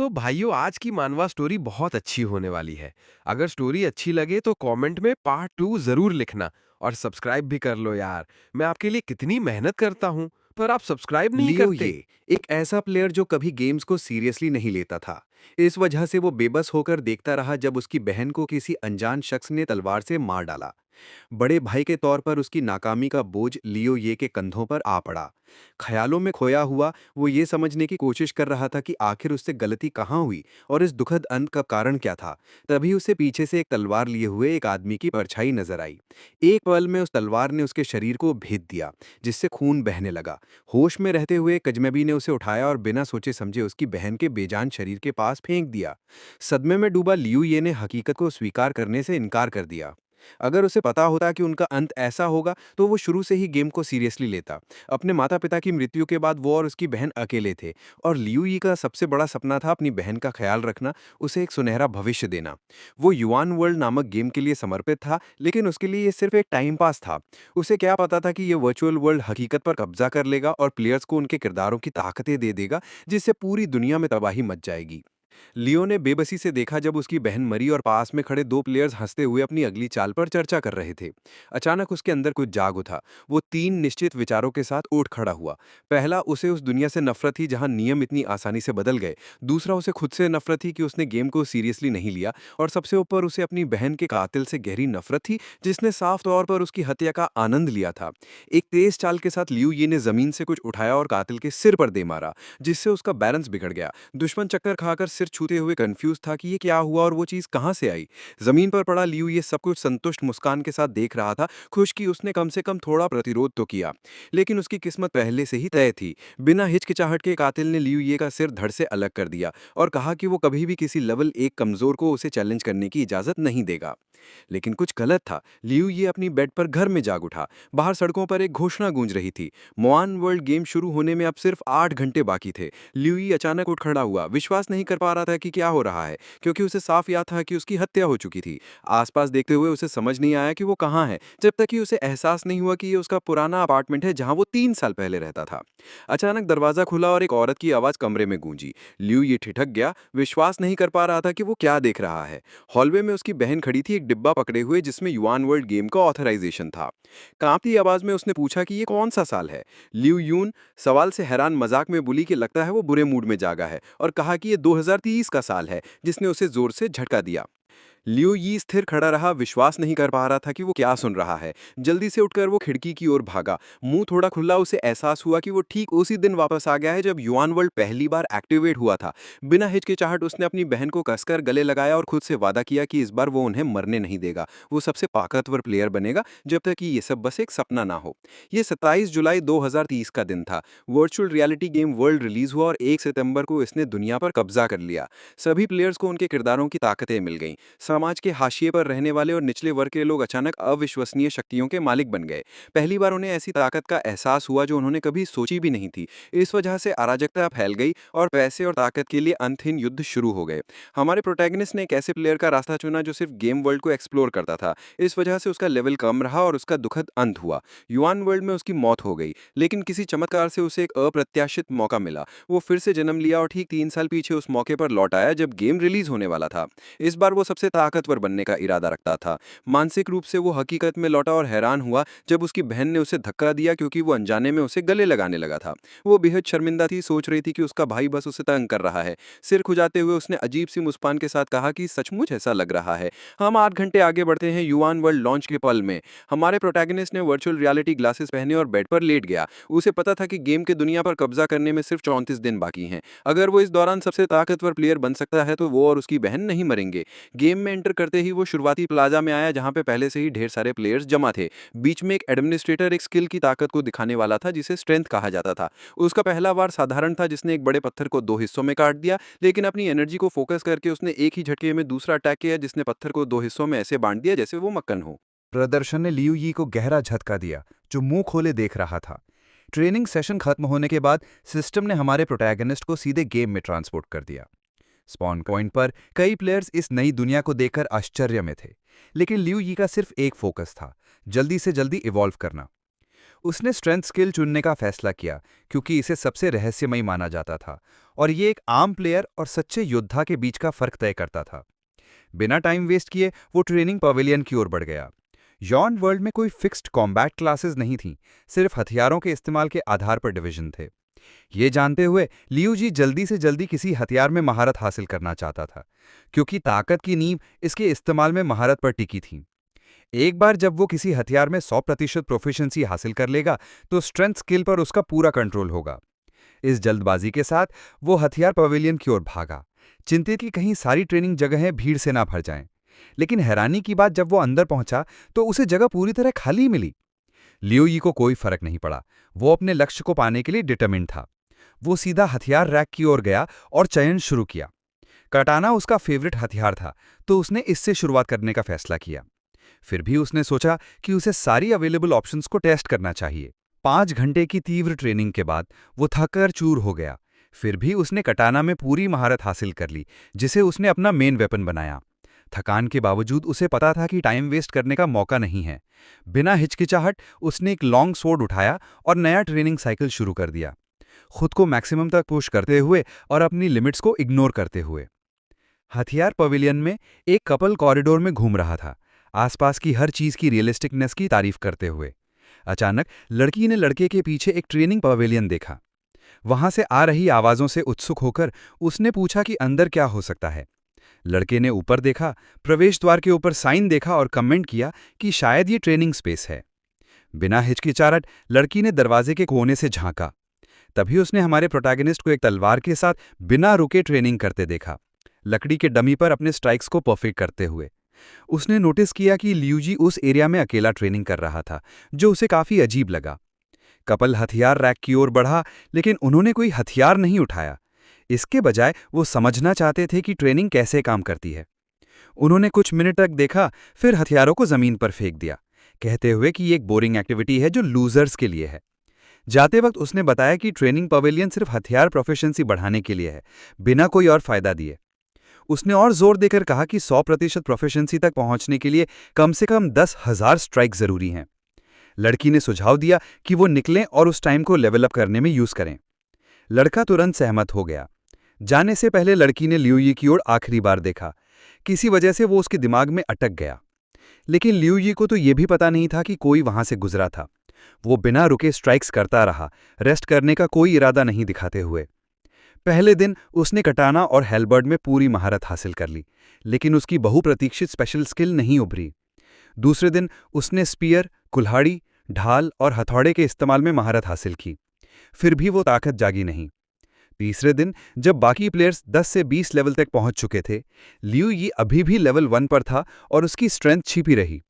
तो भाइयों आज की मानवा स्टोरी बहुत अच्छी होने वाली है। अगर स्टोरी अच्छी लगे तो कमेंट में पार्ट 2 जरूर लिखना और सब्सक्राइब भी कर लो यार। मैं आपके लिए कितनी मेहनत करता हूँ, पर आप सब्सक्राइब नहीं लियो करते। ये एक ऐसा प्लेयर जो कभी गेम्स को सीरियसली नहीं लेता था। इस वजह से वो बेबस होकर देखता रहा जब उसकी बहन को किसी अनजान शख्स ने तलवार से मार डाला। बड़े भाई के तौर पर उसकी नाकामी का बोझ लियो ये के कंधों पर आ पड़ा। ख्यालों में खोया हुआ वो ये समझने की कोशिश कर रहा था कि आखिर उससे गलती कहाँ हुई और इस दुखद अंत का कारण क्या था। तभी उसे पीछे से एक तलवार लिए हुए एक आदमी की परछाई नजर आई। एक पल में उस तलवार ने उसके शरीर को भेद दिया, जिससे खून बहने लगा। होश में रहते हुए कजनबी ने उसे उठाया और बिना सोचे समझे उसकी बहन के बेजान शरीर के पास फेंक दिया। सदमे में डूबा लियू ये ने हकीकत को स्वीकार करने से इनकार कर दिया। अगर उसे पता होता कि उनका अंत ऐसा होगा तो वो शुरू से ही गेम को सीरियसली लेता। अपने माता पिता की मृत्यु के बाद वो और उसकी बहन अकेले थे, और लियू यी का सबसे बड़ा सपना था अपनी बहन का ख्याल रखना, उसे एक सुनहरा भविष्य देना। वो युआन वर्ल्ड नामक गेम के लिए समर्पित था, लेकिन उसके लिए ये सिर्फ एक टाइम पास था। उसे क्या पता था कि ये वर्चुअल वर्ल्ड हकीकत पर कब्जा कर लेगा और प्लेयर्स को उनके किरदारों की ताकतें दे देगा, जिससे पूरी दुनिया में तबाही मच जाएगी। लियो ने बेबसी से देखा जब उसकी बहन मरी और पास में खड़े दो प्लेयर्स हंसते हुए अपनी अगली चाल पर चर्चा कर रहे थे। अचानक उसके अंदर कुछ जाग उठा। वो तीन निश्चित विचारों के साथ उठ खड़ा हुआ। पहला, उसे उस दुनिया से नफरत थी जहां नियम इतनी आसानी से बदल गए। दूसरा, उसे खुद से नफरत थी कि उसने गेम को सीरियसली नहीं लिया। और सबसे ऊपर उसे अपनी बहन के कातिल से गहरी नफरत थी, जिसने साफ तौर पर उसकी हत्या का आनंद लिया था। एक तेज चाल के साथ लियू ये ने जमीन से कुछ उठाया और कातिल के सिर पर दे मारा, जिससे उसका बैलेंस बिगड़ गया। दुश्मन चक्कर खाकर सिर छूते हुए कंफ्यूज था कि ये क्या हुआ और वो चीज कहां से आई। जमीन पर पड़ा लियू ये सब कुछ संतुष्ट मुस्कान के साथ देख रहा था, खुश कि उसने कम से कम थोड़ा प्रतिरोध तो किया। लेकिन उसकी किस्मत पहले से ही तय थी। बिना हिचकिचाहट के कातिल ने लियू ये का सिर धड़ से अलग कर दिया और कहा कि वो कभी भी किसी लेवल एक कमजोर को उसे चैलेंज करने की इजाजत नहीं देगा। लेकिन कुछ गलत था। लियू ये अपनी बेड पर घर में जाग उठा। बाहर सड़कों पर एक घोषणा गूंज रही थी। मोआन वर्ल्ड गेम शुरू होने में अब सिर्फ 8 घंटे बाकी थे। ल्यूई अचानक उठ खड़ा हुआ, विश्वास नहीं कर पा रहा था कि क्या हो रहा है, क्योंकि उसे साफ याद था कि उसकी हत्या हो चुकी थी। आसपास देखते हुए उसे समझ नहीं आया कि वो कहाँ है, जब तक कि उसे एहसास नहीं हुआ कि ये उसका पुराना अपार्टमेंट है जहां वो 3 साल पहले रहता था। अचानक दरवाजा खुला और एक औरत की आवाज कमरे में गूंजी। ल्यू ये ठिठक गया, विश्वास नहीं कर पा रहा था कि वो क्या देख रहा है। हॉलवे में उसकी बहन खड़ी थी, एक डिब्बा पकड़े हुए जिसमें युआन वर्ल्ड गेम का ऑथराइजेशन था। कांपती आवाज में उसने पूछा कि ये कौन सा साल है। लियू यून सवाल से हैरान मजाक में बोली कि लगता है वो बुरे मूड में जागा है, और कहा कि ये 2030 का साल है, जिसने उसे जोर से झटका दिया। लियो यी स्थिर खड़ा रहा, विश्वास नहीं कर पा रहा था कि वो क्या सुन रहा है। जल्दी से उठकर वो खिड़की की ओर भागा। मुंह थोड़ा खुला, उसे एहसास हुआ कि वो ठीक उसी दिन वापस आ गया है जब युआन वर्ल्ड पहली बार एक्टिवेट हुआ था। बिना हिचकिचाहट उसने अपनी बहन को कसकर गले लगाया और खुद से वादा किया कि इस बार वो उन्हें मरने नहीं देगा। वो सबसे ताकतवर प्लेयर बनेगा जब तक कि ये सब बस एक सपना ना हो। ये 27 जुलाई 2030 का दिन था। Virtual reality game world release हुआ और 1 सितंबर को इसने दुनिया पर कब्जा कर लिया। सभी प्लेयर्स को उनके किरदारों की ताकतें मिल गईं। समाज के हाशिए पर रहने वाले और निचले वर्ग के लोग अचानक अविश्वसनीय शक्तियों के मालिक बन गए। पहली बार उन्हें ऐसी ताकत का एहसास हुआ जो उन्होंने कभी सोची भी नहीं थी। इस वजह से अराजकता फैल गई और पैसे और ताकत के लिए अंतहीन युद्ध शुरू हो गए। हमारे प्रोटैगनिस्ट ने एक ऐसे प्लेयर का रास्ता चुना जो सिर्फ गेम वर्ल्ड को एक्सप्लोर करता था। इस वजह से उसका लेवल कम रहा और उसका दुखद अंत हुआ। युआन वर्ल्ड में उसकी मौत हो गई, लेकिन किसी चमत्कार से उसे एक अप्रत्याशित मौका मिला। वो फिर से जन्म लिया और ठीक 3 साल पीछे उस मौके पर लौट आया जब गेम रिलीज होने वाला था। इस बार वो सबसे ताकतवर बनने का इरादा रखता था। मानसिक रूप से वो हकीकत में लौटा और हैरान हुआ जब उसकी बहन ने उसे धक्का दिया, क्योंकि वो अनजाने में उसे गले लगाने लगा था। वो बेहद शर्मिंदा थी, सोच रही थी कि उसका भाई बस उसे तंग कर रहा है। सिर खुजाते हुए उसने अजीब सी मुस्कान के साथ कहा कि सचमुच ऐसा लग रहा है। हम 8 घंटे आगे बढ़ते हैं युआन वर्ल्ड लॉन्च के पल में। हमारे प्रोटैगनिस्ट ने वर्चुअल रियलिटी ग्लासेस पहने और बेड पर लेट गया। उसे पता था कि गेम के दुनिया पर कब्जा करने में सिर्फ 34 दिन बाकी हैं। अगर वो इस दौरान सबसे ताकतवर प्लेयर बन सकता है तो वो और उसकी बहन नहीं मरेंगे। गेम में एंटर करते ही वो शुरुआती प्लाजा में आया, जहां पे पहले से ही ढेर सारे प्लेयर्स जमा थे। बीच में एक एडमिनिस्ट्रेटर एक स्किल की ताकत को दिखाने वाला था जिसे स्ट्रेंथ कहा जाता था। उसका पहला वार साधारण था, जिसने एक बड़े पत्थर को 2 हिस्सों में काट दिया, लेकिन अपनी एनर्जी को फोकस करके उसने एक ही झटके में दूसरा अटैक किया, जिसने पत्थर को 2 हिस्सों में ऐसे बांट दिया जैसे वो मक्खन हो। प्रदर्शन ने लियू यी को गहरा झटका दिया, जो मुंह खोले देख रहा था। ट्रेनिंग सेशन खत्म होने के बाद सिस्टम ने हमारे प्रोटैगनिस्ट को सीधे गेम में ट्रांसपोर्ट कर दिया। स्पॉन पॉइंट पर कई प्लेयर्स इस नई दुनिया को देखकर आश्चर्य में थे, लेकिन लियू यी का सिर्फ एक फोकस था, जल्दी से जल्दी इवॉल्व करना। उसने स्ट्रेंथ स्किल चुनने का फैसला किया क्योंकि इसे सबसे रहस्यमयी माना जाता था और ये एक आम प्लेयर और सच्चे योद्धा के बीच का फर्क तय करता था। बिना टाइम वेस्ट किए वो ट्रेनिंग पवेलियन की ओर बढ़ गया। यॉन वर्ल्ड में कोई फिक्स्ड कॉम्बैट क्लासेस नहीं थीं, सिर्फ हथियारों के इस्तेमाल के आधार पर डिवीजन थे। ये जानते हुए लियू जी जल्दी से जल्दी किसी हथियार में महारत हासिल करना चाहता था, क्योंकि ताकत की नींव इसके इस्तेमाल में महारत पर टिकी थी। एक बार जब वो किसी हथियार में 100% प्रोफिशिएंसी हासिल कर लेगा तो स्ट्रेंथ स्किल पर उसका पूरा कंट्रोल होगा। इस जल्दबाजी के साथ वो हथियार पवेलियन की ओर भागा, चिंतित कि कहीं सारी ट्रेनिंग जगहें भीड़ से ना भर जाएं। लेकिन हैरानी की बात, जब वो अंदर पहुंचा तो उसे जगह पूरी तरह खाली मिली। लियो यी को कोई फर्क नहीं पड़ा, वो अपने लक्ष्य को पाने के लिए डिटरमिन्ड था। वो सीधा हथियार रैक की ओर गया और चयन शुरू किया। कटाना उसका फेवरेट हथियार था, तो उसने इससे शुरुआत करने का फैसला किया। फिर भी उसने सोचा कि उसे सारी अवेलेबल ऑप्शंस को टेस्ट करना चाहिए। 5 घंटे की तीव्र ट्रेनिंग के बाद वो थककर चूर हो गया। फिर भी उसने कटाना में पूरी महारत हासिल कर ली, जिसे उसने अपना मेन वेपन बनाया। थकान के बावजूद उसे पता था कि टाइम वेस्ट करने का मौका नहीं है। बिना हिचकिचाहट उसने एक लॉन्ग स्वॉर्ड उठाया और नया ट्रेनिंग साइकिल शुरू कर दिया, खुद को मैक्सिमम तक पुश करते हुए और अपनी लिमिट्स को इग्नोर करते हुए। हथियार पवेलियन में एक कपल कॉरिडोर में घूम रहा था, आसपास की हर चीज की रियलिस्टिकनेस की तारीफ करते हुए। अचानक लड़की ने लड़के के पीछे एक ट्रेनिंग पवेलियन देखा। वहां से आ रही आवाजों से उत्सुक होकर उसने पूछा कि अंदर क्या हो सकता है। लड़के ने ऊपर देखा, प्रवेश द्वार के ऊपर साइन देखा और कमेंट किया कि शायद ये ट्रेनिंग स्पेस है। बिना हिचकिचाहट लड़की ने दरवाजे के कोने से झांका। तभी उसने हमारे प्रोटैगनिस्ट को एक तलवार के साथ बिना रुके ट्रेनिंग करते देखा, लकड़ी के डमी पर अपने स्ट्राइक्स को परफेक्ट करते हुए। उसने नोटिस किया कि लियूजी उस एरिया में अकेला ट्रेनिंग कर रहा था, जो उसे काफी अजीब लगा। कपल हथियार रैक की ओर बढ़ा, लेकिन उन्होंने कोई हथियार नहीं उठाया। इसके बजाय वो समझना चाहते थे कि ट्रेनिंग कैसे काम करती है। उन्होंने कुछ मिनट तक देखा, फिर हथियारों को जमीन पर फेंक दिया, कहते हुए कि ये एक बोरिंग एक्टिविटी है जो लूजर्स के लिए है। जाते वक्त उसने बताया कि ट्रेनिंग पवेलियन सिर्फ हथियार प्रोफिशिएंसी बढ़ाने के लिए है, बिना कोई और फायदा दिए। उसने और जोर देकर कहा कि 100% प्रोफिशिएंसी तक पहुंचने के लिए कम से कम 10,000 स्ट्राइक जरूरी हैं। लड़की ने सुझाव दिया कि वो निकलें और उस टाइम को लेवल अप करने में यूज करें। लड़का तुरंत सहमत हो गया। जाने से पहले लड़की ने लियू यी की ओर आखिरी बार देखा। किसी वजह से वो उसके दिमाग में अटक गया। लेकिन लियू यी को तो ये भी पता नहीं था कि कोई वहां से गुजरा था। वो बिना रुके स्ट्राइक्स करता रहा, रेस्ट करने का कोई इरादा नहीं दिखाते हुए। पहले दिन उसने कटाना और हेलबर्ड में पूरी महारत हासिल कर ली, लेकिन उसकी बहुप्रतीक्षित स्पेशल स्किल नहीं उभरी। दूसरे दिन उसने स्पीयर, कुल्हाड़ी, ढाल और हथौड़े के इस्तेमाल में महारत हासिल की। फिर भी वो ताकत जागी नहीं। तीसरे दिन जब बाकी प्लेयर्स 10 से 20 लेवल तक पहुंच चुके थे, लियू यी अभी भी लेवल 1 पर था और उसकी स्ट्रेंथ छिपी रही।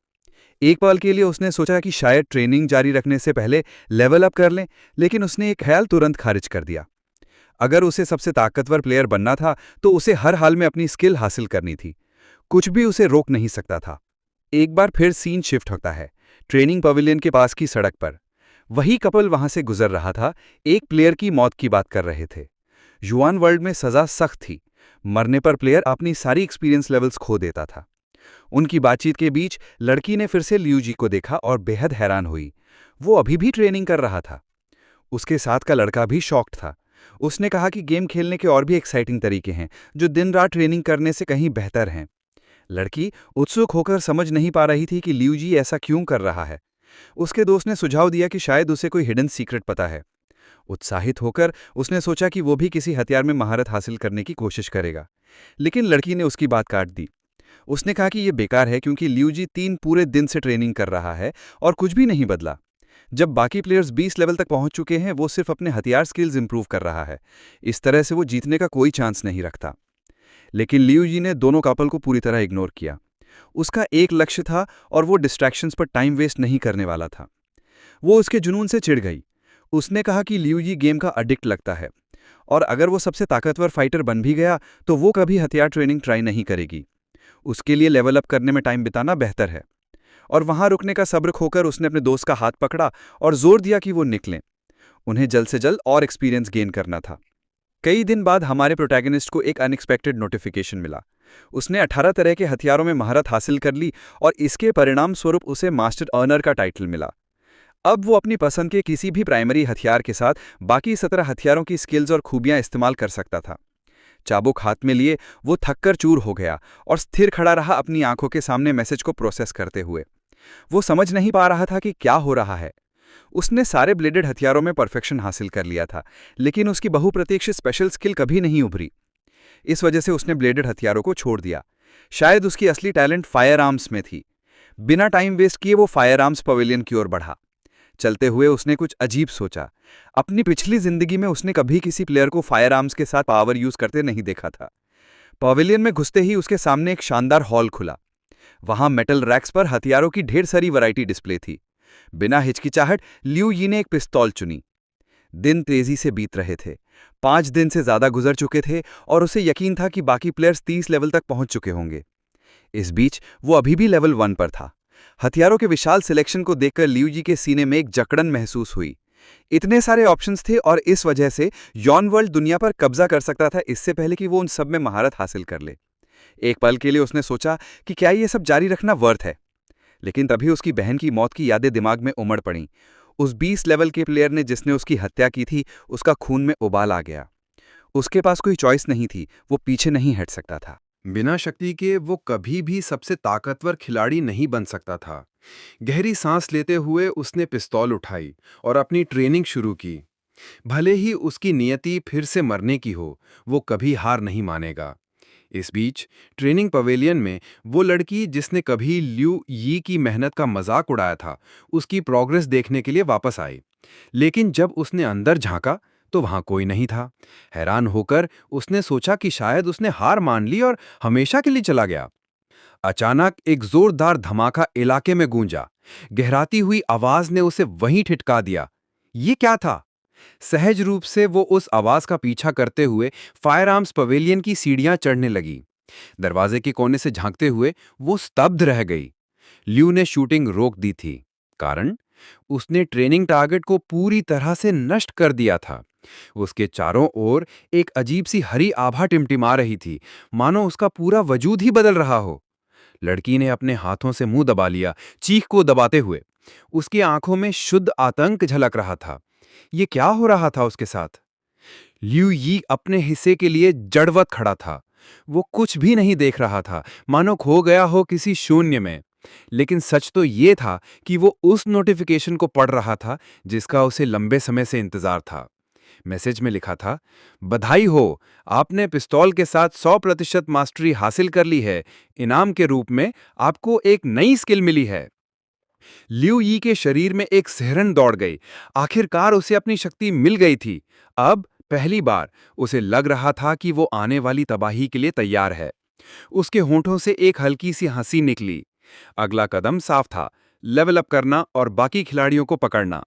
एक पल के लिए उसने सोचा कि शायद ट्रेनिंग जारी रखने से पहले लेवल अप कर लें, लेकिन उसने एक ख्याल तुरंत खारिज कर दिया। अगर उसे सबसे ताकतवर प्लेयर बनना था तो उसे हर हाल में अपनी स्किल हासिल करनी थी। कुछ भी उसे रोक नहीं सकता था। एक बार फिर सीन शिफ्ट होता है, ट्रेनिंग पवेलियन के पास की सड़क पर। वही कपल वहां से गुजर रहा था, एक प्लेयर की मौत की बात कर रहे थे। युआन वर्ल्ड में सजा सख्त थी, मरने पर प्लेयर अपनी सारी एक्सपीरियंस लेवल्स खो देता था। उनकी बातचीत के बीच लड़की ने फिर से लियू जी को देखा और बेहद हैरान हुई। वो अभी भी ट्रेनिंग कर रहा था। उसके साथ का लड़का भी शॉक्ड था। उसने कहा कि गेम खेलने के और भी एक्साइटिंग तरीके हैं, जो दिन रात ट्रेनिंग करने से कहीं बेहतर हैं। लड़की उत्सुक होकर समझ नहीं पा रही थी कि लियू जी ऐसा क्यों कर रहा है। उसके दोस्त ने सुझाव दिया कि शायद उसे कोई हिडन सीक्रेट पता है। उत्साहित होकर उसने सोचा कि वो भी किसी हथियार में महारत हासिल करने की कोशिश करेगा, लेकिन लड़की ने उसकी बात काट दी। उसने कहा कि यह बेकार है क्योंकि लियू जी 3 पूरे दिन से ट्रेनिंग कर रहा है और कुछ भी नहीं बदला। जब बाकी प्लेयर्स 20 लेवल तक पहुंच चुके हैं, वो सिर्फ अपने हथियार स्किल्स इंप्रूव कर रहा है। इस तरह से वो जीतने का कोई चांस नहीं रखता। लेकिन लियू जी ने दोनों कपल को पूरी तरह इग्नोर किया। उसका एक लक्ष्य था और वो डिस्ट्रैक्शंस पर टाइम वेस्ट नहीं करने वाला था। वो उसके जुनून से चिढ़ गई। उसने कहा कि लियू जी गेम का अडिक्ट लगता है और अगर वो सबसे ताकतवर फाइटर बन भी गया तो वो कभी हथियार ट्रेनिंग ट्राई नहीं करेगी। उसके लिए लेवल अप करने में टाइम बिताना बेहतर है। और वहां रुकने का सब्र खोकर उसने अपने दोस्त का हाथ पकड़ा और जोर दिया कि वो निकलें। उन्हें जल्द से जल्द और एक्सपीरियंस गेन करना था। कई दिन बाद हमारे प्रोटैगनिस्ट को एक अनएक्सपेक्टेड नोटिफिकेशन मिला। उसने 18 तरह के हथियारों में महारत हासिल कर ली और इसके परिणाम स्वरूप उसे मास्टर अर्नर का टाइटल मिला। अब वो अपनी पसंद के किसी भी प्राइमरी हथियार के साथ बाकी 17 हथियारों की स्किल्स और खूबियां इस्तेमाल कर सकता था। चाबुक हाथ में लिए वो थककर चूर हो गया और स्थिर खड़ा रहा अपनी आंखों के सामने मैसेज को प्रोसेस करते हुए। वो समझ नहीं पा रहा था कि क्या हो रहा है। उसने सारे ब्लेडेड हथियारों में परफेक्शन हासिल कर लिया था, लेकिन उसकी बहुप्रतीक्षित स्पेशल स्किल कभी नहीं उभरी। इस वजह से उसने ब्लेडेड हथियारों को छोड़ दिया। शायद उसकी असली टैलेंट फायर आर्म्स में थी। बिना टाइम वेस्ट किए वो फायर आर्म्स पवेलियन की ओर बढ़ा। चलते हुए उसने कुछ अजीब सोचा। अपनी पिछली जिंदगी में उसने कभी किसी प्लेयर को फायर आर्म्स के साथ पावर यूज करते नहीं देखा था। पवेलियन में घुसते ही उसके सामने एक शानदार हॉल खुला। वहां मेटल रैक्स पर हथियारों की ढेर सारी वैरायटी डिस्प्ले थी। बिना हिचकिचाहट लिू यी ने एक पिस्तौल चुनी। दिन तेजी से बीत रहे थे। 5 दिन से ज्यादा गुजर चुके थे और उसे यकीन था कि बाकी प्लेयर्स 30 लेवल तक पहुंच चुके होंगे। इस बीच वो अभी भी लेवल 1 पर था। हथियारों के विशाल सिलेक्शन को देखकर लिू जी के सीने में एक जकड़न महसूस हुई। इतने सारे ऑप्शंस थे और इस वजह से यॉन वर्ल्ड दुनिया पर कब्जा कर सकता था इससे पहले कि वो उन सब में महारत हासिल कर ले। एक पल के लिए उसने सोचा कि क्या ये सब जारी रखना वर्थ है। लेकिन तभी उसकी बहन की मौत की यादें दिमाग में उमड़ पड़ीं। उस 20 लेवल के प्लेयर ने जिसने उसकी हत्या की थी, उसका खून में उबाल आ गया। उसके पास कोई चॉइस नहीं थी, वो पीछे नहीं हट सकता था। बिना शक्ति के वो कभी भी सबसे ताकतवर खिलाड़ी नहीं बन सकता था। गहरी सांस लेते हुए उसने पिस्तौल उठाई और अपनी ट्रेनिंग शुरू की। भले ही उसकी नियति फिर से मरने की हो, वो कभी हार नहीं मानेगा। इस बीच ट्रेनिंग पवेलियन में वो लड़की जिसने कभी ल्यू यी की मेहनत का मजाक उड़ाया था, उसकी प्रोग्रेस देखने के लिए वापस आई। लेकिन जब उसने अंदर झांका तो वहां कोई नहीं था। हैरान होकर उसने सोचा कि शायद उसने हार मान ली और हमेशा के लिए चला गया। अचानक एक जोरदार धमाका इलाके में गूंजा। गहराती हुई आवाज ने उसे वहीं ठिठका दिया। ये क्या था? सहज रूप से वो उस आवाज का पीछा करते हुए फायर आर्म्स पवेलियन की सीढ़ियां चढ़ने लगी। दरवाजे के कोने से झांकते हुए वो स्तब्ध रह गई। ल्यू ने शूटिंग रोक दी थी। कारण? उसने ट्रेनिंग टारगेट को पूरी तरह से नष्ट कर दिया था। उसके चारों ओर एक अजीब सी हरी आभा टिमटिमा रही थी, मानो उसका पूरा वजूद ही बदल रहा हो। लड़की ने अपने हाथों से मुंह दबा लिया, चीख को दबाते हुए। उसकी आंखों में शुद्ध आतंक झलक रहा था। ये क्या हो रहा था उसके साथ? ल्यू यी अपने हिस्से के लिए जड़वत खड़ा था। वो कुछ भी नहीं देख रहा था, मानो खो गया हो किसी शून्य में। लेकिन सच तो ये था कि वो उस नोटिफिकेशन को पढ़ रहा था जिसका उसे लंबे समय से इंतजार था। मैसेज में लिखा था, बधाई हो, आपने पिस्तौल के साथ 100% मास्टरी हासिल कर ली है। इनाम के रूप में आपको एक नई स्किल मिली है। ल्यू यी के शरीर में एक सिहरन दौड़ गई। आखिरकार उसे अपनी शक्ति मिल गई थी। अब पहली बार उसे लग रहा था कि वो आने वाली तबाही के लिए तैयार है। उसके होंठों से एक हल्की सी हंसी निकली। अगला कदम साफ था, लेवल अप करना और बाकी खिलाड़ियों को पकड़ना।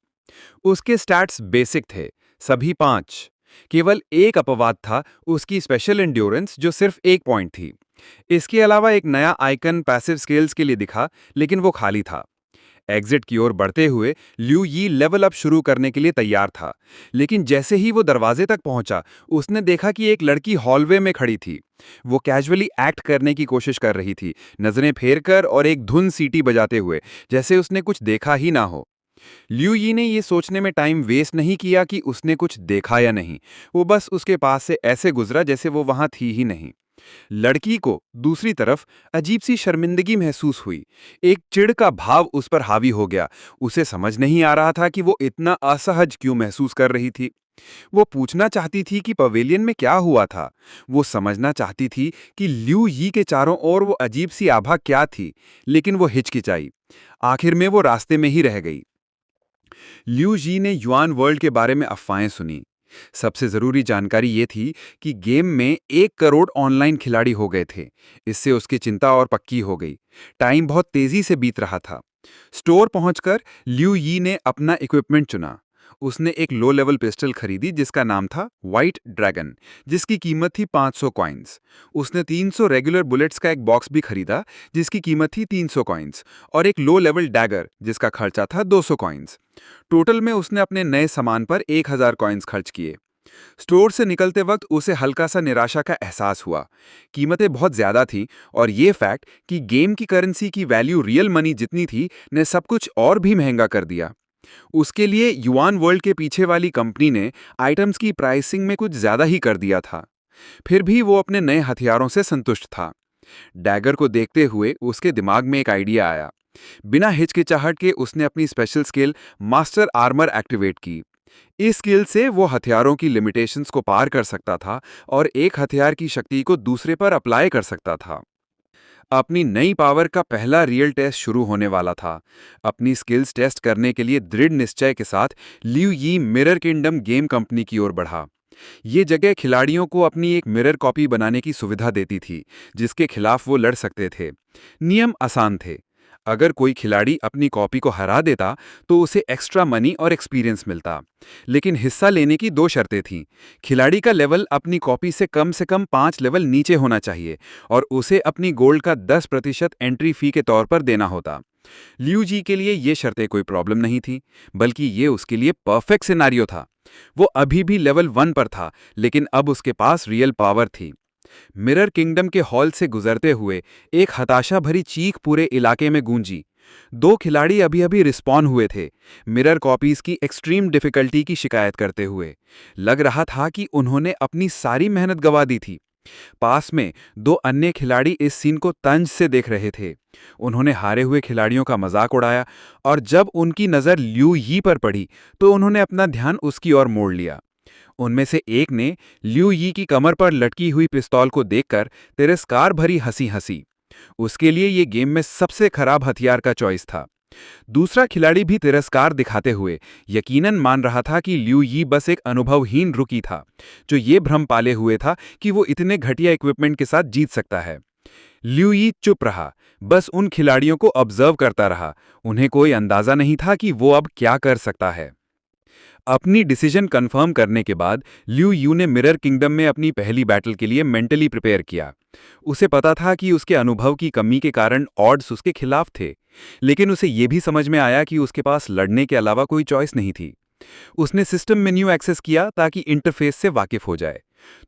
उसके स्टैट्स बेसिक थे, सभी 5। केवल एक अपवाद था, उसकी स्पेशल एंड्योरेंस जो सिर्फ 1 पॉइंट थी। इसके अलावा एक नया आइकन पैसिव स्किल्स के लिए दिखा, लेकिन वो खाली था। एग्जिट की ओर बढ़ते हुए ल्यू यी लेवल अप शुरू करने के लिए तैयार था। लेकिन जैसे ही वो दरवाजे तक पहुंचा, उसने देखा कि एक लड़की हॉलवे में खड़ी थी। वो कैजुअली एक्ट करने की कोशिश कर रही थी, नजरें फेरकर और एक धुन सीटी बजाते हुए, जैसे उसने कुछ देखा ही ना हो। ल्यू यी ने ये सोचने में टाइम वेस्ट नहीं किया कि उसने कुछ देखा या नहीं। वो बस उसके पास से ऐसे गुजरा जैसे वो वहां थी ही नहीं। लड़की को दूसरी तरफ अजीब सी शर्मिंदगी महसूस हुई। एक चिढ़ का भाव उस पर हावी हो गया। उसे समझ नहीं आ रहा था कि वो इतना असहज क्यों महसूस कर रही थी। वो पूछना चाहती थी कि पवेलियन में क्या हुआ था। वो समझना चाहती थी कि ल्यू यी के चारों ओर वो अजीब सी आभा क्या थी, लेकिन वो हिचकिचाई। आखिर में वो रास्ते में ही रह गई। ल्यू जी ने युआन वर्ल्ड के बारे में अफवाहें सुनी। सबसे जरूरी जानकारी ये थी कि गेम में 1 करोड़ ऑनलाइन खिलाड़ी हो गए थे। इससे उसकी चिंता और पक्की हो गई। टाइम बहुत तेजी से बीत रहा था। स्टोर पहुंचकर ल्यू यी ने अपना इक्विपमेंट चुना। उसने एक लो लेवल पिस्टल खरीदी जिसका नाम था व्हाइट ड्रैगन, जिसकी कीमत थी 500 कॉइन्स। उसने 300 रेगुलर बुलेट्स का एक बॉक्स भी खरीदा जिसकी कीमत थी 300 कॉइन्स, और एक लो लेवल डैगर जिसका खर्चा था 200 कॉइन्स। टोटल में उसने अपने नए सामान पर 1000 कॉइन्स खर्च किए। स्टोर से निकलते वक्त उसे हल्का सा निराशा का एहसास हुआ। कीमतें बहुत ज्यादा थीं और ये फैक्ट कि गेम की करेंसी की वैल्यू रियल मनी जितनी थी ने सब कुछ और भी महंगा कर दिया। उसके लिए युआन वर्ल्ड के पीछे वाली कंपनी ने आइटम्स की प्राइसिंग में कुछ ज्यादा ही कर दिया था। फिर भी वो अपने नए हथियारों से संतुष्ट था। डैगर को देखते हुए उसके दिमाग में एक आइडिया आया। बिना हिचकिचाहट के उसने अपनी special skill master armour activate की। इस स्किल से वो हथियारों की लिमिटेशंस को पार कर सकता था और एक हथियार की शक्ति को दूसरे पर अप्लाई कर सकता था। अपनी नई पावर का पहला रियल टेस्ट शुरू होने वाला था। अपनी स्किल्स टेस्ट करने के लिए दृढ़ निश्चय के साथ लियू यी मिरर किंगडम गेम कंपनी की ओर बढ़ा। ये जगह खिलाड़ियों को अपनी एक मिरर कॉपी बनाने की सुविधा देती थी, जिसके खिलाफ वो लड़ सकते थे। नियम आसान थे। अगर कोई खिलाड़ी अपनी कॉपी को हरा देता तो उसे एक्स्ट्रा मनी और एक्सपीरियंस मिलता। लेकिन हिस्सा लेने की दो शर्तें थीं। खिलाड़ी का लेवल अपनी कॉपी से कम 5 लेवल नीचे होना चाहिए और उसे अपनी गोल्ड का 10% एंट्री फी के तौर पर देना होता। लियू जी के लिए ये शर्तें कोई प्रॉब्लम नहीं थी, बल्कि ये उसके लिए परफेक्ट सिनारियो था। वो अभी भी लेवल 1 पर था, लेकिन अब उसके पास रियल पावर थी। मिरर किंगडम के हॉल से गुजरते हुए एक हताशा भरी चीख पूरे इलाके में गूंजी। दो खिलाड़ी अभी अभी रिस्पॉन हुए थे, मिरर कॉपीज की एक्सट्रीम डिफिकल्टी की शिकायत करते हुए। लग रहा था कि उन्होंने अपनी सारी मेहनत गंवा दी थी। पास में दो अन्य खिलाड़ी इस सीन को तंज से देख रहे थे। उन्होंने हारे हुए खिलाड़ियों का मजाक उड़ाया और जब उनकी नज़र लियू यी पर पड़ी तो उन्होंने अपना ध्यान उसकी ओर मोड़ लिया। उनमें से एक ने लियू यी की कमर पर लटकी हुई पिस्तौल को देखकर तिरस्कार भरी हंसी हंसी। उसके लिए ये गेम में सबसे खराब हथियार का चॉइस था। दूसरा खिलाड़ी भी तिरस्कार दिखाते हुए यकीनन मान रहा था कि लियू यी बस एक अनुभवहीन रुकी था, जो ये भ्रम पाले हुए था कि वो इतने घटिया इक्विपमेंट के साथ जीत सकता है। लियू यी चुप रहा, बस उन खिलाड़ियों को ऑब्जर्व करता रहा। उन्हें कोई अंदाजा नहीं था कि वो अब क्या कर सकता है। अपनी डिसीजन कंफर्म करने के बाद लियू यू ने मिरर किंगडम में अपनी पहली बैटल के लिए मेंटली प्रिपेयर किया। उसे पता था कि उसके अनुभव की कमी के कारण ऑड्स उसके खिलाफ थे, लेकिन उसे यह भी समझ में आया कि उसके पास लड़ने के अलावा कोई चॉइस नहीं थी। उसने सिस्टम मेन्यू एक्सेस किया ताकि इंटरफेस से वाकिफ हो जाए।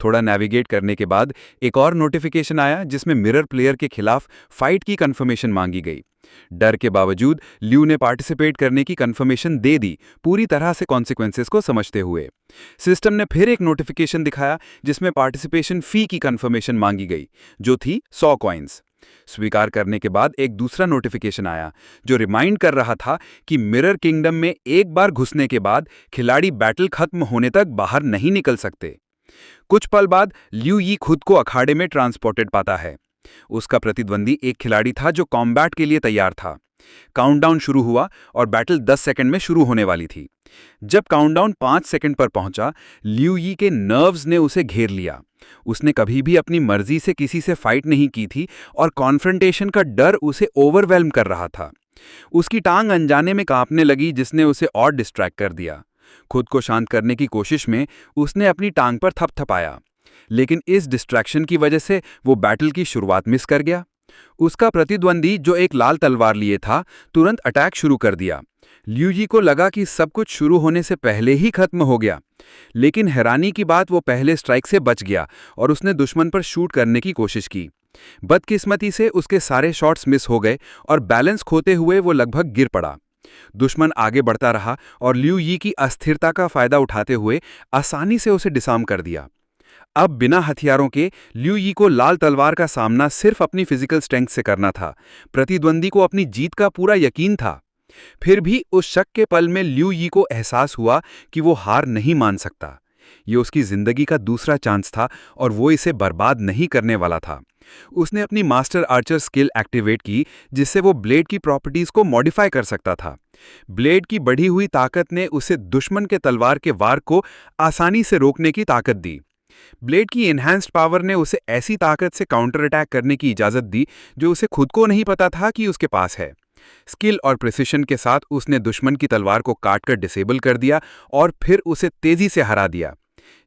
थोड़ा नेविगेट करने के बाद एक और नोटिफिकेशन आया जिसमें मिरर प्लेयर के खिलाफ फाइट की कंफर्मेशन मांगी गई। डर के बावजूद लियू ने पार्टिसिपेट करने की कंफर्मेशन दे दी, पूरी तरह से कॉन्सिक्वेंसेस को समझते हुए। सिस्टम ने फिर एक नोटिफिकेशन दिखाया जिसमें पार्टिसिपेशन फी की कंफर्मेशन मांगी गई, जो थी 100 कॉइन्स। स्वीकार करने के बाद एक दूसरा नोटिफिकेशन आया जो रिमाइंड कर रहा था कि मिरर किंगडम में एक बार घुसने के बाद खिलाड़ी बैटल खत्म होने तक बाहर नहीं निकल सकते। कुछ पल बाद लियू यी खुद को अखाड़े में ट्रांसपोर्टेड पाता है। उसका प्रतिद्वंदी एक खिलाड़ी था जो कॉम्बैट के लिए तैयार था। काउंटडाउन शुरू हुआ और बैटल 10 सेकंड में शुरू होने वाली थी। जब काउंटडाउन 5 सेकंड पर पहुंचा, लियू यी के नर्व्स ने उसे घेर लिया। उसने कभी भी अपनी मर्जी से किसी से फाइट नहीं की थी और कॉन्फ्रंटेशन का डर उसे ओवरवेल्म कर रहा था। उसकी टांग अनजाने में कांपने लगी, जिसने उसे और डिस्ट्रैक्ट कर दिया। खुद को शांत करने की कोशिश में उसने अपनी टांग पर थपथपाया, लेकिन इस डिस्ट्रैक्शन की वजह से वो बैटल की शुरुआत मिस कर गया। उसका प्रतिद्वंदी, जो एक लाल तलवार लिए था, तुरंत अटैक शुरू कर दिया। लियू यी को लगा कि सब कुछ शुरू होने से पहले ही खत्म हो गया, लेकिन हैरानी की बात, वो पहले स्ट्राइक से बच गया और उसने दुश्मन पर शूट करने की कोशिश की। बदकिस्मती से उसके सारे शॉट्स मिस हो गए और बैलेंस खोते हुए वो लगभग गिर पड़ा। दुश्मन आगे बढ़ता रहा और लियू यी की अस्थिरता का फायदा उठाते हुए आसानी से उसे डिसार्म कर दिया। अब बिना हथियारों के लियू यी को लाल तलवार का सामना सिर्फ अपनी फिजिकल स्ट्रेंथ से करना था। प्रतिद्वंदी को अपनी जीत का पूरा यकीन था। फिर भी उस शक के पल में लियू यी को एहसास हुआ कि वो हार नहीं मान सकता। ये उसकी जिंदगी का दूसरा चांस था और वो इसे बर्बाद नहीं करने वाला था। उसने अपनी मास्टर आर्चर स्किल एक्टिवेट की, जिससे वो ब्लेड की प्रॉपर्टीज को मॉडिफाई कर सकता था। ब्लेड की बढ़ी हुई ताकत ने उसे दुश्मन के तलवार के वार को आसानी से रोकने की ताकत दी। ब्लेड की एनहांस्ड पावर ने उसे ऐसी ताकत से काउंटर अटैक करने की इजाजत दी जो उसे खुद को नहीं पता था कि उसके पास है। स्किल और प्रिसिशन के साथ उसने दुश्मन की तलवार को काटकर डिसेबल कर दिया और फिर उसे तेजी से हरा दिया।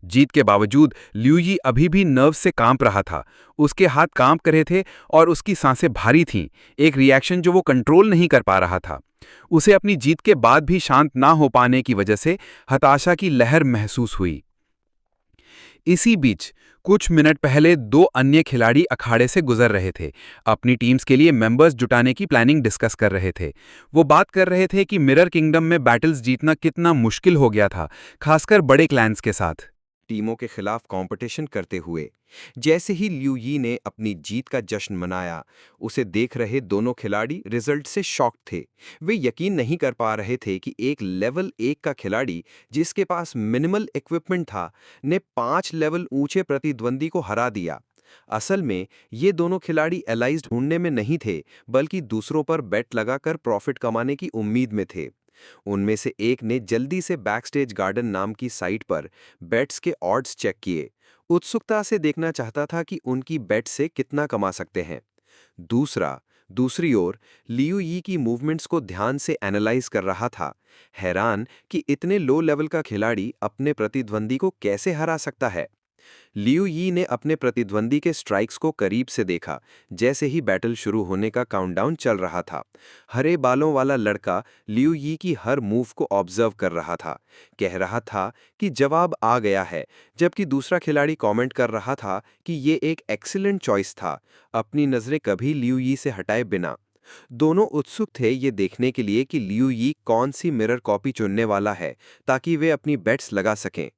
जीत के बावजूद लियू यी अभी भी नर्व से कांप रहा था। उसके हाथ कांप रहे थे और उसकी सांसें भारी थीं, एक रिएक्शन जो वो कंट्रोल नहीं कर पा रहा था। उसे अपनी जीत के बाद भी शांत ना हो पाने की वजह से हताशा की लहर महसूस हुई। इसी बीच कुछ मिनट पहले दो अन्य खिलाड़ी अखाड़े से गुजर रहे थे। अपनी टीम्स के लिए मेंबर्स जुटाने की प्लानिंग डिस्कस कर रहे थे। वो बात कर रहे थे कि मिरर किंगडम में बैटल्स जीतना कितना मुश्किल हो गया था, खासकर बड़े क्लैंस के साथ। टीमों के खिलाफ कंपटीशन करते हुए जैसे ही लिू यी ने अपनी जीत का जश्न मनाया, उसे देख रहे दोनों खिलाड़ी रिजल्ट से शॉक थे। वे यकीन नहीं कर पा रहे थे कि एक लेवल 1 का खिलाड़ी जिसके पास मिनिमल इक्विपमेंट था, ने 5 लेवल ऊंचे प्रतिद्वंदी को हरा दिया। असल में ये दोनों खिलाड़ी एलाइज ढूंढने में नहीं थे, बल्कि दूसरों पर बेट लगाकर प्रॉफिट कमाने की उम्मीद में थे। उनमें से एक ने जल्दी से बैकस्टेज गार्डन नाम की साइट पर बेट्स के ऑड्स चेक किए। उत्सुकता से देखना चाहता था कि उनकी बेट से कितना कमा सकते हैं। दूसरी ओर लियू यी की मूवमेंट्स को ध्यान से एनालाइज कर रहा था, हैरान कि इतने लो लेवल का खिलाड़ी अपने प्रतिद्वंदी को कैसे हरा सकता है। लियू यी ने अपने प्रतिद्वंदी के स्ट्राइक्स को करीब से देखा। जैसे ही बैटल शुरू होने का काउंटडाउन चल रहा था, हरे बालों वाला लड़का लियू यी की हर मूव को ऑब्जर्व कर रहा था। कह रहा था कि जवाब आ गया है, जबकि दूसरा खिलाड़ी कमेंट कर रहा था कि ये एक एक्सीलेंट चॉइस था, अपनी नज़रें कभी लियू यी से हटाए बिना। दोनों उत्सुक थे ये देखने के लिए कि लियू यी कौन सी मिरर कॉपी चुनने वाला है, ताकि वे अपनी बेट्स लगा सकें।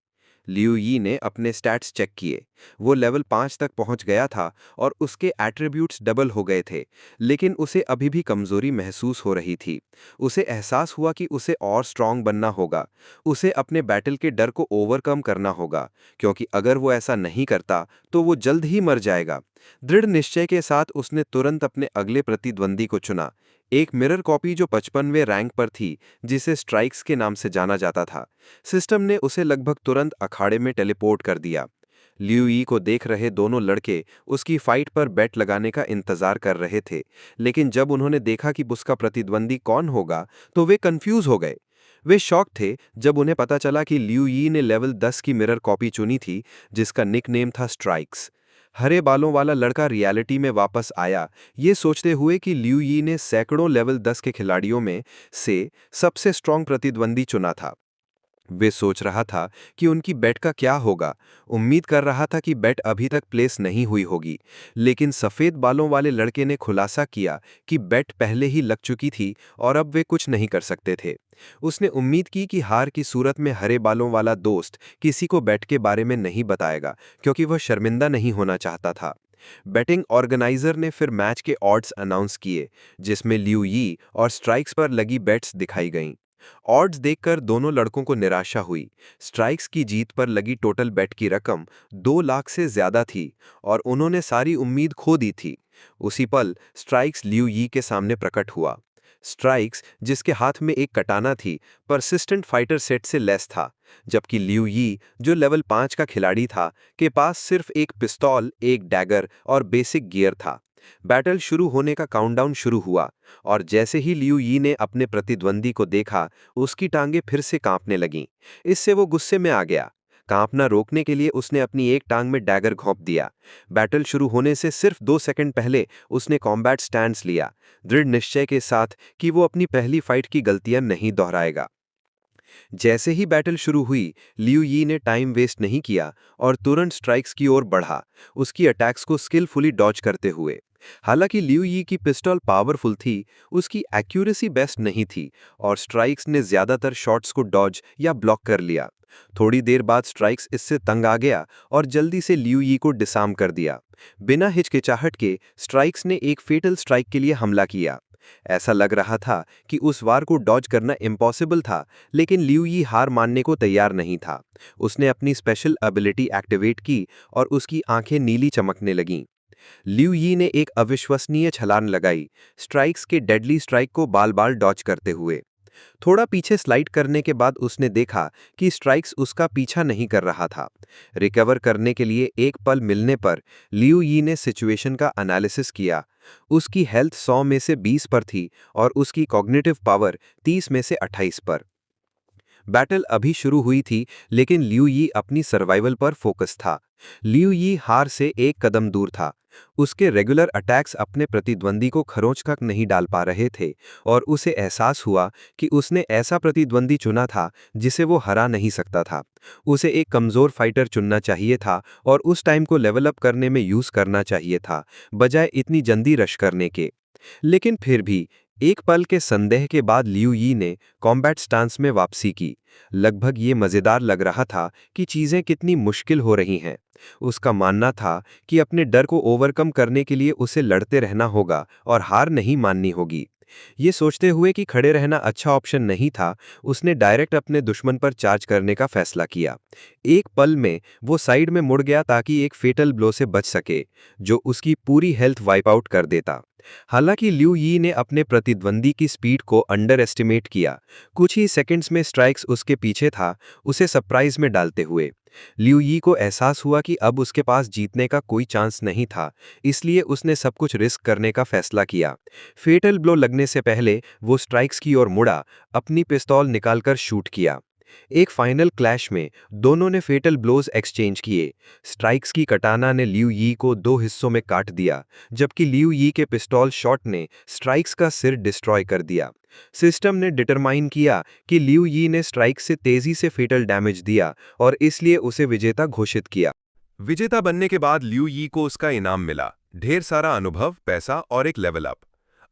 लियू यी ने अपने स्टैट्स चेक किए। वो लेवल 5 तक पहुंच गया था और उसके एट्रीब्यूट्स डबल हो गए थे, लेकिन उसे अभी भी कमजोरी महसूस हो रही थी। उसे एहसास हुआ कि उसे और स्ट्रांग बनना होगा। उसे अपने बैटल के डर को ओवरकम करना होगा, क्योंकि अगर वो ऐसा नहीं करता तो वो जल्द ही मर जाएगा। दृढ़ निश्चय के साथ उसने तुरंत अपने अगले प्रतिद्वंदी को चुना, एक मिरर कॉपी जो 55वें रैंक पर थी, जिसे स्ट्राइक्स के नाम से जाना जाता था। सिस्टम ने उसे लगभग तुरंत अखाड़े में टेलीपोर्ट कर दिया। लियू यी को देख रहे दोनों लड़के उसकी फाइट पर बेट लगाने का इंतजार कर रहे थे, लेकिन जब उन्होंने देखा कि उसका प्रतिद्वंदी कौन होगा, तो वे कंफ्यूज हो गए। वे शॉक थे जब उन्हें पता चला कि लियू यी ने लेवल 10 की मिरर कॉपी चुनी थी, जिसका निकनेम था स्ट्राइक्स। हरे बालों वाला लड़का रियलिटी में वापस आया, ये सोचते हुए कि लियू यी ने सैकड़ों लेवल 10 के खिलाड़ियों में से सबसे स्ट्रांग प्रतिद्वंदी चुना था। वे सोच रहा था कि उनकी बेट का क्या होगा। उम्मीद कर रहा था कि बेट अभी तक प्लेस नहीं हुई होगी, लेकिन सफ़ेद बालों वाले लड़के ने खुलासा किया कि बेट पहले ही लग चुकी थी और अब वे कुछ नहीं कर सकते थे। उसने उम्मीद की कि हार की सूरत में हरे बालों वाला दोस्त किसी को बेट के बारे में नहीं बताएगा, क्योंकि वह शर्मिंदा नहीं होना चाहता था। बैटिंग ऑर्गेनाइजर ने फिर मैच के ऑड्स अनाउंस किए, जिसमें लियू यी और स्ट्राइक्स पर लगी बेट्स दिखाई गईं। ऑड्स देखकर दोनों लड़कों को निराशा हुई। स्ट्राइक्स की जीत पर लगी टोटल बेट की रकम 2 लाख से ज्यादा थी और उन्होंने सारी उम्मीद खो दी थी। उसी पल स्ट्राइक्स लियू यी के सामने प्रकट हुआ। स्ट्राइक्स, जिसके हाथ में एक कटाना थी, परसिस्टेंट फाइटर सेट से लेस था, जबकि लियू यी, जो लेवल 5 का खिलाड़ी था, के पास सिर्फ एक पिस्तौल, एक डैगर और बेसिक गियर था। बैटल शुरू होने का काउंटडाउन शुरू हुआ और जैसे ही लियू यी ने अपने प्रतिद्वंदी को देखा, उसकी टांगें फिर से कांपने लगीं। इससे वो गुस्से में आ गया। कांपना रोकने के लिए उसने अपनी एक टांग में डैगर घोंप दिया। बैटल शुरू होने से सिर्फ 2 सेकंड पहले उसने कॉम्बैट स्टैंस लिया, दृढ़ निश्चय के साथ कि वो अपनी पहली फाइट की गलतियां नहीं दोहराएगा। जैसे ही बैटल शुरू हुई, लियू यी ने टाइम वेस्ट नहीं किया और तुरंत स्ट्राइक्स की ओर बढ़ा, उसकी अटैक्स को स्किलफुली डॉज करते हुए। हालांकि लियू यी की पिस्टल पावरफुल थी, उसकी एक्यूरेसी बेस्ट नहीं थी और स्ट्राइक्स ने ज्यादातर शॉट्स को डॉज या ब्लॉक कर लिया। थोड़ी देर बाद स्ट्राइक्स इससे तंग आ गया और जल्दी से लियू यी को डिसार्म कर दिया। बिना हिचकिचाहट के स्ट्राइक्स ने एक फेटल स्ट्राइक के लिए हमला किया। ऐसा लग रहा था कि उस वार को डॉज करना इम्पॉसिबल था, लेकिन लियू यी हार मानने को तैयार नहीं था। उसने अपनी स्पेशल एबिलिटी एक्टिवेट की और उसकी आंखें नीली चमकने लगीं। लियू यी ने एक अविश्वसनीय छलांग लगाई, स्ट्राइक्स के डेडली स्ट्राइक को बाल बाल डॉज करते हुए। थोड़ा पीछे स्लाइड करने के बाद उसने देखा कि स्ट्राइक्स उसका पीछा नहीं कर रहा था। रिकवर करने के लिए एक पल मिलने पर लियू यी ने सिचुएशन का एनालिसिस किया। उसकी हेल्थ 100 में से 20 पर थी और उसकी कॉग्निटिव पावर 30 में से 28 पर। बैटल अभी शुरू हुई थी, लेकिन लियू यी अपनी सर्वाइवल पर फोकस था। लियू यी हार से एक कदम दूर था। उसके रेगुलर अटैक्स अपने प्रतिद्वंदी को खरोंच तक नहीं डाल पा रहे थे और उसे एहसास हुआ कि उसने ऐसा प्रतिद्वंदी चुना था जिसे वो हरा नहीं सकता था। उसे एक कमज़ोर फाइटर चुनना चाहिए था और उस टाइम को लेवल अप करने में यूज़ करना चाहिए था, बजाय इतनी जल्दी रश करने के। लेकिन फिर भी एक पल के संदेह के बाद लियू यी ने कॉम्बैट स्टांस में वापसी की। लगभग ये मज़ेदार लग रहा था कि चीज़ें कितनी मुश्किल हो रही हैं। उसका मानना था कि अपने डर को ओवरकम करने के लिए उसे लड़ते रहना होगा और हार नहीं माननी होगी। ये सोचते हुए कि खड़े रहना अच्छा ऑप्शन नहीं था, उसने डायरेक्ट अपने दुश्मन पर चार्ज करने का फैसला किया। एक पल में वो साइड में मुड़ गया ताकि एक फेटल ब्लो से बच सके, जो उसकी पूरी हेल्थ वाइप आउट कर देता। हालांकि लियू यी ने अपने प्रतिद्वंदी की स्पीड को अंडर एस्टिमेट किया। कुछ ही सेकंड्स में स्ट्राइक्स उसके पीछे था, उसे सरप्राइज में डालते हुए। लियू यी को एहसास हुआ कि अब उसके पास जीतने का कोई चांस नहीं था, इसलिए उसने सब कुछ रिस्क करने का फैसला किया। फेटल ब्लो लगने से पहले वो स्ट्राइक्स की ओर मुड़ा, अपनी पिस्तौल निकालकर शूट किया। एक फाइनल क्लैश में दोनों ने फेटल ब्लोज एक्सचेंज किए। स्ट्राइक्स की कटाना ने लियू यी को दो हिस्सों में काट दिया, जबकि लियू यी के पिस्तौल शॉट ने स्ट्राइक्स का सिर डिस्ट्रॉय कर दिया। सिस्टम ने डिटरमाइन किया कि लियू यी ने स्ट्राइक से तेजी से फेटल डैमेज दिया और इसलिए उसे विजेता घोषित किया। विजेता बनने के बाद लियू यी को उसका इनाम मिला, ढेर सारा अनुभव, पैसा और एक लेवल अप।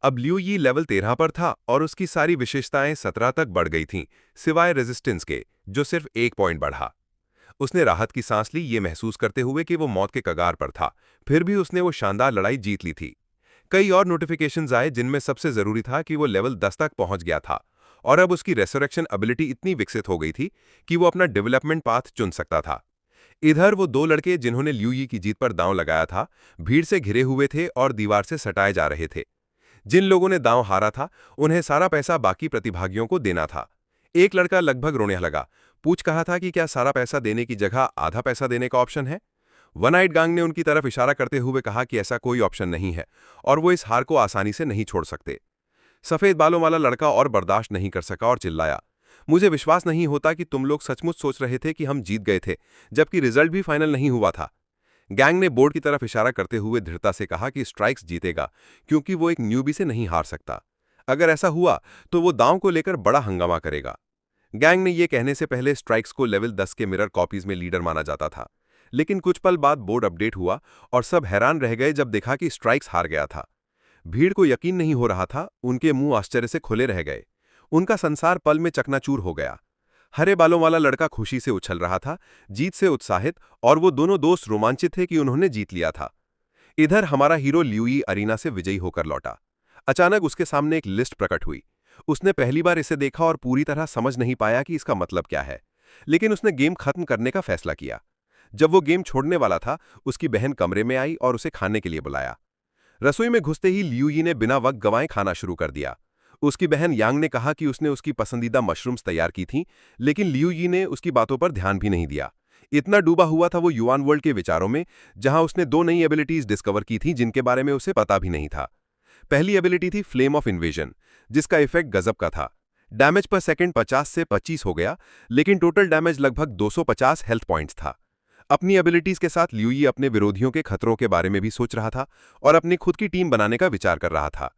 अब लियू यी लेवल 13 पर था और उसकी सारी विशेषताएं 17 तक बढ़ गई थीं, सिवाय रेजिस्टेंस के, जो सिर्फ 1 पॉइंट बढ़ा। उसने राहत की सांस ली, ये महसूस करते हुए कि वो मौत के कगार पर था। फिर भी उसने वो शानदार लड़ाई जीत ली थी। कई और नोटिफिकेशंस आए, जिनमें सबसे जरूरी था कि वो लेवल 10 तक पहुंच गया था और अब उसकी रेसरेक्शन एबिलिटी इतनी विकसित हो गई थी कि वो अपना डेवलपमेंट पाथ चुन सकता था। इधर वो दो लड़के जिन्होंने लियू यी की जीत पर दांव लगाया था, भीड़ से घिरे हुए थे और दीवार से सटाए जा रहे थे। जिन लोगों ने दांव हारा था, उन्हें सारा पैसा बाकी प्रतिभागियों को देना था। एक लड़का लगभग रोने लगा, पूछ कहा था कि क्या सारा पैसा देने की जगह आधा पैसा देने का ऑप्शन है। वन आइट गांग ने उनकी तरफ इशारा करते हुए कहा कि ऐसा कोई ऑप्शन नहीं है और वो इस हार को आसानी से नहीं छोड़ सकते। सफेद बालों वाला लड़का और बर्दाश्त नहीं कर सका और चिल्लाया, मुझे विश्वास नहीं होता कि तुम लोग सचमुच सोच रहे थे कि हम जीत गए थे, जबकि रिजल्ट भी फाइनल नहीं हुआ था। गैंग ने बोर्ड की तरफ इशारा करते हुए दृढ़ता से कहा कि स्ट्राइक्स जीतेगा, क्योंकि वो एक न्यूबी से नहीं हार सकता। अगर ऐसा हुआ तो वो दांव को लेकर बड़ा हंगामा करेगा। गैंग ने यह कहने से पहले स्ट्राइक्स को लेवल 10 के मिरर कॉपीज में लीडर माना जाता था, लेकिन कुछ पल बाद बोर्ड अपडेट हुआ और सब हैरान रह गए जब देखा कि स्ट्राइक्स हार गया था। भीड़ को यकीन नहीं हो रहा था, उनके मुंह आश्चर्य से खुले रह गए। उनका संसार पल में चकनाचूर हो गया। हरे बालों वाला लड़का खुशी से उछल रहा था, जीत से उत्साहित, और वो दोनों दोस्त रोमांचित थे कि उन्होंने जीत लिया था। इधर हमारा हीरो लियू यी अरीना से विजयी होकर लौटा। अचानक उसके सामने एक लिस्ट प्रकट हुई। उसने पहली बार इसे देखा और पूरी तरह समझ नहीं पाया कि इसका मतलब क्या है, लेकिन उसने गेम खत्म करने का फैसला किया। जब वो गेम छोड़ने वाला था, उसकी बहन कमरे में आई और उसे खाने के लिए बुलाया। रसोई में घुसते ही लियू यी ने बिना वक्त गंवाए खाना शुरू कर दिया। उसकी बहन यांग ने कहा कि उसने उसकी पसंदीदा मशरूम्स तैयार की थीं, लेकिन लियू यी ने उसकी बातों पर ध्यान भी नहीं दिया। इतना डूबा हुआ था वो युआन वर्ल्ड के विचारों में, जहां उसने दो नई एबिलिटीज डिस्कवर की थी जिनके बारे में उसे पता भी नहीं था। पहली एबिलिटी थी फ्लेम ऑफ इन्वेजन, जिसका इफेक्ट गजब का था। डैमेज पर सेकंड 50 से 25 हो गया, लेकिन टोटल डैमेज लगभग 250 हेल्थ पॉइंट्स था। अपनी एबिलिटीज के साथ लियू यी अपने विरोधियों के खतरों के बारे में भी सोच रहा था और अपनी खुद की टीम बनाने का विचार कर रहा था।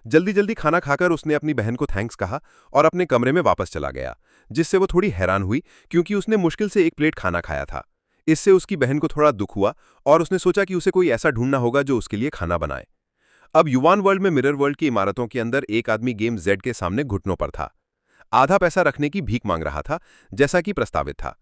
जल्दी जल्दी खाना खाकर उसने अपनी बहन को थैंक्स कहा और अपने कमरे में वापस चला गया, जिससे वो थोड़ी हैरान हुई क्योंकि उसने मुश्किल से एक प्लेट खाना खाया था। इससे उसकी बहन को थोड़ा दुख हुआ और उसने सोचा कि उसे कोई ऐसा ढूंढना होगा जो उसके लिए खाना बनाए। अब युवान वर्ल्ड में मिरर वर्ल्ड की इमारतों के अंदर एक आदमी गेम जेड के सामने घुटनों पर था। आधा पैसा रखने की भीख मांग रहा था, जैसा कि प्रस्तावित था।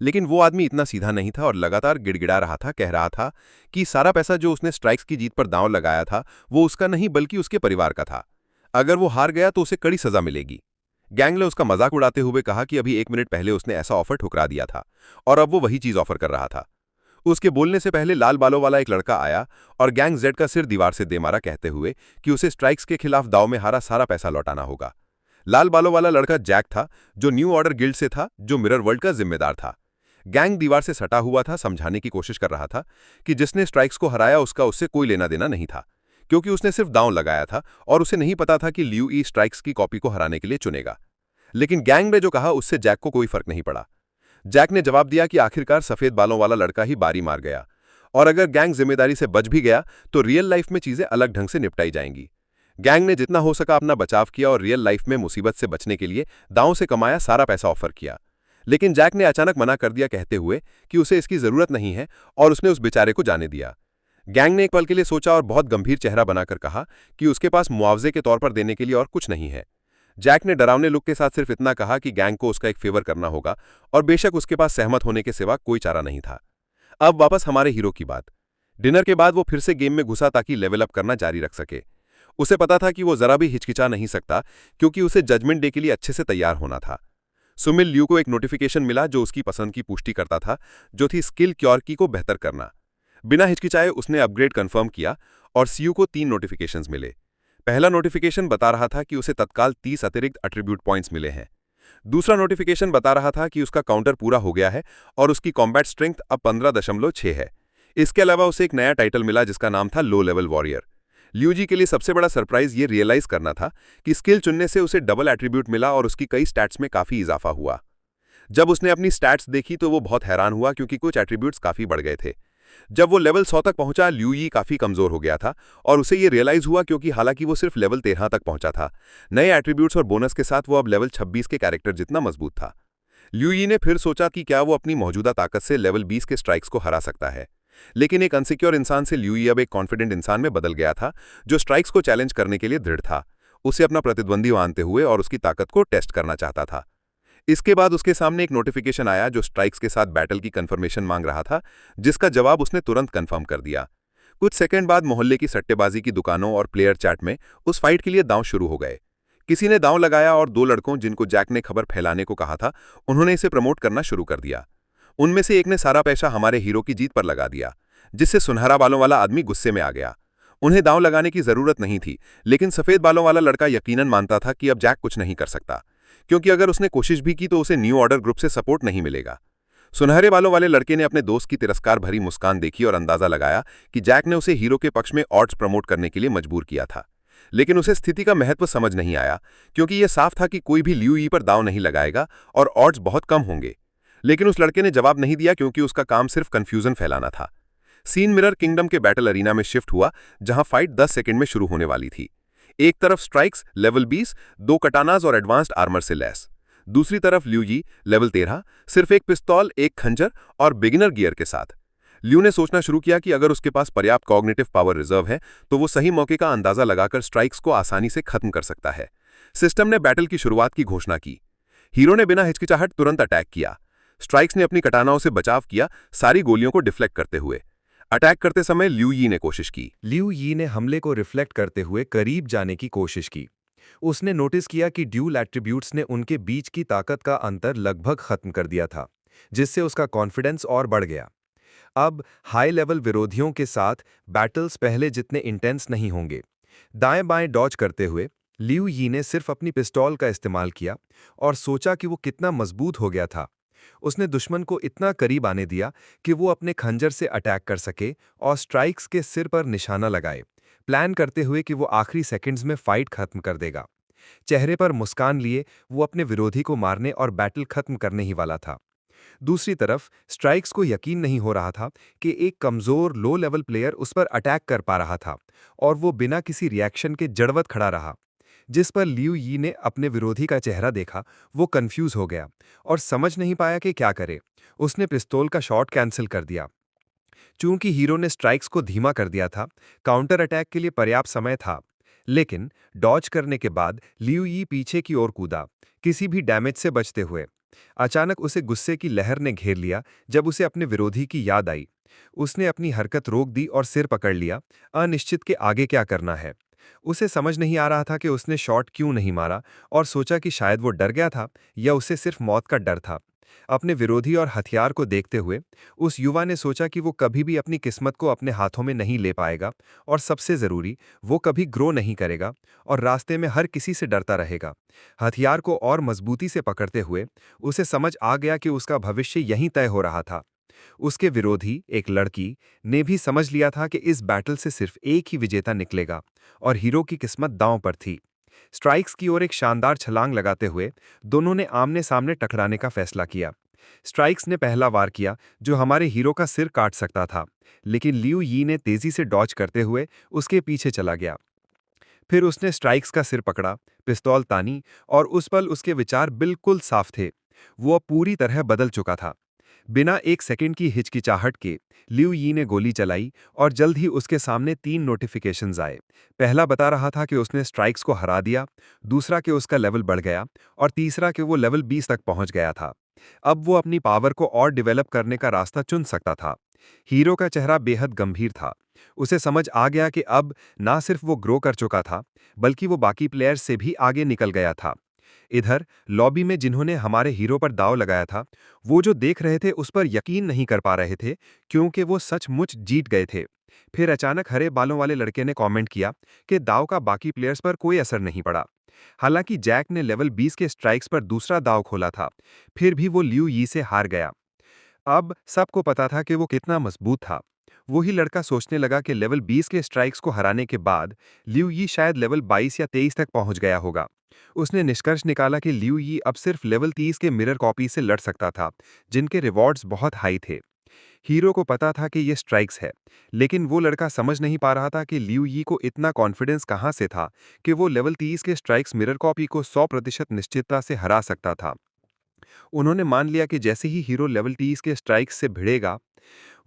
लेकिन वो आदमी इतना सीधा नहीं था और लगातार गिड़गिड़ा रहा था, कह रहा था कि सारा पैसा जो उसने स्ट्राइक्स की जीत पर दांव लगाया था, वो उसका नहीं बल्कि उसके परिवार का था। अगर वो हार गया तो उसे कड़ी सजा मिलेगी। गैंग ने उसका मजाक उड़ाते हुए कहा कि अभी 1 मिनट पहले उसने ऐसा ऑफर ठुकरा दिया था और अब वो वही चीज ऑफर कर रहा था। उसके बोलने से पहले लाल बालों वाला एक लड़का आया और गैंग जेड का सिर दीवार से दे मारा, कहते हुए कि उसे स्ट्राइक्स के खिलाफ दांव में हारा सारा पैसा लौटाना होगा। लाल बालों वाला लड़का जैक था, जो न्यू ऑर्डर गिल्ड से था, जो मिरर वर्ल्ड का जिम्मेदार था। गैंग दीवार से सटा हुआ था, समझाने की कोशिश कर रहा था कि जिसने स्ट्राइक्स को हराया उसका उससे कोई लेना देना नहीं था, क्योंकि उसने सिर्फ दांव लगाया था और उसे नहीं पता था कि लियू यी स्ट्राइक्स की कॉपी को हराने के लिए चुनेगा। लेकिन गैंग ने जो कहा उससे जैक को कोई फर्क नहीं पड़ा। जैक ने जवाब दिया कि आखिरकार सफेद बालों वाला लड़का ही बारी मार गया, और अगर गैंग जिम्मेदारी से बच भी गया तो रियल लाइफ में चीजें अलग ढंग से निपटाई जाएंगी। गैंग ने जितना हो सका अपना बचाव किया और रियल लाइफ में मुसीबत से बचने के लिए दांव से कमाया सारा पैसा ऑफर किया। लेकिन जैक ने अचानक मना कर दिया, कहते हुए कि उसे इसकी जरूरत नहीं है, और उसने उस बेचारे को जाने दिया। गैंग ने एक पल के लिए सोचा और बहुत गंभीर चेहरा बनाकर कहा कि उसके पास मुआवजे के तौर पर देने के लिए और कुछ नहीं है। जैक ने डरावने लुक के साथ सिर्फ इतना कहा कि गैंग को उसका एक फेवर करना होगा, और बेशक उसके पास सहमत होने के सिवा कोई चारा नहीं था। अब वापस हमारे हीरो की बात। डिनर के बाद वो फिर से गेम में घुसा ताकि लेवल अप करना जारी रख सके। उसे पता था कि वो जरा भी हिचकिचा नहीं सकता, क्योंकि उसे जजमेंट डे के लिए अच्छे से तैयार होना था। सुमिल लियू को एक नोटिफिकेशन मिला जो उसकी पसंद की पुष्टि करता था, जो थी स्किल क्योर की को बेहतर करना। बिना हिचकिचाए उसने अपग्रेड कंफर्म किया और सीयू को 3 नोटिफिकेशंस मिले। पहला नोटिफिकेशन बता रहा था कि उसे तत्काल 30 अतिरिक्त एट्रीब्यूट पॉइंट्स मिले हैं। दूसरा नोटिफिकेशन बता रहा था कि उसका काउंटर पूरा हो गया है और उसकी कॉम्बैट स्ट्रेंथ अब 15.6 है। इसके अलावा उसे एक नया टाइटल मिला जिसका नाम था लो लेवल वॉरियर। लियू जी के लिए सबसे बड़ा सरप्राइज ये रियलाइज करना था कि स्किल चुनने से उसे डबल एट्रीब्यूट मिला और उसकी कई स्टैट्स में काफी इजाफा हुआ। जब उसने अपनी स्टैट्स देखी तो वो बहुत हैरान हुआ, क्योंकि कुछ एट्रीब्यूट्स काफी बढ़ गए थे। जब वो लेवल 100 तक पहुंचा, लियू यी काफी कमजोर हो गया था, और उसे ये रियलाइज हुआ क्योंकि हालांकि वो सिर्फ लेवल 13 तक पहुंचा था, नए एट्रीब्यूट्स और बोनस के साथ वो अब लेवल 26 के कैरेक्टर जितना मजबूत था। लियू यी ने फिर सोचा कि क्या वो अपनी मौजूदा ताकत से लेवल 20 के स्ट्राइक्स को हरा सकता है। लेकिन एक अनसिक्योर इंसान से लियू यी अब एक कॉन्फिडेंट इंसान में बदल गया था, जो स्ट्राइक्स को चैलेंज करने के लिए दृढ़ था। उसे अपना प्रतिद्वंदी मानते हुए और उसकी ताकत को टेस्ट करना चाहता था। इसके बाद उसके सामने एक नोटिफिकेशन आया जो स्ट्राइक्स के साथ बैटल की कंफर्मेशन मांग रहा था, जिसका जवाब उसने तुरंत कंफर्म कर दिया। कुछ सेकंड बाद मोहल्ले की सट्टेबाजी की दुकानों और प्लेयर चैट में उस फाइट के लिए दांव शुरू हो गए। किसी ने दांव लगाया और 2 लड़कों जिनको जैक ने खबर फैलाने को कहा था, उन्होंने इसे प्रमोट करना शुरू कर दिया। उनमें से एक ने सारा पैसा हमारे हीरो की जीत पर लगा दिया, जिससे सुनहरा बालों वाला आदमी गुस्से में आ गया। उन्हें दांव लगाने की जरूरत नहीं थी, लेकिन सफेद बालों वाला लड़का यकीनन मानता था कि अब जैक कुछ नहीं कर सकता, क्योंकि अगर उसने कोशिश भी की तो उसे न्यू ऑर्डर ग्रुप से सपोर्ट नहीं मिलेगा। सुनहरे बालों वाले लड़के ने अपने दोस्त की तिरस्कार भरी मुस्कान देखी और अंदाजा लगाया कि जैक ने उसे हीरो के पक्ष में ऑड्स प्रमोट करने के लिए मजबूर किया था। लेकिन उसे स्थिति का महत्व समझ नहीं आया, क्योंकि यह साफ था कि कोई भी लियू यी पर दांव नहीं लगाएगा और ऑड्स बहुत कम होंगे। लेकिन उस लड़के ने जवाब नहीं दिया, क्योंकि उसका काम सिर्फ कंफ्यूजन फैलाना था। सीन मिरर किंगडम के बैटल अरीना में शिफ्ट हुआ, जहां फाइट 10 सेकंड में शुरू होने वाली थी। एक तरफ स्ट्राइक्स लेवल 20, 2 कटानाज और एडवांस्ड आर्मर से लैस। दूसरी तरफ लियू यी लेवल 13, सिर्फ एक पिस्तौल, एक खंजर और बिगिनर गियर के साथ। लियू ने सोचना शुरू किया कि अगर उसके पास पर्याप्त कॉग्निटिव पावर रिजर्व है तो वो सही मौके का अंदाजा लगाकर स्ट्राइक्स को आसानी से खत्म कर सकता है। सिस्टम ने बैटल की शुरुआत की घोषणा की। हीरो ने बिना हिचकिचाहट तुरंत अटैक किया। स्ट्राइक्स ने अपनी कटानाओं से बचाव किया, सारी गोलियों को डिफ्लेक्ट करते हुए। अटैक करते समय लियू यी ने कोशिश की। लियू यी ने हमले को रिफ्लेक्ट करते हुए करीब जाने की कोशिश की। उसने नोटिस किया कि ड्यूल एट्रीब्यूट्स ने उनके बीच की ताकत का अंतर लगभग खत्म कर दिया था, जिससे उसका कॉन्फिडेंस और बढ़ गया। अब हाई लेवल विरोधियों के साथ बैटल्स पहले जितने इंटेंस नहीं होंगे। दाएं बाएं डॉज करते हुए लियू यी ने सिर्फ अपनी पिस्तौल का इस्तेमाल किया और सोचा कि वो कितना मजबूत हो गया था। उसने दुश्मन को इतना करीब आने दिया कि वो अपने खंजर से अटैक कर सके और स्ट्राइक्स के सिर पर निशाना लगाए, प्लान करते हुए कि वो आखिरी सेकंड्स में फाइट खत्म कर देगा। चेहरे पर मुस्कान लिए वो अपने विरोधी को मारने और बैटल खत्म करने ही वाला था। दूसरी तरफ स्ट्राइक्स को यकीन नहीं हो रहा था कि एक कमजोर लो लेवल प्लेयर उस पर अटैक कर पा रहा था, और वो बिना किसी रिएक्शन के जड़वत खड़ा रहा। जिस पर लियू यी ने अपने विरोधी का चेहरा देखा, वो कंफ्यूज हो गया और समझ नहीं पाया कि क्या करे। उसने पिस्तौल का शॉट कैंसिल कर दिया। चूंकि हीरो ने स्ट्राइक्स को धीमा कर दिया था, काउंटर अटैक के लिए पर्याप्त समय था। लेकिन डॉज करने के बाद लियू यी पीछे की ओर कूदा, किसी भी डैमेज से बचते हुए। अचानक उसे गुस्से की लहर ने घेर लिया जब उसे अपने विरोधी की याद आई। उसने अपनी हरकत रोक दी और सिर पकड़ लिया, अनिश्चित के आगे क्या करना है। उसे समझ नहीं आ रहा था कि उसने शॉट क्यों नहीं मारा, और सोचा कि शायद वो डर गया था या उसे सिर्फ मौत का डर था। अपने विरोधी और हथियार को देखते हुए उस युवा ने सोचा कि वो कभी भी अपनी किस्मत को अपने हाथों में नहीं ले पाएगा, और सबसे जरूरी, वो कभी ग्रो नहीं करेगा और रास्ते में हर किसी से डरता रहेगा। हथियार को और मजबूती से पकड़ते हुए उसे समझ आ गया कि उसका भविष्य यहीं तय हो रहा था। उसके विरोधी, एक लड़की, ने भी समझ लिया था कि इस बैटल से सिर्फ एक ही विजेता निकलेगा, और हीरो की किस्मत दांव पर थी। स्ट्राइक्स की ओर एक शानदार छलांग लगाते हुए दोनों ने आमने सामने टकराने का फैसला किया। स्ट्राइक्स ने पहला वार किया, जो हमारे हीरो का सिर काट सकता था, लेकिन लियू यी ने तेजी से डॉज करते हुए उसके पीछे चला गया। फिर उसने स्ट्राइक्स का सिर पकड़ा, पिस्तौल तानी, और उस पल उसके विचार बिल्कुल साफ थे। वो अब पूरी तरह बदल चुका था। बिना एक सेकंड की हिचकिचाहट के लियू यी ने गोली चलाई और जल्द ही उसके सामने 3 नोटिफिकेशंस आए। पहला बता रहा था कि उसने स्ट्राइक्स को हरा दिया, दूसरा कि उसका लेवल बढ़ गया, और तीसरा कि वो लेवल 20 तक पहुंच गया था। अब वो अपनी पावर को और डेवलप करने का रास्ता चुन सकता था। हीरो का चेहरा बेहद गंभीर था। उसे समझ आ गया कि अब ना सिर्फ वो ग्रो कर चुका था, बल्कि वो बाकी प्लेयर्स से भी आगे निकल गया था। इधर लॉबी में जिन्होंने हमारे हीरो पर दांव लगाया था, वो जो देख रहे थे उस पर यकीन नहीं कर पा रहे थे, क्योंकि वो सचमुच जीत गए थे। फिर अचानक हरे बालों वाले लड़के ने कमेंट किया कि दांव का बाकी प्लेयर्स पर कोई असर नहीं पड़ा। हालांकि जैक ने लेवल 20 के स्ट्राइक्स पर दूसरा दांव खोला था, फिर भी वो लियू यी से हार गया। अब सबको पता था कि वो कितना मजबूत था। वही लड़का सोचने लगा कि लेवल 20 के स्ट्राइक्स को हराने के बाद लियू यी शायद लेवल 22 या 23 तक पहुंच गया होगा। उसने निष्कर्ष निकाला कि लियू यी अब सिर्फ लेवल 30 के मिरर कॉपी से लड़ सकता था, जिनके रिवॉर्ड्स बहुत हाई थे। हीरो को पता था कि ये स्ट्राइक्स है, लेकिन वो लड़का समझ नहीं पा रहा था कि लियू यी को इतना कॉन्फिडेंस कहां से था कि वो लेवल 30 के स्ट्राइक्स मिरर कॉपी को 100% निश्चितता से हरा सकता था। उन्होंने मान लिया कि जैसे ही हीरो लेवल 30 के स्ट्राइक्स से भिड़ेगा,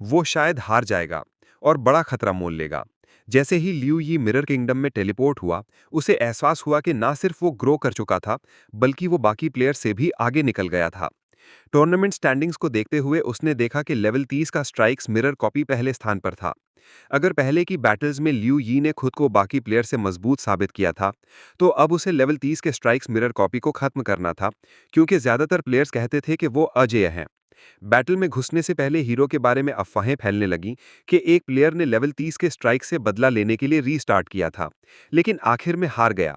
वो शायद हार जाएगा और बड़ा खतरा मोल लेगा। जैसे ही लियू यी मिरर किंगडम में टेलीपोर्ट हुआ, उसे एहसास हुआ कि ना सिर्फ वो ग्रो कर चुका था, बल्कि वो बाकी प्लेयर से भी आगे निकल गया था। टूर्नामेंट स्टैंडिंग्स को देखते हुए उसने देखा कि लेवल 30 का स्ट्राइक्स मिरर कॉपी पहले स्थान पर था। अगर पहले की बैटल्स में लियू यी ने खुद को बाकी प्लेयर से मजबूत साबित किया था, तो अब उसे लेवल 30 के स्ट्राइक्स मिरर कॉपी को खत्म करना था, क्योंकि ज्यादातर प्लेयर्स कहते थे कि वो अजेय हैं। बैटल में घुसने से पहले हीरो के बारे में अफवाहें फैलने लगीं कि एक प्लेयर ने लेवल 30 के स्ट्राइक से बदला लेने के लिए रीस्टार्ट किया था, लेकिन आखिर में हार गया।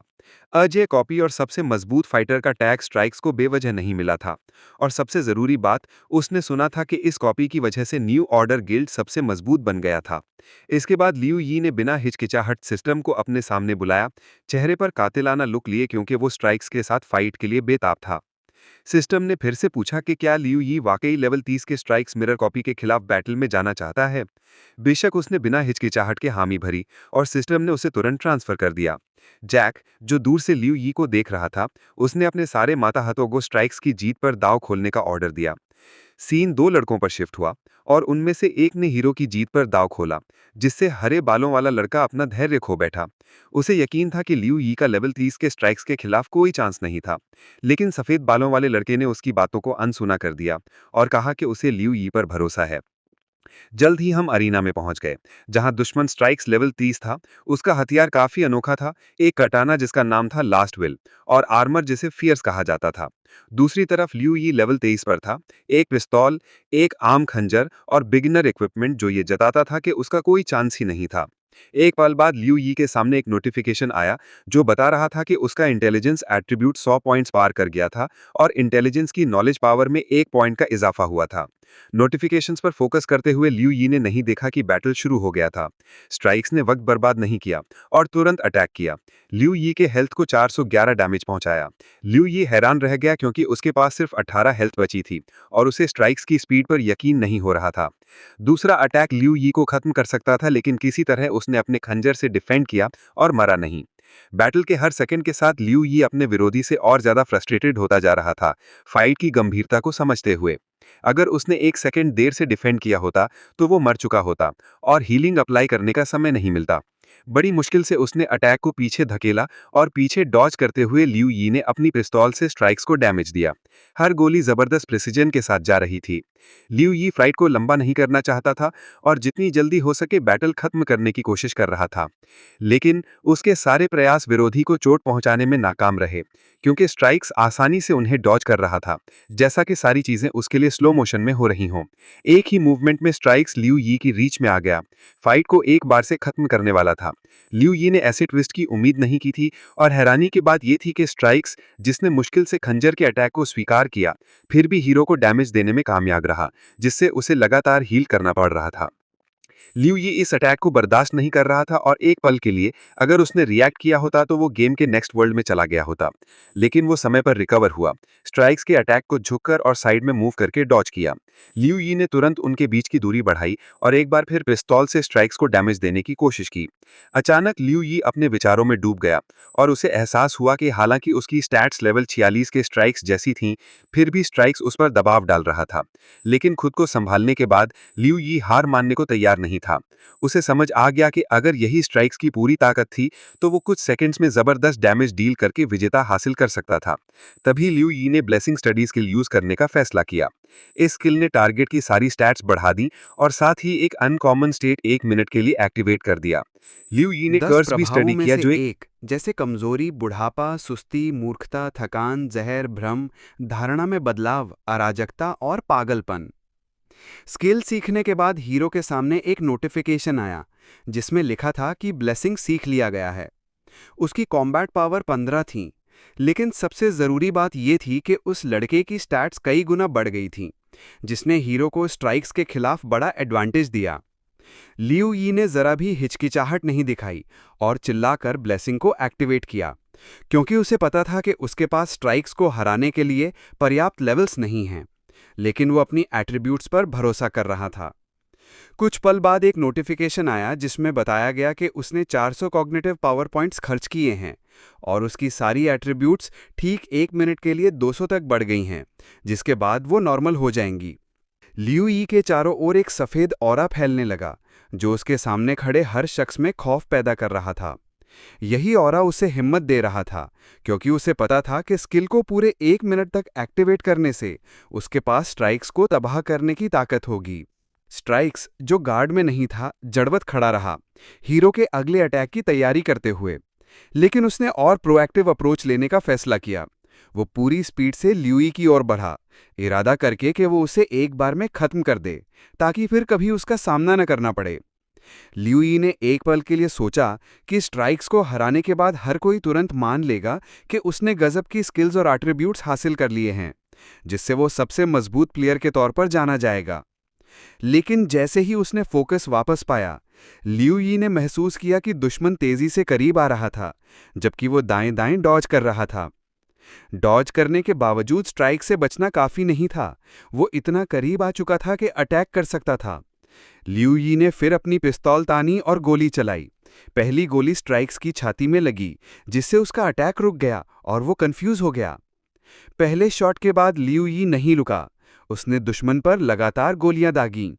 अजय कॉपी और सबसे मजबूत फाइटर का टैग स्ट्राइक्स को बेवजह नहीं मिला था, और सबसे जरूरी बात, उसने सुना था कि इस कॉपी की वजह से न्यू ऑर्डर गिल्ड सबसे मजबूत बन गया था। इसके बाद लियू यी ने बिना हिचकिचाहट सिस्टम को अपने सामने बुलाया, चेहरे पर कातिलाना लुक लिए, क्योंकि वो स्ट्राइक्स के साथ फाइट के लिए बेताब था। सिस्टम ने फिर से पूछा कि क्या लियू यी वाकई लेवल 30 के स्ट्राइक्स मिरर कॉपी के खिलाफ बैटल में जाना चाहता है। बेशक उसने बिना हिचकिचाहट के हामी भरी, और सिस्टम ने उसे तुरंत ट्रांसफर कर दिया। जैक, जो दूर से लियू यी को देख रहा था, उसने अपने सारे माताहतों को स्ट्राइक्स की जीत पर दांव खोलने का ऑर्डर दिया। सीन 2 लड़कों पर शिफ्ट हुआ, और उनमें से एक ने हीरो की जीत पर दांव खोला, जिससे हरे बालों वाला लड़का अपना धैर्य खो बैठा। उसे यकीन था कि लियू यी का लेवल 30 के स्ट्राइक्स के खिलाफ कोई चांस नहीं था, लेकिन सफेद बालों वाले लड़के ने उसकी बातों को अनसुना कर दिया और कहा कि उसे लियू यी पर भरोसा है। जल्द ही हम अरीना में पहुंच गए, जहां दुश्मन स्ट्राइक्स लेवल 30 था। उसका हथियार काफी अनोखा था, एक कटाना जिसका नाम था लास्ट विल, और आर्मर जिसे फियर्स कहा जाता था। दूसरी तरफ लियू यी लेवल 23 पर था, एक पिस्तौल, एक आम खंजर और बिगिनर इक्विपमेंट, जो ये जताता था कि उसका कोई चांस ही नहीं था। एक पल बाद लियू यी के सामने एक नोटिफिकेशन आया, जो बता रहा था कि उसका इंटेलिजेंस एट्रीब्यूट 100 पॉइंट्स पार कर गया था, और इंटेलिजेंस की नॉलेज पावर में 1 पॉइंट का इजाफा हुआ था। नोटिफिकेशंस पर फोकस करते हुए लियू यी ने नहीं देखा कि बैटल शुरू हो गया था। स्ट्राइक्स ने वक्त बर्बाद नहीं किया और तुरंत अटैक किया। लियू यी के हेल्थ को 411 डैमेज पहुंचाया। लियू यी हैरान रह गया, क्योंकि उसके पास सिर्फ 18 हेल्थ बची थी और उसे स्ट्राइक्स की स्पीड पर यकीन नहीं हो रहा था। दूसरा अटैक लियू यी को खत्म कर सकता था, लेकिन किसी तरह उसने अपने खंजर से डिफेंड किया और मरा नहीं। बैटल के हर सेकंड के साथ लियू यी अपने विरोधी से और ज्यादा फ्रस्ट्रेटेड होता जा रहा था, फाइट की गंभीरता को समझते हुए। अगर उसने 1 सेकंड देर से डिफेंड किया होता, तो वो मर चुका होता और हीलिंग अप्लाई करने का समय नहीं मिलता। बड़ी मुश्किल से उसने अटैक को पीछे धकेला, और पीछे डॉज करते हुए लियू यी ने अपनी पिस्तौल से स्ट्राइक्स को डैमेज दिया। हर गोली जबरदस्त प्रिसिजन के साथ जा रही थी। लियू यी फाइट को लंबा नहीं करना चाहता था, और जितनी जल्दी हो सके बैटल खत्म करने की कोशिश कर रहा था। लेकिन उसके सारे प्रयास विरोधी को चोट पहुंचाने में नाकाम रहे, क्योंकि स्ट्राइक्स आसानी से उन्हें डॉज कर रहा था, जैसा कि सारी चीजें उसके लिए स्लो मोशन में हो रही हों। एक ही मूवमेंट में स्ट्राइक्स लियू यी की रीच में आ गया, फाइट को एक बार से खत्म करने वाला था। लियू यी ने ऐसे ट्विस्ट की उम्मीद नहीं की थी, और हैरानी की बात यह थी कि स्ट्राइक्स, जिसने मुश्किल से खंजर के अटैक को स्वीकार किया, फिर भी हीरो को डैमेज देने में कामयाब रहा, जिससे उसे लगातार हील करना पड़ रहा था। लियू यी इस अटैक को बर्दाश्त नहीं कर रहा था और एक पल के लिए अगर उसने रिएक्ट किया होता तो वो गेम के नेक्स्ट वर्ल्ड में चला गया होता। लेकिन वो समय पर रिकवर हुआ, स्ट्राइक्स के अटैक को झुककर और साइड में मूव करके डॉज किया। लियू यी ने तुरंत उनके बीच की दूरी बढ़ाई और एक बार फिर पिस्तौल से स्ट्राइक्स को डैमेज देने की कोशिश की। अचानक लियू यी अपने विचारों में डूब गया और उसे एहसास हुआ कि हालांकि उसकी स्टैट्स लेवल 46 के स्ट्राइक्स जैसी थीं, फिर भी स्ट्राइक्स उस पर दबाव डाल रहा था। लेकिन खुद को संभालने के बाद लियू यी हार मानने को तैयार नहीं था। उसे समझ आ गया कि अगर यही स्ट्राइक्स की पूरी ताकत थी तो वो कुछ सेकंड्स में जबरदस्त डैमेज डील करके विजेता हासिल कर सकता था। तभी लियू यी ने ब्लेसिंग स्टडी स्किल यूज करने का फैसला किया। इस स्किल ने टारगेट की सारी स्टैट्स बढ़ा दी और साथ ही एक अनकॉमन स्टेट 1 मिनट के लिए एक्टिवेट कर दिया। लियू यी ने 10 कर्स भी प्रभावों स्टडी में किया से जो एक जैसे कमजोरी, बुढ़ापा, सुस्ती, मूर्खता, थकान, जहर, भ्रम, धारणा में बदलाव, अराजकता और पागलपन। स्किल सीखने के बाद हीरो के सामने एक नोटिफिकेशन आया जिसमें लिखा था कि ब्लेसिंग सीख लिया गया है। उसकी कॉम्बैट पावर 15 थी, लेकिन सबसे ज़रूरी बात यह थी कि उस लड़के की स्टैट्स कई गुना बढ़ गई थीं, जिसने हीरो को स्ट्राइक्स के खिलाफ बड़ा एडवांटेज दिया। लियू यी ने ज़रा भी हिचकिचाहट नहीं दिखाई और चिल्लाकर ब्लेसिंग को एक्टिवेट किया, क्योंकि उसे पता था कि उसके पास स्ट्राइक्स को हराने के लिए पर्याप्त लेवल्स नहीं हैं, लेकिन वो अपनी एट्रीब्यूट्स पर भरोसा कर रहा था। कुछ पल बाद एक नोटिफिकेशन आया जिसमें बताया गया कि उसने 400 कॉग्निटिव पावर पॉइंट्स खर्च किए हैं और उसकी सारी एट्रीब्यूट्स ठीक 1 मिनट के लिए 200 तक बढ़ गई हैं, जिसके बाद वो नॉर्मल हो जाएंगी। लियू यी के चारों ओर एक सफ़ेद ऑरा फैलने लगा जो उसके सामने खड़े हर शख्स में खौफ पैदा कर रहा था। यही ऑरा उसे हिम्मत दे रहा था, क्योंकि उसे पता था कि स्किल को पूरे 1 मिनट तक एक्टिवेट करने से उसके पास स्ट्राइक्स को तबाह करने की ताकत होगी। स्ट्राइक्स, जो गार्ड में नहीं था, जड़वत खड़ा रहा, हीरो के अगले अटैक की तैयारी करते हुए। लेकिन उसने और प्रोएक्टिव अप्रोच लेने का फैसला किया। वो पूरी स्पीड से लियू यी की ओर बढ़ा, इरादा करके कि वो उसे एक बार में खत्म कर दे, ताकि फिर कभी उसका सामना न करना पड़े। लियू यी ने एक पल के लिए सोचा कि स्ट्राइक्स को हराने के बाद हर कोई तुरंत मान लेगा कि उसने गजब की स्किल्स और एट्रीब्यूट्स हासिल कर लिए हैं, जिससे वो सबसे मजबूत प्लेयर के तौर पर जाना जाएगा। लेकिन जैसे ही उसने फोकस वापस पाया, लियू यी ने महसूस किया कि दुश्मन तेजी से करीब आ रहा था, जबकि वो दाएं-दाएं डॉज कर रहा था। डॉज करने के बावजूद स्ट्राइक से बचना काफी नहीं था, वो इतना करीब आ चुका था कि अटैक कर सकता था। लियू यी ने फिर अपनी पिस्तौल तानी और गोली चलाई। पहली गोली स्ट्राइक्स की छाती में लगी, जिससे उसका अटैक रुक गया और वो कंफ्यूज हो गया। पहले शॉट के बाद लियू यी नहीं रुका, उसने दुश्मन पर लगातार गोलियां दागीं।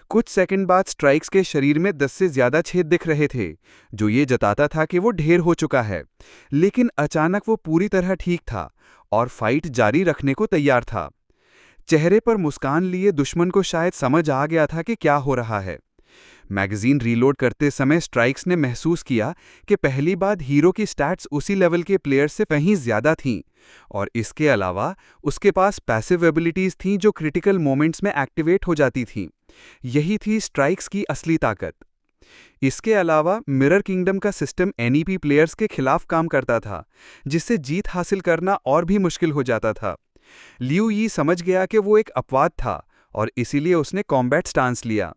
कुछ सेकंड बाद स्ट्राइक्स के शरीर में 10 से ज्यादा छेद दिख रहे थे, जो ये जताता था कि वो ढेर हो चुका है। लेकिन अचानक वो पूरी तरह ठीक था और फाइट जारी रखने को तैयार था। चेहरे पर मुस्कान लिए दुश्मन को शायद समझ आ गया था कि क्या हो रहा है। मैगजीन रीलोड करते समय स्ट्राइक्स ने महसूस किया कि पहली बार हीरो की स्टैट्स उसी लेवल के प्लेयर से कहीं ज्यादा थीं, और इसके अलावा उसके पास पैसिव एबिलिटीज थीं जो क्रिटिकल मोमेंट्स में एक्टिवेट हो जाती थीं। यही थी स्ट्राइक्स की असली ताकत। इसके अलावा मिरर किंगडम का सिस्टम एनईपी प्लेयर्स के खिलाफ काम करता था, जिससे जीत हासिल करना और भी मुश्किल हो जाता था। लियू यी समझ गया कि वो एक अपवाद था और इसीलिए उसने कॉम्बैट स्टांस लिया।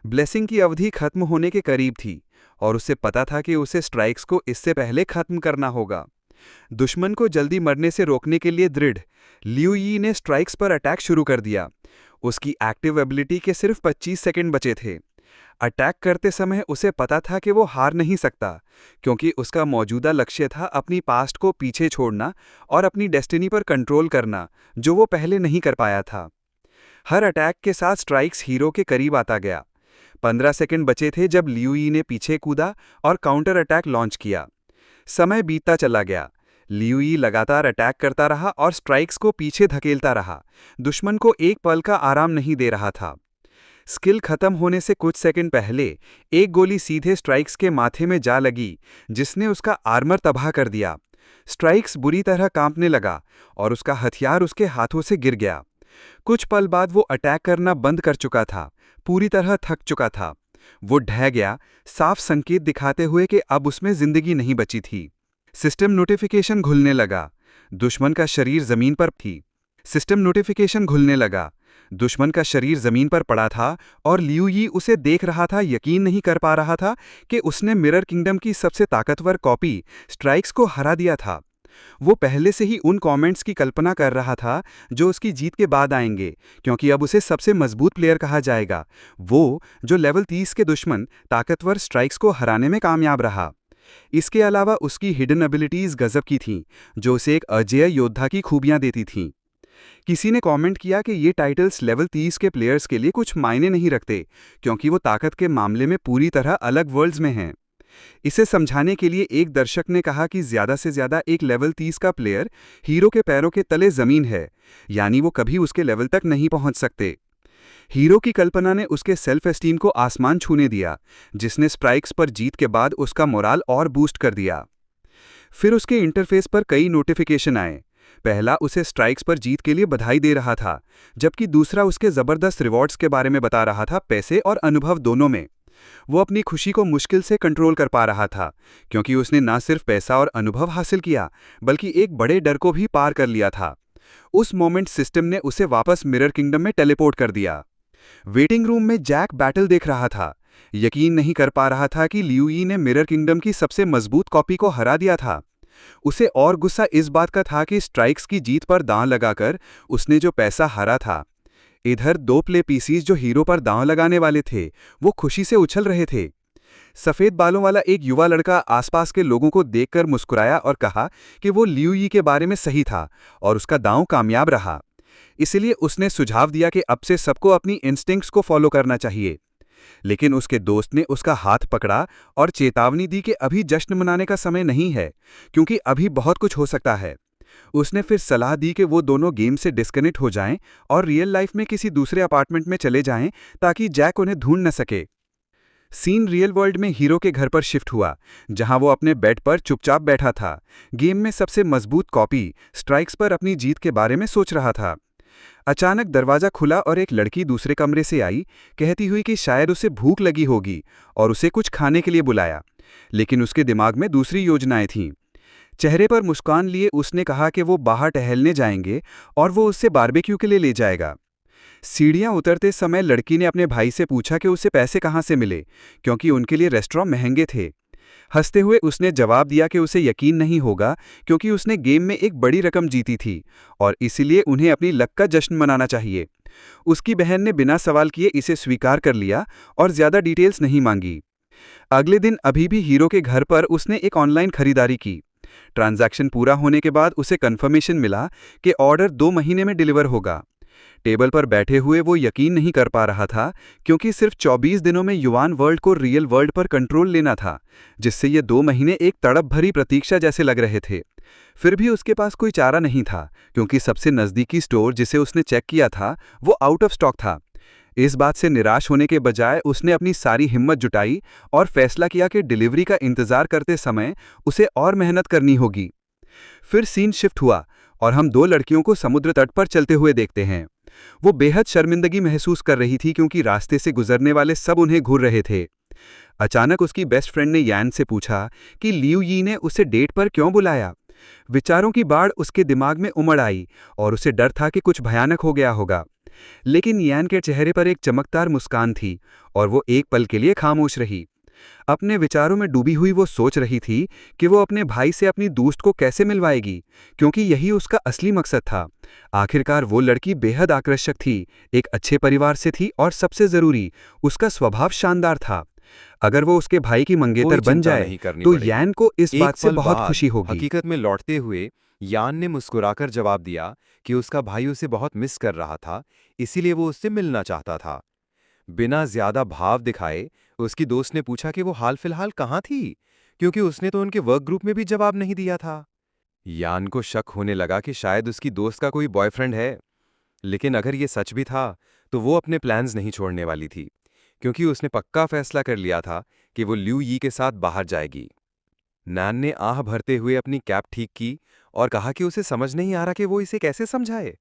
ब्लेसिंग की अवधि खत्म होने के करीब थी और उसे पता था कि उसे स्ट्राइक्स को इससे पहले खत्म करना होगा। दुश्मन को जल्दी मरने से रोकने के लिए दृढ़, लियू यी ने स्ट्राइक्स पर अटैक शुरू कर दिया। उसकी एक्टिव एबिलिटी के सिर्फ 25 सेकंड बचे थे। अटैक करते समय उसे पता था कि वो हार नहीं सकता, क्योंकि उसका मौजूदा लक्ष्य था अपनी पास्ट को पीछे छोड़ना और अपनी डेस्टिनी पर कंट्रोल करना, जो वो पहले नहीं कर पाया था। हर अटैक के साथ स्ट्राइक्स हीरो के करीब आता गया। 15 सेकंड बचे थे जब लियू यी ने पीछे कूदा और काउंटर अटैक लॉन्च किया। समय बीतता चला गया। लियू यी लगातार अटैक करता रहा और स्ट्राइक्स को पीछे धकेलता रहा, दुश्मन को एक पल का आराम नहीं दे रहा था। स्किल खत्म होने से कुछ सेकंड पहले एक गोली सीधे स्ट्राइक्स के माथे में जा लगी, जिसने उसका आर्मर तबाह कर दिया। स्ट्राइक्स बुरी तरह कांपने लगा और उसका हथियार उसके हाथों से गिर गया। कुछ पल बाद वो अटैक करना बंद कर चुका था, पूरी तरह थक चुका था। वो ढह गया, साफ संकेत दिखाते हुए कि अब उसमें जिंदगी नहीं बची थी। सिस्टम नोटिफिकेशन घुलने लगा। दुश्मन का शरीर जमीन पर थी। सिस्टम नोटिफिकेशन घुलने लगा। दुश्मन का शरीर जमीन पर पड़ा था और लियू यी उसे देख रहा था, यकीन नहीं कर पा रहा था कि उसने मिरर किंगडम की सबसे ताकतवर कॉपी स्ट्राइक्स को हरा दिया था। वो पहले से ही उन कमेंट्स की कल्पना कर रहा था जो उसकी जीत के बाद आएंगे, क्योंकि अब उसे सबसे मजबूत प्लेयर कहा जाएगा, वो जो लेवल 30 के दुश्मन ताकतवर स्ट्राइक्स को हराने में कामयाब रहा। इसके अलावा उसकी हिडन एबिलिटीज गजब की थीं, जो उसे एक अजेय योद्धा की खूबियां देती थीं। किसी ने कमेंट किया कि ये टाइटल्स लेवल 30 के प्लेयर्स के लिए कुछ मायने नहीं रखते, क्योंकि वो ताकत के मामले में पूरी तरह अलग वर्ल्ड्स में हैं। इसे समझाने के लिए एक दर्शक ने कहा कि ज्यादा से ज्यादा एक लेवल 30 का प्लेयर हीरो के पैरों के तले जमीन है, यानी वो कभी उसके लेवल तक नहीं पहुंच सकते। हीरो की कल्पना ने उसके सेल्फ एस्टीम को आसमान छूने दिया, जिसने स्ट्राइक्स पर जीत के बाद उसका मोराल और बूस्ट कर दिया। फिर उसके इंटरफेस पर कई नोटिफिकेशन आए। पहला उसे स्ट्राइक्स पर जीत के लिए बधाई दे रहा था, जबकि दूसरा उसके जबरदस्त रिवॉर्ड्स के बारे में बता रहा था, पैसे और अनुभव दोनों में। वो अपनी खुशी को मुश्किल से कंट्रोल कर पा रहा था, क्योंकि उसने न सिर्फ पैसा और अनुभव हासिल किया, बल्कि एक बड़े डर को भी पार कर लिया था। उस मोमेंट सिस्टम ने उसे वापस मिरर किंगडम में टेलीपोर्ट कर दिया। वेटिंग रूम में जैक बैटल देख रहा था, यकीन नहीं कर पा रहा था कि लियू यी ने मिरर किंगडम की सबसे मजबूत कॉपी को हरा दिया था। उसे और गुस्सा इस बात का था कि स्ट्राइक्स की जीत पर दांव लगाकर उसने जो पैसा हारा था। इधर दो प्ले पीसीज जो हीरो पर दांव लगाने वाले थे, वो खुशी से उछल रहे थे। सफेद बालों वाला एक युवा लड़का आसपास के लोगों को देखकर मुस्कुराया और कहा कि वो लियू यी के बारे में सही था और उसका दांव कामयाब रहा। इसलिए उसने सुझाव दिया कि अब से सबको अपनी इंस्टिंक्ट्स को फॉलो करना चाहिए। लेकिन उसके दोस्त ने उसका हाथ पकड़ा और चेतावनी दी कि अभी जश्न मनाने का समय नहीं है, क्योंकि अभी बहुत कुछ हो सकता है। उसने फिर सलाह दी कि वो दोनों गेम से डिस्कनेक्ट हो जाएं और रियल लाइफ में किसी दूसरे अपार्टमेंट में चले जाएं, ताकि जैक उन्हें ढूंढ न सके। सीन रियल वर्ल्ड में हीरो के घर पर शिफ्ट हुआ, जहां वो अपने बेड पर चुपचाप बैठा था, गेम में सबसे मजबूत कॉपी स्ट्राइक्स पर अपनी जीत के बारे में सोच रहा था। अचानक दरवाजा खुला और एक लड़की दूसरे कमरे से आई, कहती हुई कि शायद उसे भूख लगी होगी और उसे कुछ खाने के लिए बुलाया। लेकिन उसके दिमाग में दूसरी योजनाएं थीं। चेहरे पर मुस्कान लिए उसने कहा कि वो बाहर टहलने जाएंगे और वो उससे बारबेक्यू के लिए ले जाएगा। सीढ़ियां उतरते समय लड़की ने अपने भाई से पूछा कि उसे पैसे कहाँ से मिले, क्योंकि उनके लिए रेस्टोरेंट महंगे थे। हंसते हुए उसने जवाब दिया कि उसे यकीन नहीं होगा, क्योंकि उसने गेम में एक बड़ी रकम जीती थी और इसीलिए उन्हें अपनी लक का जश्न मनाना चाहिए। उसकी बहन ने बिना सवाल किए इसे स्वीकार कर लिया और ज्यादा डिटेल्स नहीं मांगी। अगले दिन अभी भी हीरो के घर पर उसने एक ऑनलाइन खरीदारी की। ट्रांजैक्शन पूरा होने के बाद उसे कंफर्मेशन मिला कि ऑर्डर 2 महीने में डिलीवर होगा। टेबल पर बैठे हुए वो यकीन नहीं कर पा रहा था, क्योंकि सिर्फ 24 दिनों में युवान वर्ल्ड को रियल वर्ल्ड पर कंट्रोल लेना था, जिससे ये 2 महीने एक तड़प भरी प्रतीक्षा जैसे लग रहे थे। फिर भी उसके पास कोई चारा नहीं था, क्योंकि सबसे नज़दीकी स्टोर जिसे उसने चेक किया था वो आउट ऑफ स्टॉक था। इस बात से निराश होने के बजाय उसने अपनी सारी हिम्मत जुटाई और फैसला किया कि डिलीवरी का इंतजार करते समय उसे और मेहनत करनी होगी। फिर सीन शिफ्ट हुआ और हम 2 लड़कियों को समुद्र तट पर चलते हुए देखते हैं। वो बेहद शर्मिंदगी महसूस कर रही थी, क्योंकि रास्ते से गुजरने वाले सब उन्हें घूर रहे थे। अचानक उसकी बेस्ट फ्रेंड ने यान से पूछा कि लियू यी ने उसे डेट पर क्यों बुलाया। विचारों की बाढ़ उसके दिमाग में उमड़ आई और उसे डर था कि कुछ भयानक हो गया होगा। लेकिन यान के चेहरे पर एक चमकदार मुस्कान थी और वो एक पल के लिए खामोश रही। अपने विचारों में डूबी हुई वो सोच रही थी कि वो अपने भाई से अपनी दोस्त को कैसे मिलवाएगी, क्योंकि यही उसका असली मकसद था। आखिरकार वो लड़की बेहद आकर्षक थी, एक अच्छे परिवार से थी और सबसे जरूरी, उसका स्वभाव शानदार था। अगर वो उसके भाई की मंगेतर बन जाए तो यान को इस बात से बहुत खुशी होगी। हकीकत में लौटते हुए यान ने मुस्कुराकर जवाब दिया कि उसका भाई उसे बहुत मिस कर रहा था, इसीलिए वो उससे मिलना चाहता था। बिना ज्यादा भाव दिखाए उसकी दोस्त ने पूछा कि वो हाल फिलहाल कहाँ थी, क्योंकि उसने तो उनके वर्क ग्रुप में भी जवाब नहीं दिया था। यान को शक होने लगा कि शायद उसकी दोस्त का कोई बॉयफ्रेंड है, लेकिन अगर ये सच भी था तो वो अपने प्लान्स नहीं छोड़ने वाली थी, क्योंकि उसने पक्का फैसला कर लिया था कि वो लियू यी के साथ बाहर जाएगी। नैन ने आह भरते हुए अपनी कैप ठीक की और कहा कि उसे समझ नहीं आ रहा कि वो इसे कैसे समझाए।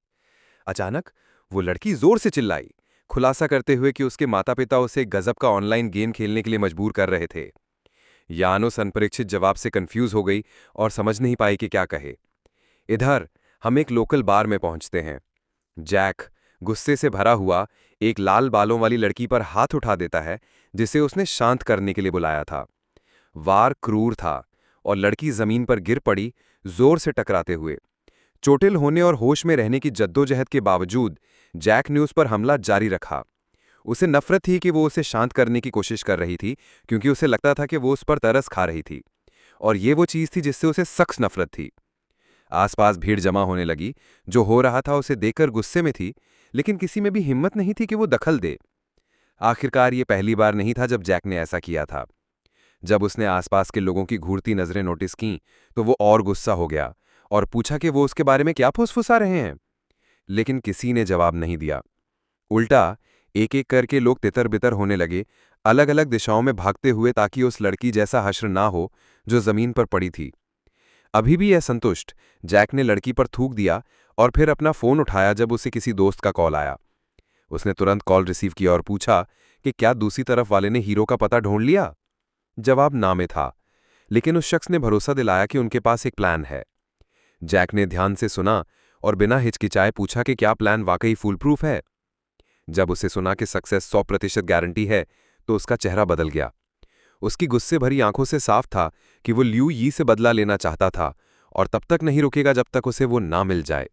अचानक वो लड़की जोर से चिल्लाई, खुलासा करते हुए कि उसके माता पिता उसे गजब का ऑनलाइन गेम खेलने के लिए मजबूर कर रहे थे। यानो संपरीक्षित जवाब से कंफ्यूज हो गई और समझ नहीं पाई कि क्या कहे। इधर हम एक लोकल बार में पहुंचते हैं। जैक गुस्से से भरा हुआ एक लाल बालों वाली लड़की पर हाथ उठा देता है जिसे उसने शांत करने के लिए बुलाया था। वार क्रूर था और लड़की जमीन पर गिर पड़ी, जोर से टकराते हुए। चोटिल होने और होश में रहने की जद्दोजहद के बावजूद जैक ने उस पर हमला जारी रखा। उसे नफरत थी कि वो उसे शांत करने की कोशिश कर रही थी, क्योंकि उसे लगता था कि वो उस पर तरस खा रही थी, और ये वो चीज थी जिससे उसे सख्त नफरत थी। आसपास भीड़ जमा होने लगी। जो हो रहा था उसे देखकर गुस्से में थी, लेकिन किसी में भी हिम्मत नहीं थी कि वो दखल दे। आखिरकार ये पहली बार नहीं था जब जैक ने ऐसा किया था। जब उसने आसपास के लोगों की घूरती नजरें नोटिस कीं, तो वो और गुस्सा हो गया और पूछा कि वो उसके बारे में क्या फुसफुसा रहे हैं। लेकिन किसी ने जवाब नहीं दिया। उल्टा एक एक करके लोग तितर बितर होने लगे, अलग अलग दिशाओं में भागते हुए, ताकि उस लड़की जैसा हश्र ना हो जो जमीन पर पड़ी थी। अभी भी असंतुष्ट, जैक ने लड़की पर थूक दिया और फिर अपना फोन उठाया जब उसे किसी दोस्त का कॉल आया। उसने तुरंत कॉल रिसीव किया और पूछा कि क्या दूसरी तरफ वाले ने हीरो का पता ढूंढ लिया। जवाब ना में था, लेकिन उस शख्स ने भरोसा दिलाया कि उनके पास एक प्लान है। जैक ने ध्यान से सुना और बिना हिचकिचाए पूछा कि क्या प्लान वाकई फूल प्रूफ है। जब उसे सुना कि सक्सेस 100% गारंटी है, तो उसका चेहरा बदल गया। उसकी गुस्से भरी आंखों से साफ था कि वो लियू यी से बदला लेना चाहता था, और तब तक नहीं रुकेगा जब तक उसे वो ना मिल जाए।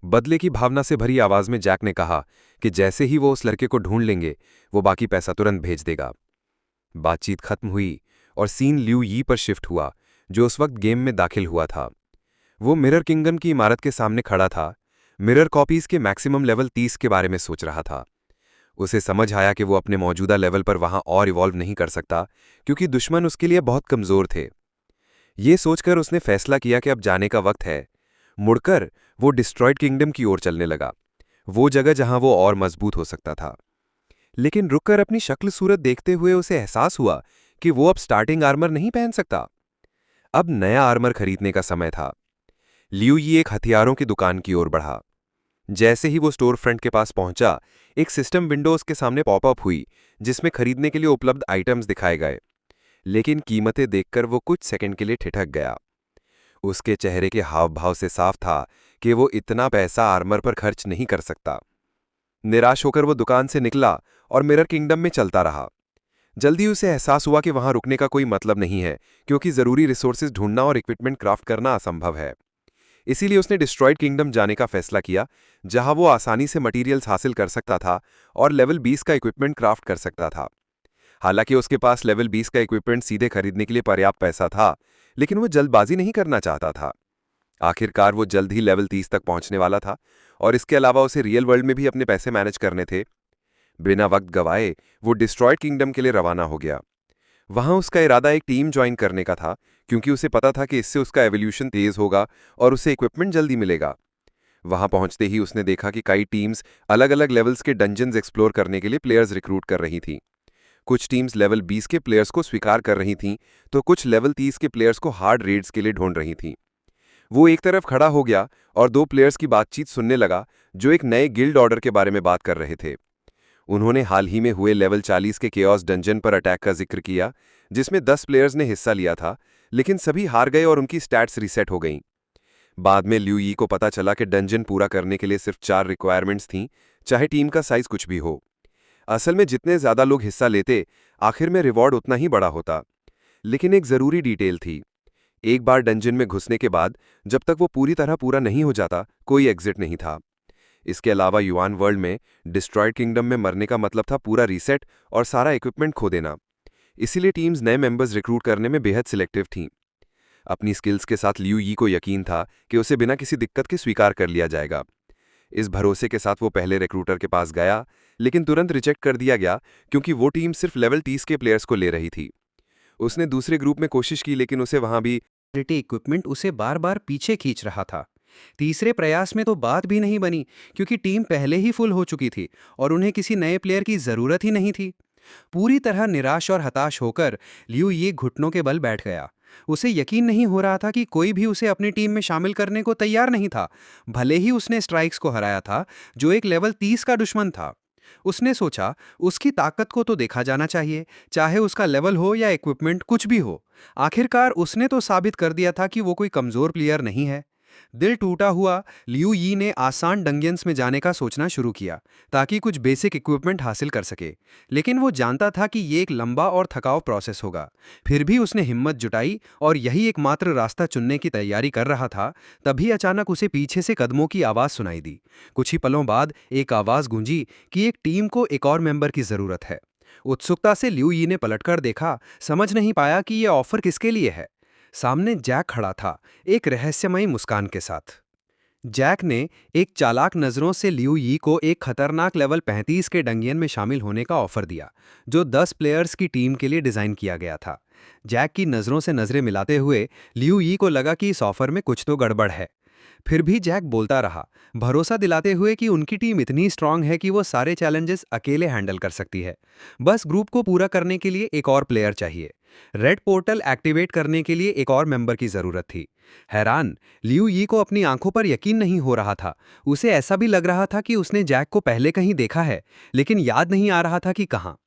बदले की भावना से भरी आवाज में जैक ने कहा कि जैसे ही वो उस लड़के को ढूंढ लेंगे, वो बाकी पैसा तुरंत भेज देगा। बातचीत खत्म हुई और सीन लियू यी पर शिफ्ट हुआ, जो उस वक्त गेम में दाखिल हुआ था। वो मिरर किंगडम की इमारत के सामने खड़ा था, मिरर कॉपीज के मैक्सिमम लेवल 30 के बारे में सोच रहा था। उसे समझ आया कि वो अपने मौजूदा लेवल पर वहां और इवॉल्व नहीं कर सकता, क्योंकि दुश्मन उसके लिए बहुत कमजोर थे। ये सोचकर उसने फैसला किया कि अब जाने का वक्त है। मुड़कर वो डिस्ट्रॉयड किंगडम की ओर चलने लगा, वो जगह जहां वो और मजबूत हो सकता था। लेकिन रुककर अपनी शक्ल सूरत देखते हुए उसे एहसास हुआ कि वो अब स्टार्टिंग आर्मर नहीं पहन सकता। अब नया आर्मर खरीदने का समय था। लियू यी एक हथियारों की दुकान की ओर बढ़ा। जैसे ही वो स्टोर फ्रंट के पास पहुंचा, एक सिस्टम विंडोज के सामने पॉपअप हुई, जिसमें खरीदने के लिए उपलब्ध आइटम्स दिखाए गए। लेकिन कीमतें देखकर वो कुछ सेकंड के लिए ठिठक गया। उसके चेहरे के हाव भाव से साफ था कि वो इतना पैसा आर्मर पर खर्च नहीं कर सकता। निराश होकर वो दुकान से निकला और मिरर किंगडम में चलता रहा। जल्दी उसे एहसास हुआ कि वहां रुकने का कोई मतलब नहीं है, क्योंकि जरूरी रिसोर्सेज ढूंढना और इक्विपमेंट क्राफ्ट करना असंभव है। इसीलिए उसने डिस्ट्रॉयड किंगडम जाने का फैसला किया, जहां वो आसानी से मटेरियल्स हासिल कर सकता था और लेवल 20 का इक्विपमेंट क्राफ्ट कर सकता था। हालांकि उसके पास लेवल 20 का इक्विपमेंट सीधे खरीदने के लिए पर्याप्त पैसा था, लेकिन वो जल्दबाजी नहीं करना चाहता था। आखिरकार वो जल्द ही लेवल 30 तक पहुंचने वाला था, और इसके अलावा उसे रियल वर्ल्ड में भी अपने पैसे मैनेज करने थे। बिना वक्त गवाए वो डिस्ट्रॉयड किंगडम के लिए रवाना हो गया। वहां उसका इरादा एक टीम ज्वाइन करने का था, क्योंकि उसे पता था कि इससे उसका एवोल्यूशन तेज होगा और उसे इक्विपमेंट जल्दी मिलेगा। वहां पहुंचते ही उसने देखा कि कई टीम्स अलग अलग लेवल्स के डंजन्स एक्सप्लोर करने के लिए प्लेयर्स रिक्रूट कर रही थीं। कुछ टीम्स लेवल 20 के प्लेयर्स को स्वीकार कर रही थीं, तो कुछ लेवल 30 के प्लेयर्स को हार्ड रेड्स के लिए ढूंढ रही थीं। वो एक तरफ खड़ा हो गया और दो प्लेयर्स की बातचीत सुनने लगा, जो एक नए गिल्ड ऑर्डर के बारे में बात कर रहे थे। उन्होंने हाल ही में हुए लेवल 40 के केओस डंजन पर अटैक का जिक्र किया, जिसमें 10 प्लेयर्स ने हिस्सा लिया था, लेकिन सभी हार गए और उनकी स्टैट्स रीसेट हो गईं। बाद में लियू यी को पता चला कि डंजन पूरा करने के लिए सिर्फ 4 रिक्वायरमेंट्स थीं, चाहे टीम का साइज कुछ भी हो। असल में जितने ज्यादा लोग हिस्सा लेते, आखिर में रिवॉर्ड उतना ही बड़ा होता। लेकिन एक जरूरी डिटेल थी। एक बार डंजन में घुसने के बाद जब तक वो पूरी तरह पूरा नहीं हो जाता, कोई एग्जिट नहीं था। इसके अलावा युआन वर्ल्ड में डिस्ट्रॉयड किंगडम में मरने का मतलब था पूरा रीसेट और सारा इक्विपमेंट खो देना। इसीलिए टीम्स नए मेंबर्स रिक्रूट करने में बेहद सिलेक्टिव थीं। अपनी स्किल्स के साथ लियू यी को यकीन था कि उसे बिना किसी दिक्कत के स्वीकार कर लिया जाएगा। इस भरोसे के साथ वो पहले रिक्रूटर के पास गया, लेकिन तुरंत रिजेक्ट कर दिया गया, क्योंकि वो टीम सिर्फ लेवल 30 के प्लेयर्स को ले रही थी। उसने दूसरे ग्रुप में कोशिश की, लेकिन उसे वहां भी इक्विपमेंट उसे बार बार पीछे खींच रहा था। तीसरे प्रयास में तो बात भी नहीं बनी, क्योंकि टीम पहले ही फुल हो चुकी थी और उन्हें किसी नए प्लेयर की जरूरत ही नहीं थी। पूरी तरह निराश और हताश होकर लियू ये घुटनों के बल बैठ गया। उसे यकीन नहीं हो रहा था कि कोई भी उसे अपनी टीम में शामिल करने को तैयार नहीं था, भले ही उसने स्ट्राइक्स को हराया था, जो एक लेवल 30 का दुश्मन था। उसने सोचा, उसकी ताकत को तो देखा जाना चाहिए, चाहे उसका लेवल हो या इक्विपमेंट कुछ भी हो। आखिरकार उसने तो साबित कर दिया था कि वो कोई कमजोर प्लेयर नहीं है। दिल टूटा हुआ लियू यी ने आसान डंजियंस में जाने का सोचना शुरू किया ताकि कुछ बेसिक इक्विपमेंट हासिल कर सके, लेकिन वो जानता था कि ये एक लंबा और थकाऊ प्रोसेस होगा। फिर भी उसने हिम्मत जुटाई और यही एकमात्र रास्ता चुनने की तैयारी कर रहा था, तभी अचानक उसे पीछे से कदमों की आवाज़ सुनाई दी। कुछ ही पलों बाद एक आवाज़ गूंजी कि एक टीम को एक और मेंबर की ज़रूरत है। उत्सुकता से लियू यी ने पलटकर देखा, समझ नहीं पाया कि यह ऑफर किसके लिए है। सामने जैक खड़ा था, एक रहस्यमयी मुस्कान के साथ। जैक ने एक चालाक नज़रों से लियू यी को एक खतरनाक लेवल 35 के डंगियन में शामिल होने का ऑफर दिया, जो 10 प्लेयर्स की टीम के लिए डिज़ाइन किया गया था। जैक की नज़रों से नज़रें मिलाते हुए लियू यी को लगा कि इस ऑफर में कुछ तो गड़बड़ है। फिर भी जैक बोलता रहा, भरोसा दिलाते हुए कि उनकी टीम इतनी स्ट्रांग है कि वो सारे चैलेंजेस अकेले हैंडल कर सकती है। बस ग्रुप को पूरा करने के लिए एक और प्लेयर चाहिए। रेड पोर्टल एक्टिवेट करने के लिए एक और मेंबर की जरूरत थी। हैरान, लियू यी को अपनी आंखों पर यकीन नहीं हो रहा था। उसे ऐसा भी लग रहा था कि उसने जैक को पहले कहीं देखा है, लेकिन याद नहीं आ रहा था कि कहाँ।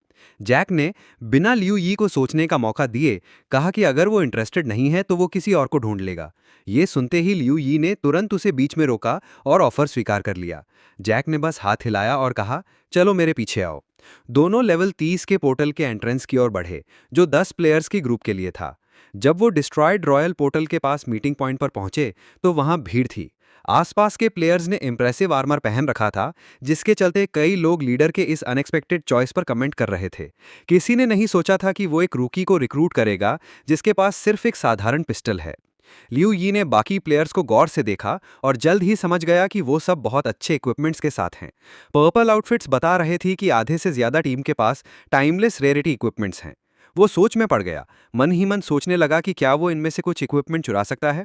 जैक ने बिना लियू यी को सोचने का मौका दिए कहा कि अगर वो इंटरेस्टेड नहीं है तो वो किसी और को ढूंढ लेगा। ये सुनते ही लियू यी ने तुरंत उसे बीच में रोका और ऑफर स्वीकार कर लिया। जैक ने बस हाथ हिलाया और कहा, चलो मेरे पीछे आओ। दोनों लेवल 30 के पोर्टल के एंट्रेंस की ओर बढ़े, जो 10 प्लेयर्स के ग्रुप के लिए था। जब वो डिस्ट्रॉयड रॉयल पोर्टल के पास मीटिंग पॉइंट पर पहुंचे तो वहां भीड़ थी। आसपास के प्लेयर्स ने इंप्रेसिव आर्मर पहन रखा था, जिसके चलते कई लोग लीडर के इस अनएक्सपेक्टेड चॉइस पर कमेंट कर रहे थे। किसी ने नहीं सोचा था कि वो एक रूकी को रिक्रूट करेगा जिसके पास सिर्फ एक साधारण पिस्टल है। लियू यी ने बाकी प्लेयर्स को गौर से देखा और जल्द ही समझ गया कि वो सब बहुत अच्छे इक्विपमेंट्स के साथ हैं। पर्पल आउटफिट्स बता रहे थी कि आधे से ज्यादा टीम के पास टाइमलेस रेयरिटी इक्विपमेंट्स हैं। वो सोच में पड़ गया, मन ही मन सोचने लगा कि क्या वो इनमें से कुछ इक्विपमेंट चुरा सकता है।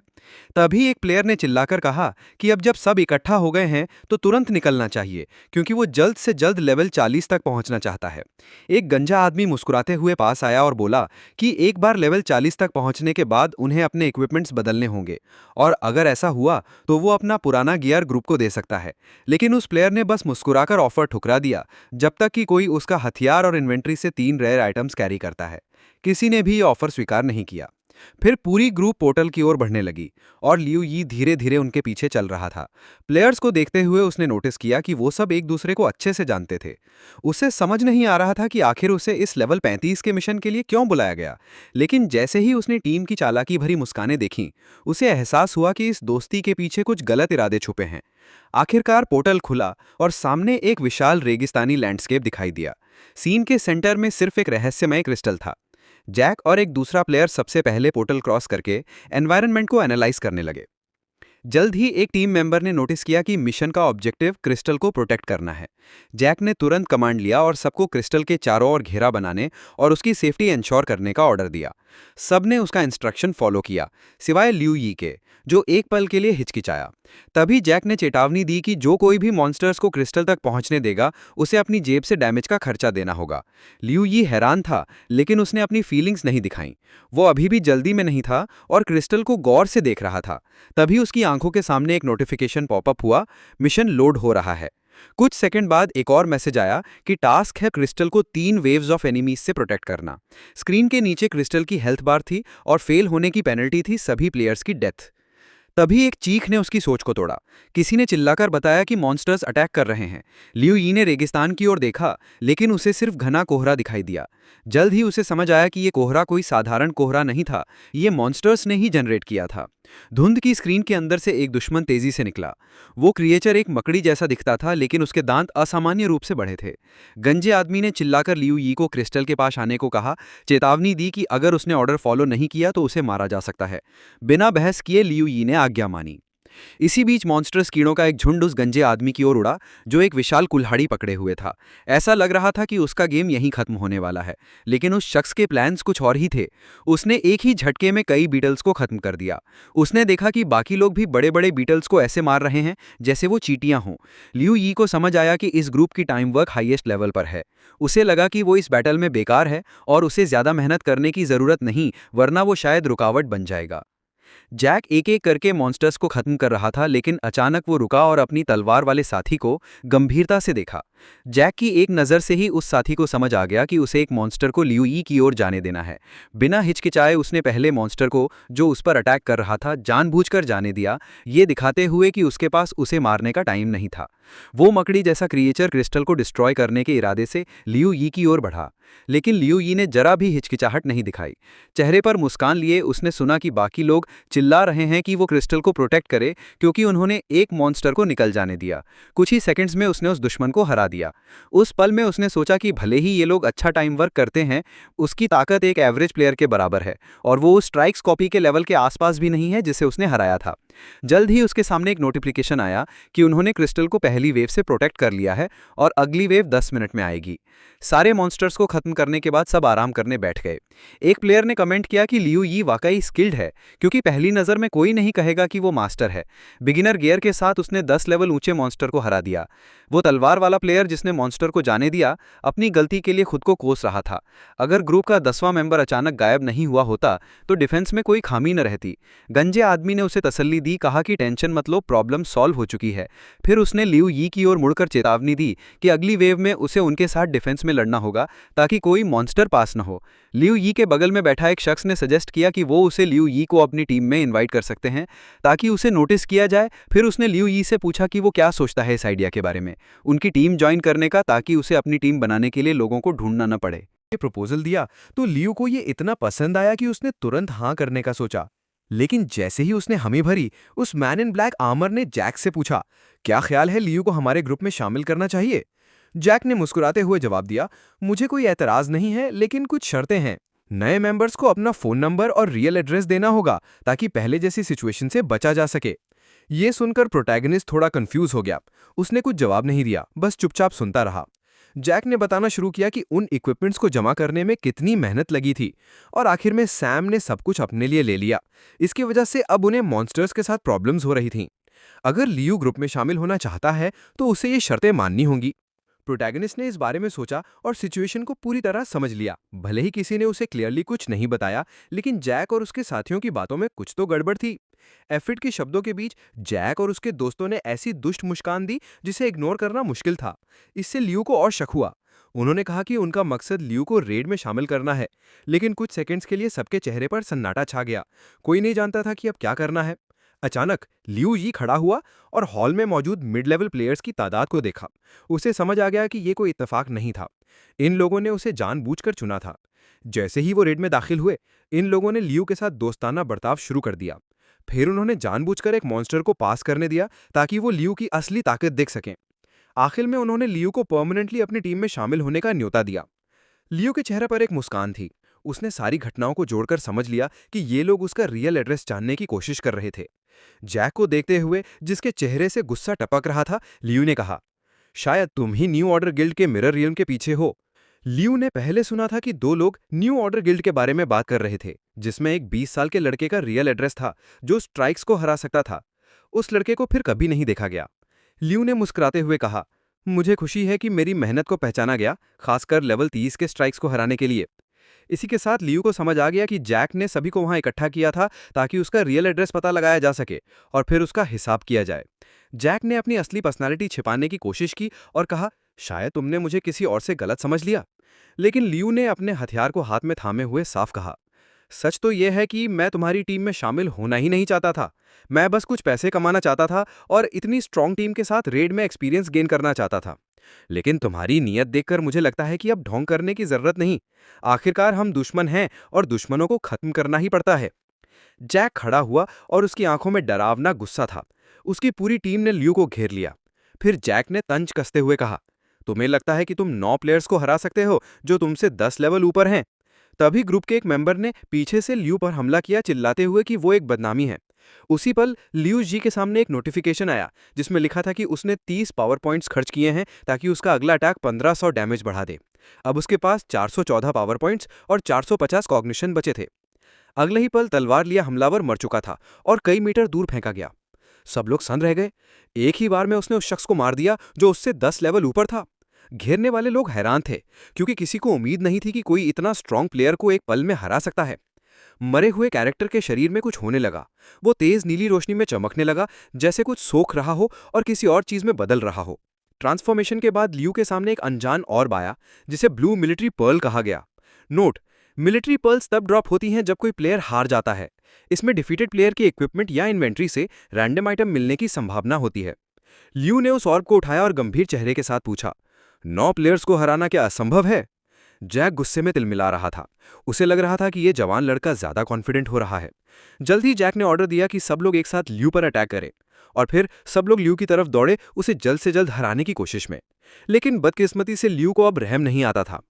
तभी एक प्लेयर ने चिल्लाकर कहा कि अब जब सब इकट्ठा हो गए हैं तो तुरंत निकलना चाहिए, क्योंकि वो जल्द से जल्द लेवल 40 तक पहुंचना चाहता है। एक गंजा आदमी मुस्कुराते हुए पास आया और बोला कि एक बार लेवल 40 तक पहुंचने के बाद उन्हें अपने इक्विपमेंट्स बदलने होंगे, और अगर ऐसा हुआ तो वो अपना पुराना गियर ग्रुप को दे सकता है। लेकिन उस प्लेयर ने बस मुस्कुराकर ऑफर ठुकरा दिया, जब तक कि कोई उसका हथियार और इन्वेंट्री से 3 रेयर आइटम्स कैरी करता है। किसी ने भी ये ऑफर स्वीकार नहीं किया। फिर पूरी ग्रुप पोर्टल की ओर बढ़ने लगी और लियू यी धीरे धीरे उनके पीछे चल रहा था। प्लेयर्स को देखते हुए उसने नोटिस किया कि वो सब एक दूसरे को अच्छे से जानते थे। उसे समझ नहीं आ रहा था कि आखिर उसे इस लेवल 35 के मिशन के लिए क्यों बुलाया गया, लेकिन जैसे ही उसने टीम की चालाकी भरी मुस्कानें देखीं, उसे एहसास हुआ कि इस दोस्ती के पीछे कुछ गलत इरादे छुपे हैं। आखिरकार पोर्टल खुला और सामने एक विशाल रेगिस्तानी लैंडस्केप दिखाई दिया। सीन के सेंटर में सिर्फ एक रहस्यमय क्रिस्टल था। जैक और एक दूसरा प्लेयर सबसे पहले पोर्टल क्रॉस करके एनवायरनमेंट को एनालाइज करने लगे। जल्द ही एक टीम मेंबर ने नोटिस किया कि मिशन का ऑब्जेक्टिव क्रिस्टल को प्रोटेक्ट करना है। जैक ने तुरंत कमांड लिया और सबको क्रिस्टल के चारों ओर घेरा बनाने और उसकी सेफ्टी इंश्योर करने का ऑर्डर दिया। सबने उसका इंस्ट्रक्शन फॉलो किया, सिवाय लियू यी के, जो एक पल के लिए हिचकिचाया। तभी जैक ने चेतावनी दी कि जो कोई भी मॉन्स्टर्स को क्रिस्टल तक पहुंचने देगा, उसे अपनी जेब से डैमेज का खर्चा देना होगा। लियू यी हैरान था, लेकिन उसने अपनी फीलिंग्स नहीं दिखाई। वो अभी भी जल्दी में नहीं था और क्रिस्टल को गौर से देख रहा था। तभी उसकी आंखों के सामने एक नोटिफिकेशन पॉपअप हुआ, मिशन लोड हो रहा है। कुछ सेकंड बाद एक और मैसेज आया कि टास्क है क्रिस्टल को 3 वेव्स ऑफ एनिमीज से प्रोटेक्ट करना। स्क्रीन के नीचे क्रिस्टल की हेल्थ बार थी और फेल होने की पेनल्टी थी सभी प्लेयर्स की डेथ। तभी एक चीख ने उसकी सोच को तोड़ा। किसी ने चिल्लाकर बताया कि मॉन्स्टर्स अटैक कर रहे हैं। लियू यी ने रेगिस्तान की ओर देखा, लेकिन उसे सिर्फ घना कोहरा दिखाई दिया। जल्द ही उसे समझ आया कि ये कोहरा कोई साधारण कोहरा नहीं था, ये मॉन्स्टर्स ने ही जनरेट किया था। धुंध की स्क्रीन के अंदर से एक दुश्मन तेजी से निकला। वो क्रिएचर एक मकड़ी जैसा दिखता था, लेकिन उसके दांत असामान्य रूप से बड़े थे। गंजे आदमी ने चिल्लाकर लियू यी को क्रिस्टल के पास आने को कहा, चेतावनी दी कि अगर उसने ऑर्डर फॉलो नहीं किया तो उसे मारा जा सकता है। बिना बहस किए लियू यी ने आज्ञा मानी। इसी बीच मॉन्स्टर्स कीड़ों का एक झुंड उस गंजे आदमी की ओर उड़ा, जो एक विशाल कुल्हाड़ी पकड़े हुए था। ऐसा लग रहा था कि उसका गेम यहीं खत्म होने वाला है, लेकिन उस शख्स के प्लान्स कुछ और ही थे। उसने एक ही झटके में कई बीटल्स को खत्म कर दिया। उसने देखा कि बाकी लोग भी बड़े बड़े बीटल्स को ऐसे मार रहे हैं जैसे वो चींटियां हों। लियू यी को समझ आया कि इस ग्रुप की टाइम वर्क हाईएस्ट लेवल पर है। उसे लगा कि वो इस बैटल में बेकार है और उसे ज्यादा मेहनत करने की जरूरत नहीं, वरना वो शायद रुकावट बन जाएगा। जैक एक एक करके मॉन्स्टर्स को खत्म कर रहा था, लेकिन अचानक वो रुका और अपनी तलवार वाले साथी को गंभीरता से देखा। जैक की एक नज़र से ही उस साथी को समझ आ गया कि उसे एक मॉन्स्टर को लियू यी की ओर जाने देना है। बिना हिचकिचाए उसने पहले मॉन्स्टर को, जो उस पर अटैक कर रहा था, जानबूझकर जाने दिया, ये दिखाते हुए कि उसके पास उसे मारने का टाइम नहीं था। वो मकड़ी जैसा क्रिएचर क्रिस्टल को डिस्ट्रॉय करने के इरादे से लियू यी की ओर बढ़ा, लेकिन लियू यी ने जरा भी हिचकिचाहट नहीं दिखाई। चेहरे पर मुस्कान लिए उसने सुना कि बाकी लोग चिल्ला रहे हैं कि वो क्रिस्टल को प्रोटेक्ट करे, क्योंकि उन्होंने एक मॉन्स्टर को निकल जाने दिया। कुछ ही सेकंड्स में उसने उस दुश्मन को हरा दिया। उस पल में उसने सोचा कि भले ही ये लोग अच्छा टाइम वर्क करते हैं, उसकी ताकत एक एवरेज प्लेयर के बराबर है, और वो उस स्ट्राइक्स कॉपी के लेवल के आसपास भी नहीं है जिसे उसने हराया था। जल्द ही उसके सामने एक नोटिफिकेशन आया कि उन्होंने क्रिस्टल को पहली वेव से प्रोटेक्ट कर लिया है और अगली वेव 10 मिनट में आएगी। सारे मॉन्स्टर्स को खत्म करने के बाद सब आराम करने बैठ गए। एक प्लेयर ने कमेंट किया कि लियू यी वाकई स्किल्ड है, क्योंकि पहली नज़र में कोई नहीं कहेगा कि वो मास्टर है। बिगिनर गियर के साथ उसने 10 लेवल ऊंचे मॉन्स्टर को हरा दिया। वो तलवार वाला प्लेयर जिसने मॉन्स्टर को जाने दिया, अपनी गलती के लिए खुद को कोस रहा था। अगर ग्रुप का 10वां मेंबर अचानक गायब नहीं हुआ होता तो डिफेंस में कोई खामी न रहती। गंजे आदमी ने उसे तसल्ली दी, कहा कि टेंशन मत लो, प्रॉब्लम सॉल्व हो चुकी है। फिर उसने लियू यी की ओर मुड़कर चेतावनी दी कि अगली वेव में उसे उनके साथ डिफेंस में लड़ना होगा, ताकि कोई मॉन्स्टर पास न हो। लियू यी के बगल में बैठा एक शख्स ने सजेस्ट किया कि वो उसे लियू यी को अपनी टीम में इनवाइट कर सकते हैं, ताकि उसे नोटिस किया जाए। फिर उसने लियू यी से पूछा कि वो क्या सोचता है इस आइडिया के बारे में, उनकी टीम ज्वाइन करने का, ताकि उसे अपनी टीम बनाने के लिए लोगों को ढूंढना न पड़े। ये प्रपोजल दिया तो लियू को ये इतना पसंद आया कि उसने तुरंत हाँ करने का सोचा। लेकिन जैसे ही उसने हामी भरी, उस मैन इन ब्लैक आर्मर ने जैक से पूछा, क्या ख्याल है, लियू को हमारे ग्रुप में शामिल करना चाहिए? जैक ने मुस्कुराते हुए जवाब दिया, मुझे कोई एतराज नहीं है, लेकिन कुछ शर्तें हैं। नए मेंबर्स को अपना फोन नंबर और रियल एड्रेस देना होगा, ताकि पहले जैसी सिचुएशन से बचा जा सके। ये सुनकर प्रोटैगनिस्ट थोड़ा कंफ्यूज हो गया। उसने कुछ जवाब नहीं दिया, बस चुपचाप सुनता रहा। जैक ने बताना शुरू किया कि उन इक्विपमेंट्स को जमा करने में कितनी मेहनत लगी थी, और आखिर में सैम ने सब कुछ अपने लिए ले लिया। इसकी वजह से अब उन्हें मॉन्स्टर्स के साथ प्रॉब्लम्स हो रही थीं। अगर लियू ग्रुप में शामिल होना चाहता है तो उसे ये शर्तें माननी होंगी। प्रोटैगनिस्ट ने इस बारे में सोचा और सिचुएशन को पूरी तरह समझ लिया। भले ही किसी ने उसे क्लियरली कुछ नहीं बताया, लेकिन जैक और उसके साथियों की बातों में कुछ तो गड़बड़ थी। एफिड के शब्दों के बीच जैक और उसके दोस्तों ने ऐसी दुष्ट मुस्कान दी जिसे इग्नोर करना मुश्किल था। इससे लियू को और शक हुआ। उन्होंने कहा कि उनका मकसद लियू को रेड में शामिल करना है, लेकिन कुछ सेकंड्स के लिए सबके चेहरे पर सन्नाटा छा गया। कोई नहीं जानता था कि अब क्या करना है। अचानक लियू यी खड़ा हुआ और हॉल में मौजूद मिड लेवल प्लेयर्स की तादाद को देखा। उसे समझ आ गया कि ये कोई इत्तेफाक नहीं था। इन लोगों ने उसे जानबूझकर चुना था। जैसे ही वो रेड में दाखिल हुए, इन लोगों ने लियू के साथ दोस्ताना बर्ताव शुरू कर दिया। फिर उन्होंने जानबूझकर एक मॉन्स्टर को पास करने दिया, ताकि वो लियू की असली ताकत देख सकें। आखिर में उन्होंने लियू को परमानेंटली अपनी टीम में शामिल होने का न्योता दिया। लियू के चेहरे पर एक मुस्कान थी। उसने सारी घटनाओं को जोड़कर समझ लिया कि ये लोग उसका रियल एड्रेस जानने की कोशिश कर रहे थे। जैक को देखते हुए, जिसके चेहरे से गुस्सा टपक रहा था, लियू ने कहा, शायद तुम ही न्यू ऑर्डर गिल्ड के मिरर रियल्म के पीछे हो। लियू ने पहले सुना था कि दो लोग न्यू ऑर्डर गिल्ड के बारे में बात कर रहे थे, जिसमें एक 20 साल के लड़के का रियल एड्रेस था जो स्ट्राइक्स को हरा सकता था। उस लड़के को फिर कभी नहीं देखा गया। लियू ने मुस्कुराते हुए कहा, मुझे खुशी है कि मेरी मेहनत को पहचाना गया, खासकर लेवल 30 के स्ट्राइक्स को हराने के लिए। इसी के साथ लियू को समझ आ गया कि जैक ने सभी को वहां इकट्ठा किया था ताकि उसका रियल एड्रेस पता लगाया जा सके और फिर उसका हिसाब किया जाए। जैक ने अपनी असली पर्सनालिटी छिपाने की कोशिश की और कहा, शायद तुमने मुझे किसी और से गलत समझ लिया। लेकिन लियू ने अपने हथियार को हाथ में थामे हुए साफ कहा, सच तो यह है कि मैं तुम्हारी टीम में शामिल होना ही नहीं चाहता था। मैं बस कुछ पैसे कमाना चाहता था और इतनी स्ट्रांग टीम के साथ रेड में एक्सपीरियंस गेन करना चाहता था। लेकिन तुम्हारी नीयत देखकर मुझे लगता है कि अब ढोंग करने की जरूरत नहीं। आखिरकार हम दुश्मन हैं और दुश्मनों को खत्म करना ही पड़ता है। जैक खड़ा हुआ और उसकी आंखों में डरावना गुस्सा था। उसकी पूरी टीम ने लियू को घेर लिया। फिर जैक ने तंज कसते हुए कहा, तुम्हें लगता है कि तुम 9 प्लेयर्स को हरा सकते हो जो तुमसे 10 लेवल ऊपर हैं? तभी ग्रुप के एक मेंबर ने पीछे से लियू पर हमला किया, चिल्लाते हुए कि वो एक बदनामी है। उसी पल लियू जी के सामने एक नोटिफिकेशन आया जिसमें लिखा था कि उसने 30 पावर पॉइंट्स खर्च किए हैं ताकि उसका अगला अटैक 1500 डैमेज बढ़ा दे। अब उसके पास 414 पावर पॉइंट्स और 450 कॉग्निशन बचे थे। अगले ही पल तलवार लिया हमलावर मर चुका था और कई मीटर दूर फेंका गया। सब लोग सन रह गए। एक ही बार में उसने उस शख्स को मार दिया जो उससे 10 लेवल ऊपर था। घेरने वाले लोग हैरान थे, क्योंकि किसी को उम्मीद नहीं थी कि कोई इतना स्ट्रांग प्लेयर को एक पल में हरा सकता है। मरे हुए कैरेक्टर के शरीर में कुछ होने लगा। वो तेज नीली रोशनी में चमकने लगा, जैसे कुछ सोख रहा हो और किसी और चीज में बदल रहा हो। ट्रांसफॉर्मेशन के बाद लियू के सामने एक अनजान ऑर्ब आया, जिसे ब्लू मिलिट्री पर्ल कहा गया। नोट: मिलिट्री पर्ल्स तब ड्रॉप होती हैं जब कोई प्लेयर हार जाता है। इसमें डिफीटेड प्लेयर की इक्विपमेंट या इन्वेंट्री से रैंडम आइटम मिलने की संभावना होती है। लियू ने उस ऑर्ब को उठाया और गंभीर चेहरे के साथ पूछा, 9 प्लेयर्स को हराना क्या असंभव है? जैक गुस्से में तिलमिला रहा था। उसे लग रहा था कि यह जवान लड़का ज्यादा कॉन्फिडेंट हो रहा है। जल्द ही जैक ने ऑर्डर दिया कि सब लोग एक साथ लियू पर अटैक करें, और फिर सब लोग लियू की तरफ दौड़े, उसे जल्द से जल्द हराने की कोशिश में। लेकिन बदकिस्मती से लियू को अब रहम नहीं आता था।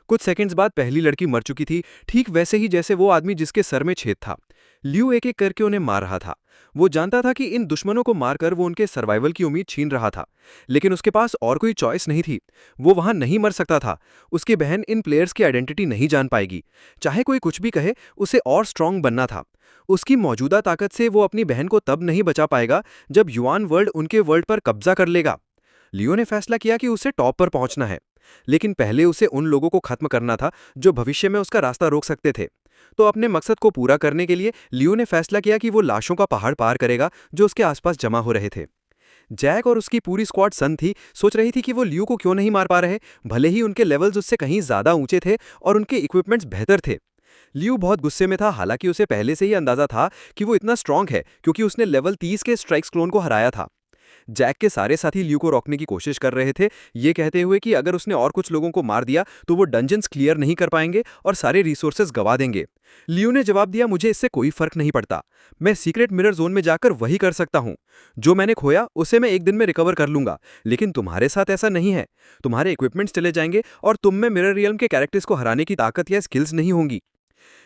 कुछ सेकंड्स बाद पहली लड़की मर चुकी थी, ठीक वैसे ही जैसे वो आदमी जिसके सर में छेद था। लियू एक एक करके उन्हें मार रहा था। वो जानता था कि इन दुश्मनों को मारकर वो उनके सर्वाइवल की उम्मीद छीन रहा था, लेकिन उसके पास और कोई चॉइस नहीं थी। वो वहां नहीं मर सकता था। उसकी बहन इन प्लेयर्स की आइडेंटिटी नहीं जान पाएगी। चाहे कोई कुछ भी कहे, उसे और स्ट्रांग बनना था। उसकी मौजूदा ताकत से वो अपनी बहन को तब नहीं बचा पाएगा जब युआन वर्ल्ड उनके वर्ल्ड पर कब्जा कर लेगा। लियो ने फैसला किया कि उसे टॉप पर पहुंचना है, लेकिन पहले उसे उन लोगों को खत्म करना था जो भविष्य में उसका रास्ता रोक सकते थे। तो अपने मकसद को पूरा करने के लिए लियो ने फैसला किया कि वो लाशों का पहाड़ पार करेगा जो उसके आसपास जमा हो रहे थे। जैक और उसकी पूरी स्क्वाड सन थी, सोच रही थी कि वो लियो को क्यों नहीं मार पा रहे, भले ही उनके लेवल्स उससे कहीं ज्यादा ऊंचे थे और उनके इक्विपमेंट्स बेहतर थे। लियो बहुत गुस्से में था, हालांकि उसे पहले से ही अंदाजा था कि वो इतना स्ट्रांग है क्योंकि उसने लेवल 30 के स्ट्राइक्स क्लोन को हराया था। जैक के सारे साथी लियू को रोकने की कोशिश कर रहे थे, ये कहते हुए कि अगर उसने और कुछ लोगों को मार दिया तो वो डंजन्स क्लियर नहीं कर पाएंगे और सारे रिसोर्सेज गवा देंगे। लियू ने जवाब दिया, मुझे इससे कोई फर्क नहीं पड़ता। मैं सीक्रेट मिरर जोन में जाकर वही कर सकता हूं। जो मैंने खोया उसे मैं एक दिन में रिकवर कर लूंगा, लेकिन तुम्हारे साथ ऐसा नहीं है। तुम्हारे इक्विपमेंट्स चले जाएंगे और तुम में मिरर रियल्म के कैरेक्टर्स को हराने की ताकत या स्किल्स नहीं होंगी।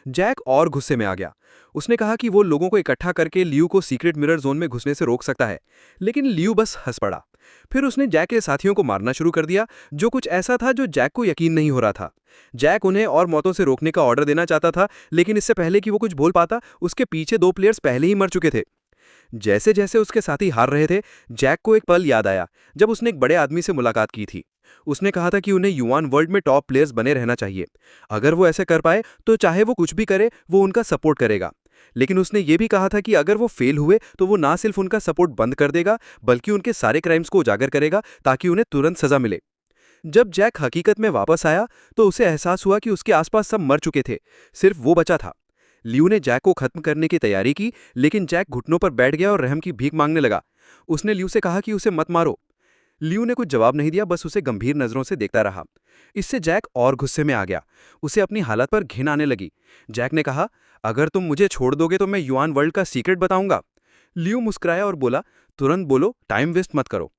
जैक और गुस्से में आ गया। उसने कहा कि वो लोगों को इकट्ठा करके लियू को सीक्रेट मिरर जोन में घुसने से रोक सकता है, लेकिन लियू बस हंस पड़ा। फिर उसने जैक के साथियों को मारना शुरू कर दिया, जो कुछ ऐसा था जो जैक को यकीन नहीं हो रहा था। जैक उन्हें और मौतों से रोकने का ऑर्डर देना चाहता था, लेकिन इससे पहले कि वो कुछ बोल पाता, उसके पीछे 2 प्लेयर्स पहले ही मर चुके थे। जैसे जैसे उसके साथी हार रहे थे, जैक को एक पल याद आया जब उसने एक बड़े आदमी से मुलाकात की थी। उसने कहा था कि उन्हें युआन वर्ल्ड में टॉप प्लेयर्स बने रहना चाहिए। अगर वो ऐसे कर पाए तो चाहे वो कुछ भी करे, वो उनका सपोर्ट करेगा। लेकिन उसने ये भी कहा था कि अगर वो फेल हुए तो वो ना सिर्फ उनका सपोर्ट बंद कर देगा, बल्कि उनके सारे क्राइम्स को उजागर करेगा ताकि उन्हें तुरंत सजा मिले। जब जैक हकीकत में वापस आया तो उसे एहसास हुआ कि उसके आसपास सब मर चुके थे, सिर्फ वो बचा था। लियू ने जैक को खत्म करने की तैयारी की, लेकिन जैक घुटनों पर बैठ गया और रहम की भीख मांगने लगा। उसने लियू से कहा कि उसे मत मारो। लियू ने कुछ जवाब नहीं दिया, बस उसे गंभीर नजरों से देखता रहा। इससे जैक और गुस्से में आ गया। उसे अपनी हालत पर घिन आने लगी। जैक ने कहा, अगर तुम मुझे छोड़ दोगे तो मैं युआन वर्ल्ड का सीक्रेट बताऊंगा। लियू मुस्कुराया और बोला, तुरंत बोलो, टाइम वेस्ट मत करो।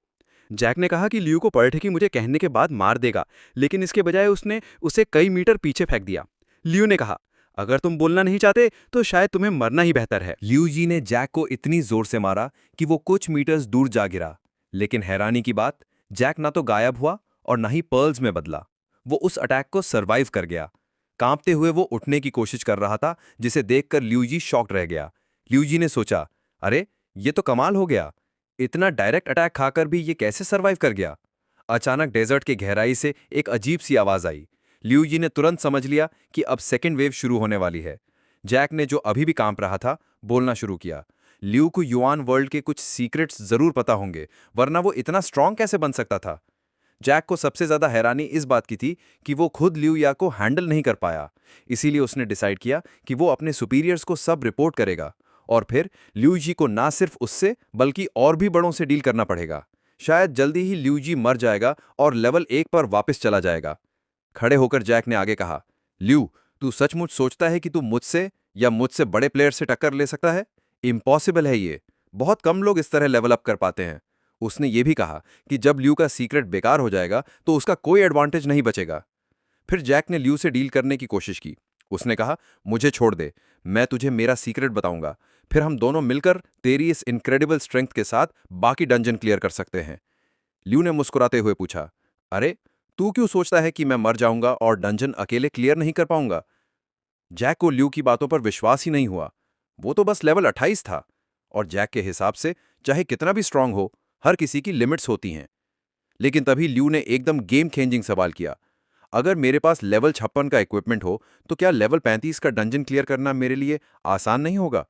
जैक ने कहा कि लियू को पलटके मुझे कहने के बाद मार देगा, लेकिन इसके बजाय उसने उसे कई मीटर पीछे फेंक दिया। लियू ने कहा, अगर तुम बोलना नहीं चाहते तो शायद तुम्हें मरना ही बेहतर है। लियू जी ने जैक को इतनी जोर से मारा कि वो कुछ मीटर्स दूर जा गिरा, लेकिन हैरानी की बात, जैक ना तो गायब हुआ और ना ही पर्ल्स में बदला। वो उस अटैक को सरवाइव कर गया। कांपते हुए वो उठने की कोशिश कर रहा था, जिसे देखकर लियू जी शॉक्ड रह गया। लियू जी ने सोचा, अरे ये तो कमाल हो गया, इतना डायरेक्ट अटैक खाकर भी ये कैसे सरवाइव कर गया। अचानक डेजर्ट की गहराई से एक अजीब सी आवाज आई। लियू जी ने तुरंत समझ लिया कि अब सेकेंड वेव शुरू होने वाली है। जैक ने, जो अभी भी कांप रहा था, बोलना शुरू किया। लियू को युआन वर्ल्ड के कुछ सीक्रेट्स जरूर पता होंगे, वरना वो इतना स्ट्रांग कैसे बन सकता था। जैक को सबसे ज्यादा हैरानी इस बात की थी कि वो खुद लियू या को हैंडल नहीं कर पाया। इसीलिए उसने डिसाइड किया कि वो अपने सुपीरियर्स को सब रिपोर्ट करेगा, और फिर लियू जी को ना सिर्फ उससे बल्कि और भी बड़ों से डील करना पड़ेगा। शायद जल्दी ही लियू जी मर जाएगा और लेवल 1 पर वापस चला जाएगा। खड़े होकर जैक ने आगे कहा, लियू, तू सचमुच सोचता है कि तू मुझसे या मुझसे बड़े प्लेयर से टक्कर ले सकता है? इम्पॉसिबल है ये। बहुत कम लोग इस तरह लेवल अप कर पाते हैं। उसने ये भी कहा कि जब लियू का सीक्रेट बेकार हो जाएगा तो उसका कोई एडवांटेज नहीं बचेगा। फिर जैक ने लियू से डील करने की कोशिश की। उसने कहा, मुझे छोड़ दे, मैं तुझे मेरा सीक्रेट बताऊंगा, फिर हम दोनों मिलकर तेरी इस इनक्रेडिबल स्ट्रेंथ के साथ बाकी डंजन क्लियर कर सकते हैं। लियू ने मुस्कुराते हुए पूछा, अरे तू क्यों सोचता है कि मैं मर जाऊंगा और डंजन अकेले क्लियर नहीं कर पाऊंगा? जैक को लियू की बातों पर विश्वास ही नहीं हुआ। वो तो बस लेवल 28 था, और जैक के हिसाब से चाहे कितना भी स्ट्रांग हो, हर किसी की लिमिट्स होती हैं। लेकिन तभी लियू ने एकदम गेम चेंजिंग सवाल किया, अगर मेरे पास लेवल 56 का इक्विपमेंट हो तो क्या लेवल 35 का डंजन क्लियर करना मेरे लिए आसान नहीं होगा?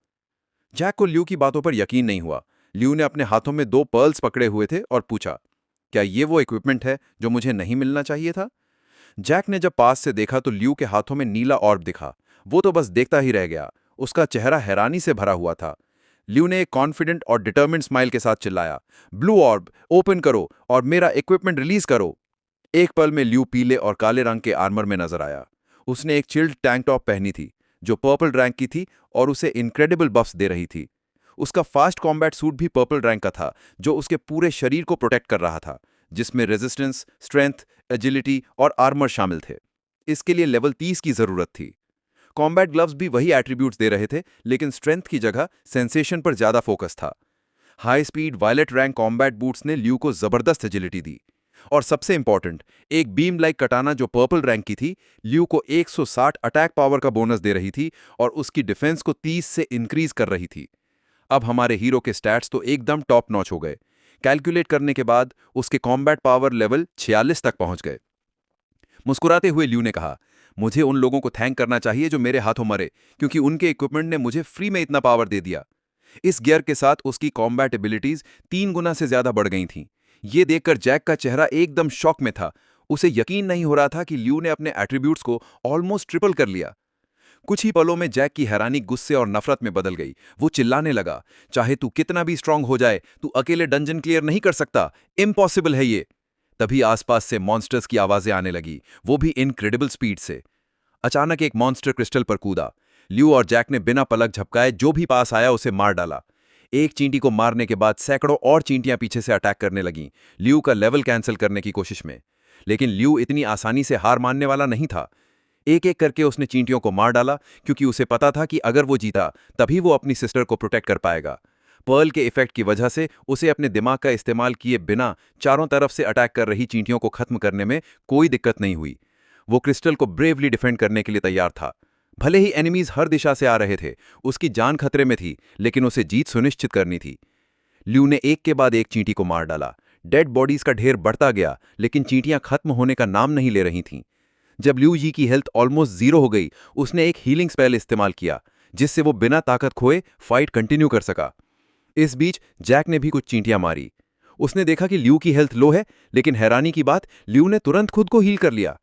जैक को ल्यू की बातों पर यकीन नहीं हुआ। ल्यू ने अपने हाथों में 2 पर्ल्स पकड़े हुए थे और पूछा, क्या ये वो इक्विपमेंट है जो मुझे नहीं मिलना चाहिए था? जैक ने जब पास से देखा तो ल्यू के हाथों में नीला ऑर्ब दिखा। वो तो बस देखता ही रह गया। उसका चेहरा हैरानी से भरा हुआ था। ल्यू ने एक कॉन्फिडेंट और डिटर्मिन्ड स्माइल के साथ चिल्लाया, ब्लू ऑर्ब ओपन करो और मेरा इक्विपमेंट रिलीज करो। एक पल में ल्यू पीले और काले रंग के आर्मर में नजर आया। उसने एक चिल्ड टैंक टॉप पहनी थी जो पर्पल रैंक की थी और उसे इनक्रेडिबल बफ्स दे रही थी। उसका फास्ट कॉम्बैट सूट भी पर्पल रैंक का था जो उसके पूरे शरीर को प्रोटेक्ट कर रहा था, जिसमें रेजिस्टेंस, स्ट्रेंथ, एजिलिटी और आर्मर शामिल थे। इसके लिए लेवल 30 की जरूरत थी। कॉम्बैट ग्लव्स भी वही एट्रीब्यूट्स दे रहे थे, लेकिन स्ट्रेंथ की जगह सेंसेशन पर ज्यादा फोकस था। High speed violet rank combat boots ने ल्यू को जबरदस्त एजिलिटी दी। और सबसे इंपॉर्टेंट, एक बीम लाइक कटाना जो पर्पल रैंक की थी, ल्यू को 160 अटैक पावर का बोनस दे रही थी और उसकी डिफेंस को 30 से इंक्रीज कर रही थी। अब हमारे हीरो के स्टैट्स तो एकदम टॉप नॉच हो गए। कैलकुलेट करने के बाद उसके कॉम्बैट पावर लेवल 46 तक पहुंच गए। मुस्कुराते हुए ल्यू ने कहा, मुझे उन लोगों को थैंक करना चाहिए जो मेरे हाथों मरे, क्योंकि उनके इक्विपमेंट ने मुझे फ्री में इतना पावर दे दिया। इस गियर के साथ उसकी कॉम्बैट एबिलिटीज 3 गुना से ज्यादा बढ़ गई थीं। ये देखकर जैक का चेहरा एकदम शॉक में था। उसे यकीन नहीं हो रहा था कि ल्यू ने अपने एट्रीब्यूट्स को ऑलमोस्ट ट्रिपल कर लिया। कुछ ही पलों में जैक की हैरानी गुस्से और नफरत में बदल गई। वो चिल्लाने लगा, चाहे तू कितना भी स्ट्रांग हो जाए, तू अकेले डंजन क्लियर नहीं कर सकता, इम्पॉसिबल है ये। तभी आसपास से मॉन्स्टर्स की आवाजें आने लगी, वो भी इनक्रेडिबल स्पीड से। अचानक एक मॉन्स्टर क्रिस्टल पर कूदा। ल्यू और जैक ने बिना पलक झपकाए जो भी पास आया उसे मार डाला। एक चींटी को मारने के बाद सैकड़ों और चींटियां पीछे से अटैक करने लगीं, ल्यू का लेवल कैंसिल करने की कोशिश में। लेकिन ल्यू इतनी आसानी से हार मानने वाला नहीं था। एक एक करके उसने चींटियों को मार डाला, क्योंकि उसे पता था कि अगर वो जीता तभी वो अपनी सिस्टर को प्रोटेक्ट कर पाएगा। पर्ल के इफेक्ट की वजह से उसे अपने दिमाग का इस्तेमाल किए बिना चारों तरफ से अटैक कर रही चींटियों को खत्म करने में कोई दिक्कत नहीं हुई। वो क्रिस्टल को ब्रेवली डिफेंड करने के लिए तैयार था। भले ही एनिमीज हर दिशा से आ रहे थे, उसकी जान खतरे में थी, लेकिन उसे जीत सुनिश्चित करनी थी। ल्यू ने एक के बाद एक चींटी को मार डाला। डेड बॉडीज का ढेर बढ़ता गया, लेकिन चींटियां खत्म होने का नाम नहीं ले रही थीं। जब ल्यू जी की हेल्थ ऑलमोस्ट जीरो हो गई, उसने एक हीलिंग स्पेल इस्तेमाल किया, जिससे वो बिना ताकत खोए फाइट कंटिन्यू कर सका। इस बीच जैक ने भी कुछ चींटियां मारी। उसने देखा कि ल्यू की हेल्थ लो है, लेकिन हैरानी की बात, ल्यू ने तुरंत खुद को हील कर लिया।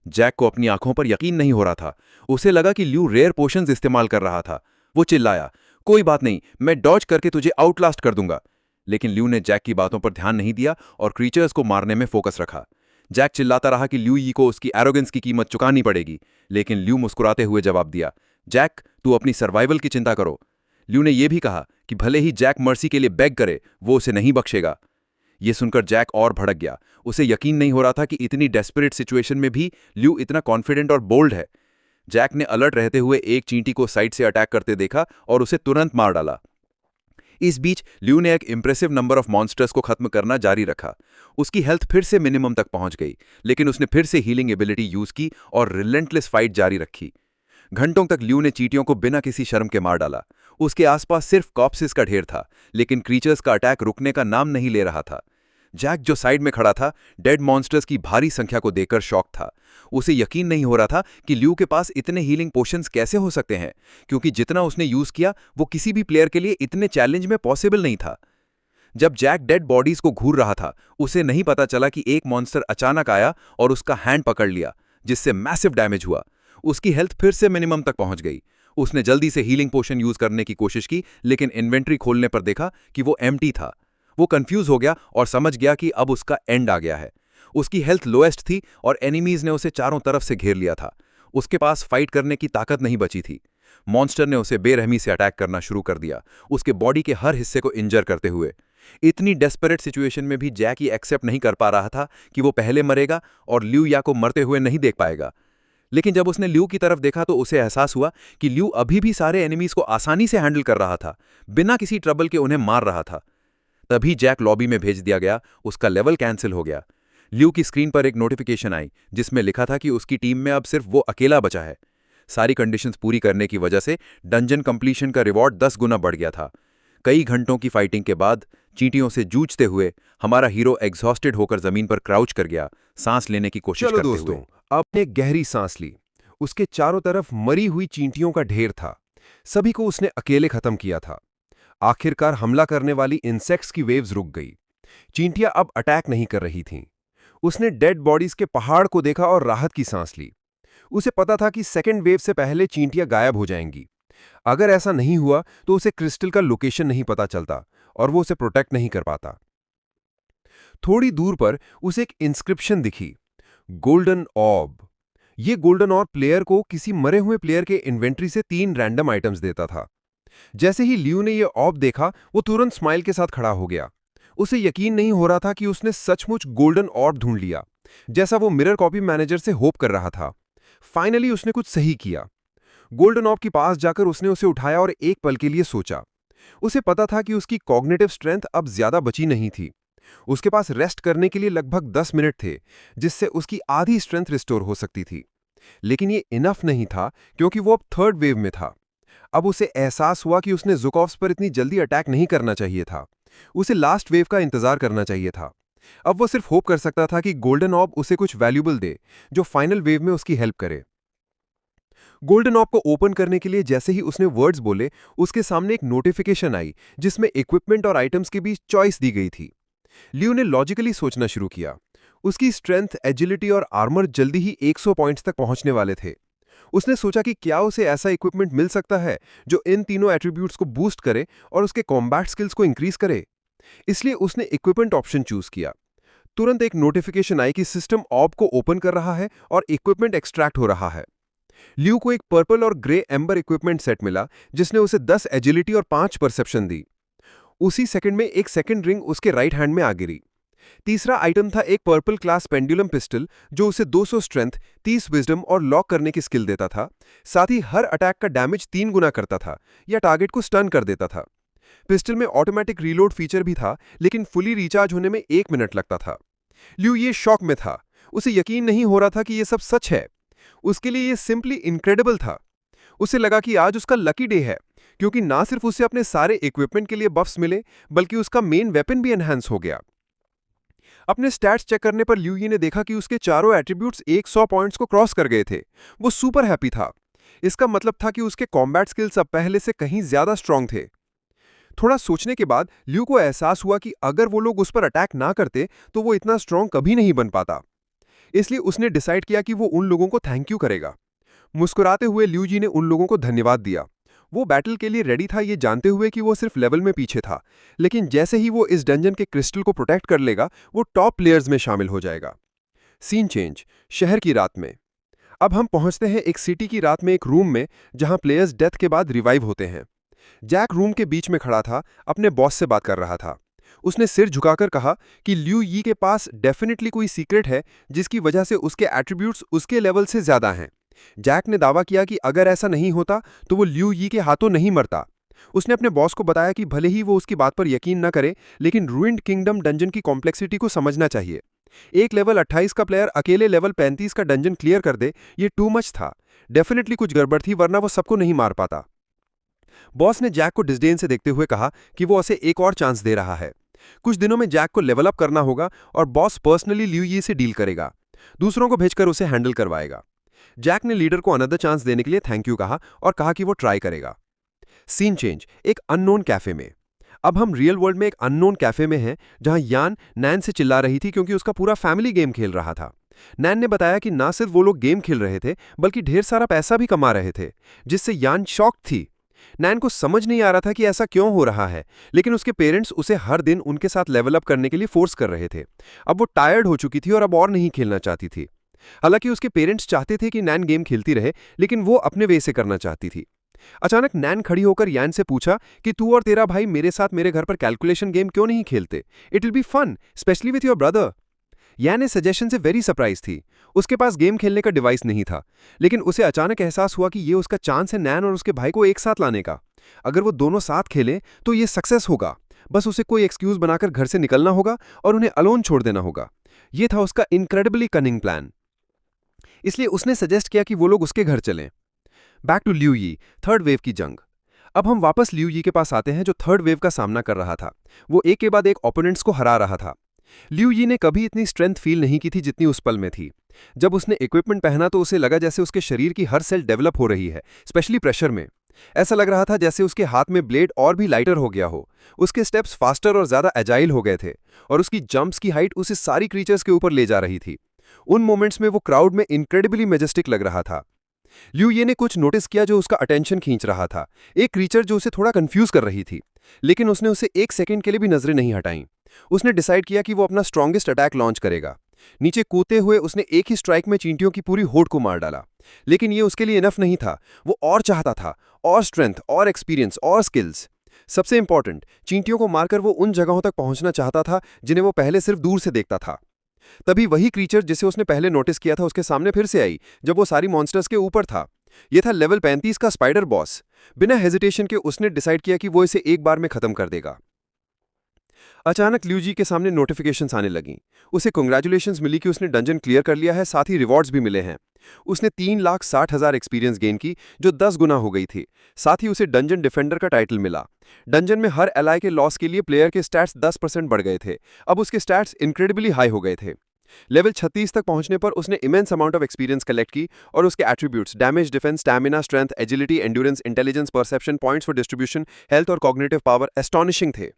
जैक को अपनी आंखों पर यकीन नहीं हो रहा था। उसे लगा कि ल्यू रेयर पोशंस इस्तेमाल कर रहा था। वो चिल्लाया, कोई बात नहीं, मैं डॉज करके तुझे आउटलास्ट कर दूंगा। लेकिन ल्यू ने जैक की बातों पर ध्यान नहीं दिया और क्रीचर्स को मारने में फोकस रखा। जैक चिल्लाता रहा कि ल्यू यी को उसकी एरोगेंस की कीमत चुकानी पड़ेगी, लेकिन ल्यू मुस्कुराते हुए जवाब दिया, जैक, तू अपनी सर्वाइवल की चिंता करो। ल्यू ने यह भी कहा कि भले ही जैक मर्सी के लिए बेग करे, वो उसे नहीं बख्शेगा। यह सुनकर जैक और भड़क गया। उसे यकीन नहीं हो रहा था कि इतनी डेस्परेट सिचुएशन में भी ल्यू इतना कॉन्फिडेंट और बोल्ड है। जैक ने अलर्ट रहते हुए एक चींटी को साइड से अटैक करते देखा और उसे तुरंत मार डाला। इस बीच ल्यू ने एक इंप्रेसिव नंबर ऑफ मॉन्स्टर्स को खत्म करना जारी रखा। उसकी हेल्थ फिर से मिनिमम तक पहुंच गई, लेकिन उसने फिर से हीलिंग एबिलिटी यूज की और रिलेंटलेस फाइट जारी रखी। घंटों तक ल्यू ने चींटियों को बिना किसी शर्म के मार डाला। उसके आसपास सिर्फ कॉप्सेस का ढेर था, लेकिन क्रीचर्स का अटैक रुकने का नाम नहीं ले रहा था। जैक जो साइड में खड़ा था, डेड मॉन्स्टर्स की भारी संख्या को देखकर शॉक था। उसे यकीन नहीं हो रहा था कि ल्यू के पास इतने हीलिंग पोशंस कैसे हो सकते हैं, क्योंकि जितना उसने यूज किया वो किसी भी प्लेयर के लिए इतने चैलेंज में पॉसिबल नहीं था। जब जैक डेड बॉडीज को घूर रहा था, उसे नहीं पता चला कि एक मॉन्स्टर अचानक आया और उसका हैंड पकड़ लिया, जिससे मैसिव डैमेज हुआ। उसकी हेल्थ फिर से मिनिमम तक पहुंच गई। उसने जल्दी से हीलिंग पोशन यूज करने की कोशिश की, लेकिन इन्वेंट्री खोलने पर देखा कि वो एम्प्टी था। वो कंफ्यूज हो गया और समझ गया कि अब उसका एंड आ गया है। उसकी हेल्थ लोएस्ट थी और एनिमीज ने उसे चारों तरफ से घेर लिया था। उसके पास फाइट करने की ताकत नहीं बची थी। मॉन्स्टर ने उसे बेरहमी से अटैक करना शुरू कर दिया, उसके बॉडी के हर हिस्से को इंजर करते हुए। इतनी डेस्परेट सिचुएशन में भी जैक ये एक्सेप्ट नहीं कर पा रहा था कि वो पहले मरेगा और ल्यू या को मरते हुए नहीं देख पाएगा। लेकिन जब उसने ल्यू की तरफ देखा तो उसे एहसास हुआ कि ल्यू अभी भी सारे एनिमीज को आसानी से हैंडल कर रहा था, बिना किसी ट्रबल के उन्हें मार रहा था। तभी जैक लॉबी में भेज दिया गया, उसका लेवल कैंसिल हो गया। ल्यू की स्क्रीन पर एक नोटिफिकेशन आई, जिसमें लिखा था कि उसकी टीम में अब सिर्फ वो अकेला बचा है। सारी कंडीशंस पूरी करने की वजह से डंजन कंप्लीशन का रिवॉर्ड 10 गुना बढ़ गया था। कई घंटों की फाइटिंग के बाद चींटियों से जूझते हुए हमारा हीरो एग्जॉस्टेड होकर जमीन पर क्राउच कर गया, सांस लेने की कोशिश चलो करते दोस्तों, हुए। अब ने गहरी सांस ली। उसके चारों तरफ मरी हुई चींटियों का ढेर था। सभी को उसने अकेले खत्म किया था। आखिरकार हमला करने वाली इंसेक्ट्स की वेव्स रुक गई। चींटियां अब अटैक नहीं कर रही थीं। उसने डेड बॉडीज के पहाड़ को देखा और राहत की सांस ली। उसे पता था कि सेकेंड वेव से पहले चींटियां गायब हो जाएंगी। अगर ऐसा नहीं हुआ तो उसे क्रिस्टल का लोकेशन नहीं पता चलता और वो उसे प्रोटेक्ट नहीं कर पाता। थोड़ी दूर पर उसे एक इंस्क्रिप्शन दिखी, गोल्डन ऑर्ब। ये गोल्डन ऑर्ब प्लेयर को किसी मरे हुए प्लेयर के इन्वेंट्री से 3 रैंडम आइटम्स देता था। जैसे ही लियू ने यह ऑर्ब देखा, वो तुरंत स्माइल के साथ खड़ा हो गया। उसे यकीन नहीं हो रहा था कि उसने सचमुच गोल्डन ऑर्ब ढूंढ लिया, जैसा वो मिरर कॉपी मैनेजर से होप कर रहा था। फाइनली उसने कुछ सही किया। गोल्डन ऑर्ब के पास जाकर उसने उसे उठाया और एक पल के लिए सोचा। उसे पता था कि उसकी कॉग्निटिव स्ट्रेंथ अब ज्यादा बची नहीं थी। उसके पास रेस्ट करने के लिए लगभग 10 मिनट थे, जिससे उसकी आधी स्ट्रेंथ रिस्टोर हो सकती थी। लेकिन ये इनफ नहीं था, क्योंकि वो अब थर्ड वेव में था। अब उसे एहसास हुआ कि उसने ज़ुकॉव्स पर इतनी जल्दी अटैक नहीं करना चाहिए था। उसे लास्ट वेव का इंतजार करना चाहिए था। अब वो सिर्फ होप कर सकता था कि गोल्डन ऑर्ब उसे कुछ वैल्यूबल दे, जो फाइनल वेव में उसकी हेल्प करे। गोल्डन ऑर्ब को ओपन करने के लिए जैसे ही उसने वर्ड्स बोले, उसके सामने एक नोटिफिकेशन आई, जिसमें इक्विपमेंट और आइटम्स के बीच चॉइस दी गई थी। लियो ने लॉजिकली सोचना शुरू किया। उसकी स्ट्रेंथ, एजिलिटी और आर्मर जल्दी ही 100 पॉइंट्स तक पहुंचने वाले थे। उसने सोचा कि क्या उसे ऐसा इक्विपमेंट मिल सकता है जो इन तीनों एट्रीब्यूट्स को बूस्ट करे और उसके कॉम्बैट स्किल्स को इंक्रीज करे। इसलिए उसने इक्विपमेंट ऑप्शन चूज किया। तुरंत एक नोटिफिकेशन आई कि सिस्टम ऑर्ब को ओपन कर रहा है और इक्विपमेंट एक्सट्रैक्ट हो रहा है। लियो को एक पर्पल और ग्रे एम्बर इक्विपमेंट सेट मिला, जिसने उसे 10 एजिलिटी और 5 परसेप्शन दी। उसी सेकंड में एक सेकंड रिंग उसके राइट हैंड में आ गिरी। तीसरा आइटम था एक पर्पल क्लास पेंडुलम पिस्टल, जो उसे 200 स्ट्रेंथ, 30 विजडम और लॉक करने की स्किल देता था। साथ ही हर अटैक का डैमेज 3 गुना करता था या टारगेट को स्टन कर देता था। पिस्टल में ऑटोमेटिक रीलोड फीचर भी था, लेकिन फुली रिचार्ज होने में 1 मिनट लगता था। लियो ये शॉक में था। उसे यकीन नहीं हो रहा था कि यह सब सच है। उसके लिए यह सिंपली इनक्रेडिबल था। उसे लगा कि आज उसका लकी डे है, क्योंकि ना सिर्फ उसे अपने सारे इक्विपमेंट के लिए बफ्स मिले, बल्कि उसका मेन वेपन भी एनहांस हो गया। अपने स्टैट्स चेक करने पर लियूई ने देखा कि उसके चारों एट्रीब्यूट्स 100 पॉइंट्स को क्रॉस कर गए थे। वो सुपर हैप्पी था। इसका मतलब था कि उसके कॉम्बैट स्किल्स अब पहले से कहीं ज्यादा स्ट्रांग थे। थोड़ा सोचने के बाद लियू को एहसास हुआ कि अगर वो लोग उस पर अटैक ना करते तो वो इतना स्ट्रांग कभी नहीं बन पाता। इसलिए उसने डिसाइड किया कि वो उन लोगों को थैंक यू करेगा। मुस्कुराते हुए लियू जी ने उन लोगों को धन्यवाद दिया। वो बैटल के लिए रेडी था, ये जानते हुए कि वो सिर्फ लेवल में पीछे था, लेकिन जैसे ही वो इस डंजन के क्रिस्टल को प्रोटेक्ट कर लेगा, वो टॉप प्लेयर्स में शामिल हो जाएगा। सीन चेंज, शहर की रात में। अब हम पहुंचते हैं एक सिटी की रात में, एक रूम में जहां प्लेयर्स डेथ के बाद रिवाइव होते हैं। जैक रूम के बीच में खड़ा था, अपने बॉस से बात कर रहा था। उसने सिर झुकाकर कहा कि लियू यी के पास डेफिनेटली कोई सीक्रेट है, जिसकी वजह से उसके एट्रीब्यूट्स उसके लेवल से ज्यादा हैं। जैक ने दावा किया कि अगर ऐसा नहीं होता तो वो लियू यी के हाथों नहीं मरता। उसने अपने बॉस को बताया कि भले ही वो उसकी बात पर यकीन न करे, लेकिन रूइंड किंगडम डंजन की कॉम्प्लेक्सिटी को समझना चाहिए। एक लेवल 28 का प्लेयर अकेले लेवल 35 का डंजन क्लियर कर दे, ये टू मच था। डेफिनेटली कुछ गड़बड़ थी, वरना वो सबको नहीं मार पाता। बॉस ने जैक को डिसडेन से देखते हुए कहा कि वो उसे एक और चांस दे रहा है। कुछ दिनों में जैक को लेवल अप करना होगा और बॉस पर्सनली लियू यी से डील करेगा, दूसरों को भेजकर उसे हैंडल करवाएगा। जैक ने लीडर को अनदर चांस देने के लिए थैंक यू कहा और कहा कि वो ट्राई करेगा। सीन चेंज, एक अननोन कैफे में। अब हम रियल वर्ल्ड में एक अननोन कैफे में हैं, जहां यान नैन से चिल्ला रही थी क्योंकि उसका पूरा फैमिली गेम खेल रहा था। नैन ने बताया कि ना सिर्फ वो लोग गेम खेल रहे थे, बल्कि ढेर सारा पैसा भी कमा रहे थे, जिससे यान शॉक थी। नैन को समझ नहीं आ रहा था कि ऐसा क्यों हो रहा है, लेकिन उसके पेरेंट्स उसे हर दिन उनके साथ लेवल अप करने के लिए फोर्स कर रहे थे। अब वो टायर्ड हो चुकी थी और अब और नहीं खेलना चाहती थी। हालांकि उसके पेरेंट्स चाहते थे कि नैन गेम खेलती रहे, लेकिन वो अपने वे से करना चाहती थी। अचानक नैन खड़ी होकर यान से पूछा कि तू और तेरा भाई मेरे साथ मेरे घर पर कैलकुलेशन गेम क्यों नहीं खेलते? It will be fun, specially with your brother. यान इस सजेशन से वेरी सरप्राइज थी। उसके पास गेम खेलने का डिवाइस नहीं था, लेकिन उसे अचानक एहसास हुआ कि ये उसका चांस है नैन और उसके भाई को एक साथ लाने का। अगर वो दोनों साथ खेलें तो ये सक्सेस होगा। बस उसे कोई एक्सक्यूज बनाकर घर से निकलना होगा और उन्हें अलोन छोड़ देना होगा। यह था उसका इनक्रेडिबली कनिंग प्लान। इसलिए उसने सजेस्ट किया कि वो लोग उसके घर चलें। बैक टू लियू यी, थर्ड वेव की जंग। अब हम वापस लियू यी के पास आते हैं, जो थर्ड वेव का सामना कर रहा था। वो एक के बाद एक ओपोनेंट्स को हरा रहा था। लियू यी ने कभी इतनी स्ट्रेंथ फील नहीं की थी जितनी उस पल में थी। जब उसने इक्विपमेंट पहना तो उसे लगा जैसे उसके शरीर की हर सेल डेवलप हो रही है, स्पेशली प्रेशर में। ऐसा लग रहा था जैसे उसके हाथ में ब्लेड और भी लाइटर हो गया हो। उसके स्टेप्स फास्टर और ज्यादा एजाइल हो गए थे, और उसकी जंप्स की हाइट उसे सारी क्रीचर्स के ऊपर ले जा रही थी। उन मोमेंट्स में वो क्राउड में इनक्रेडिबली मैजेस्टिक लग रहा था। लिू ये ने कुछ नोटिस किया जो उसका अटेंशन खींच रहा था, एक क्रीचर जो उसे थोड़ा कंफ्यूज कर रही थी, लेकिन उसने उसे एक सेकंड के लिए भी नजरें नहीं हटाईं। उसने डिसाइड किया कि वो अपना स्ट्रॉन्गेस्ट अटैक लॉन्च करेगा। नीचे कूदते हुए उसने एक ही स्ट्राइक में चींटियों की पूरी होड़ को मार डाला। लेकिन ये उसके लिए इनफ नहीं था, वो और चाहता था, और स्ट्रेंथ, और एक्सपीरियंस, और स्किल्स। सबसे इंपॉर्टेंट, चींटियों को मारकर वो उन जगहों तक पहुंचना चाहता था जिन्हें वो पहले सिर्फ दूर से देखता था। तभी वही क्रीचर जिसे उसने पहले नोटिस किया था उसके सामने फिर से आई, जब वो सारी मॉन्स्टर्स के ऊपर था। यह था लेवल 35 का स्पाइडर बॉस। बिना हेजिटेशन के उसने डिसाइड किया कि वो इसे एक बार में खत्म कर देगा। अचानक लिू जी के सामने नोटिफिकेशंस आने लगीं। उसे कांग्रेचुलेशंस मिली कि उसने डंजन क्लियर कर लिया है, साथ ही रिवॉर्ड्स भी मिले हैं। उसने 3,60,000 एक्सपीरियंस गेन की, जो 10 गुना हो गई थी। साथ ही उसे डंजन डिफेंडर का टाइटल मिला। डंजन में हर एलाई के लॉस के लिए प्लेयर के स्टैट्स 10% बढ़ गए थे। अब उसके स्टैट्स इनक्रेडिबली हाई हो गए थे। लेवल 36 तक पहुंचने पर उसने immense amount of experience collect की, और उसके attributes damage, defence, stamina, strength, agility, endurance, intelligence, perception, points for distribution, health और कॉग्निटिव पावर एस्टॉनिशिंग थे।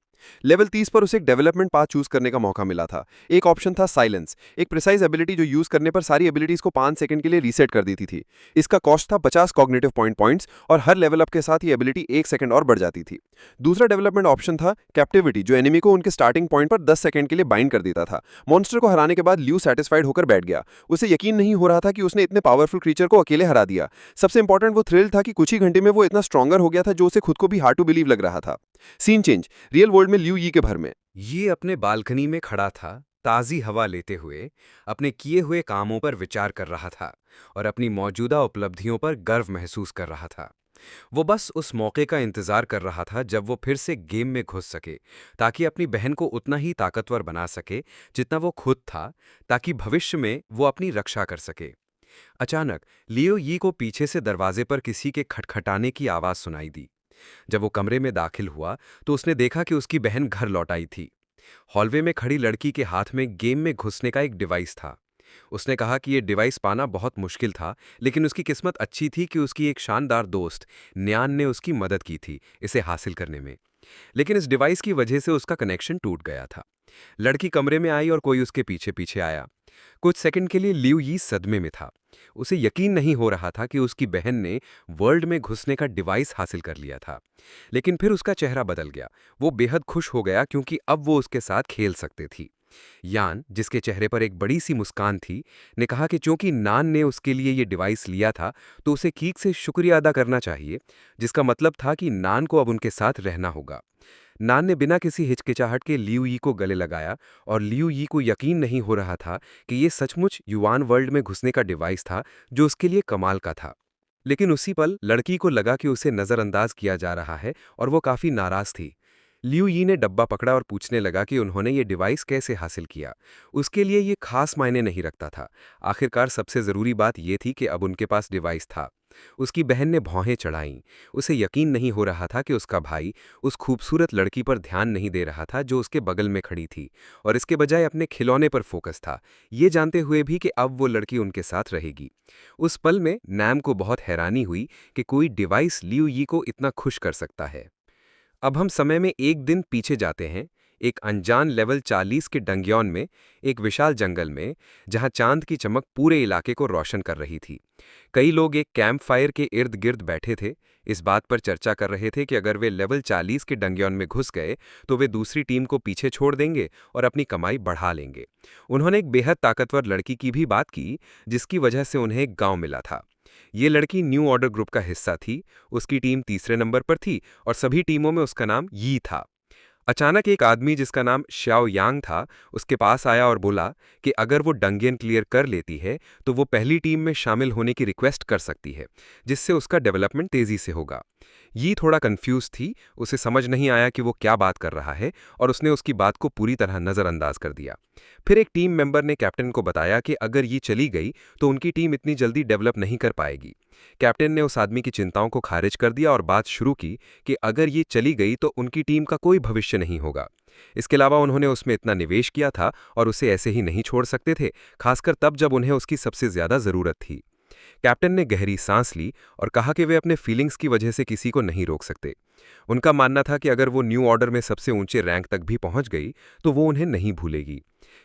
लेवल 30 पर उसे एक डेवलपमेंट पाथ चूज करने का मौका मिला था। एक ऑप्शन था साइलेंस, एक प्रिसाइज एबिलिटी जो यूज करने पर सारी एबिलिटीज को 5 सेकंड के लिए रीसेट कर देती थी। इसका कॉस्ट था 50 कॉग्निटिव पॉइंट्स, और हर लेवल अप के साथ ये एबिलिटी 1 सेकंड और बढ़ जाती थी। दूसरा डेवलपमेंट ऑप्शन था कैप्टिविटी, जो एनिमी को उनके स्टार्टिंग पॉइंट पर 10 सेकंड के लिए बाइंड कर देता था। मॉन्स्टर को हराने के बाद ल्यू सेटिस्फाइड होकर बैठ गया। उसे यकीन नहीं हो रहा था कि उसने इतने पावरफुल क्रीचर को अकेले हरा दिया। सबसे इंपॉर्टेंट, वो थ्रिल था कि कुछ ही घंटे में वो इतना स्ट्रॉन्गर हो गया था जो उसे खुद को भी हार्ड टू बिलीव लग रहा था। सीन चेंज, रियल वर्ल्ड में लिू यी के भर में। ये अपने बालकनी में खड़ा था, ताज़ी हवा लेते हुए, अपने किए हुए कामों पर विचार कर रहा था और अपनी मौजूदा उपलब्धियों पर गर्व महसूस कर रहा था। वो बस उस मौके का इंतजार कर रहा था जब वो फिर से गेम में घुस सके, ताकि अपनी बहन को उतना ही ताकतवर बना सके जितना वो खुद था, ताकि भविष्य में वो अपनी रक्षा कर सके। अचानक लियो यी को पीछे से दरवाजे पर किसी के खटखटाने की आवाज़ सुनाई दी। जब वो कमरे में दाखिल हुआ तो उसने देखा कि उसकी बहन घर लौट आई थी। हॉलवे में खड़ी लड़की के हाथ में गेम में घुसने का एक डिवाइस था। उसने कहा कि यह डिवाइस पाना बहुत मुश्किल था, लेकिन उसकी किस्मत अच्छी थी कि उसकी एक शानदार दोस्त न्यान ने उसकी मदद की थी इसे हासिल करने में। लेकिन इस डिवाइस की वजह से उसका कनेक्शन टूट गया था। लड़की कमरे में आई और कोई उसके पीछे पीछे आया। कुछ सेकंड के लिए लिू यी सदमे में था। उसे यकीन नहीं हो रहा था कि उसकी बहन ने वर्ल्ड में घुसने का डिवाइस हासिल कर लिया था। लेकिन फिर उसका चेहरा बदल गया। वो बेहद खुश हो गया क्योंकि अब वो उसके साथ खेल सकती थी। यान, जिसके चेहरे पर एक बड़ी सी मुस्कान थी, ने कहा कि चूंकि नान ने उसके लिए ये डिवाइस लिया था तो उसे ठीक से शुक्रिया अदा करना चाहिए, जिसका मतलब था कि नान को अब उनके साथ रहना होगा। नान ने बिना किसी हिचकिचाहट के लिू यी को गले लगाया, और लिू यी को यकीन नहीं हो रहा था कि ये सचमुच युवान वर्ल्ड में घुसने का डिवाइस था जो उसके लिए कमाल का था। लेकिन उसी पल लड़की को लगा कि उसे नज़रअंदाज किया जा रहा है और वो काफ़ी नाराज़ थी। लिू यी ने डब्बा पकड़ा और पूछने लगा कि उन्होंने ये डिवाइस कैसे हासिल किया। उसके लिए ये खास मायने नहीं रखता था। आखिरकार सबसे ज़रूरी बात ये थी कि अब उनके पास डिवाइस था। उसकी बहन ने भौहें चढ़ाईं। उसे यकीन नहीं हो रहा था कि उसका भाई उस खूबसूरत लड़की पर ध्यान नहीं दे रहा था जो उसके बगल में खड़ी थी, और इसके बजाय अपने खिलौने पर फोकस था, ये जानते हुए भी कि अब वो लड़की उनके साथ रहेगी। उस पल में नैम को बहुत हैरानी हुई कि कोई डिवाइस लिू यी को इतना खुश कर सकता है। अब हम समय में एक दिन पीछे जाते हैं, एक अनजान लेवल 40 के डंग्योन में, एक विशाल जंगल में, जहां चांद की चमक पूरे इलाके को रोशन कर रही थी। कई लोग एक कैंप फायर के इर्द गिर्द बैठे थे, इस बात पर चर्चा कर रहे थे कि अगर वे लेवल 40 के डंग्योन में घुस गए तो वे दूसरी टीम को पीछे छोड़ देंगे और अपनी कमाई बढ़ा लेंगे। उन्होंने एक बेहद ताकतवर लड़की की भी बात की, जिसकी वजह से उन्हें एक गांव मिला था। ये लड़की न्यू ऑर्डर ग्रुप का हिस्सा थी। उसकी टीम तीसरे नंबर पर थी और सभी टीमों में उसका नाम यी था। अचानक एक आदमी जिसका नाम श्याओ यांग था उसके पास आया और बोला कि अगर वो डंगियन क्लियर कर लेती है तो वो पहली टीम में शामिल होने की रिक्वेस्ट कर सकती है, जिससे उसका डेवलपमेंट तेजी से होगा। ये थोड़ा कंफ्यूज थी, उसे समझ नहीं आया कि वो क्या बात कर रहा है, और उसने उसकी बात को पूरी तरह नज़रअंदाज कर दिया। फिर एक टीम मेंबर ने कैप्टन को बताया कि अगर ये चली गई तो उनकी टीम इतनी जल्दी डेवलप नहीं कर पाएगी। कैप्टन ने उस आदमी की चिंताओं को खारिज कर दिया और बात शुरू की कि अगर ये चली गई तो उनकी टीम का कोई भविष्य नहीं होगा। इसके अलावा उन्होंने उसमें इतना निवेश किया था और उसे ऐसे ही नहीं छोड़ सकते थे, खासकर तब जब उन्हें उसकी सबसे ज्यादा जरूरत थी। कैप्टन ने गहरी सांस ली और कहा कि वे अपने फीलिंग्स की वजह से किसी को नहीं रोक सकते। उनका मानना था कि अगर वो न्यू ऑर्डर में सबसे ऊंचे रैंक तक भी पहुंच गई तो वो उन्हें नहीं भूलेगी।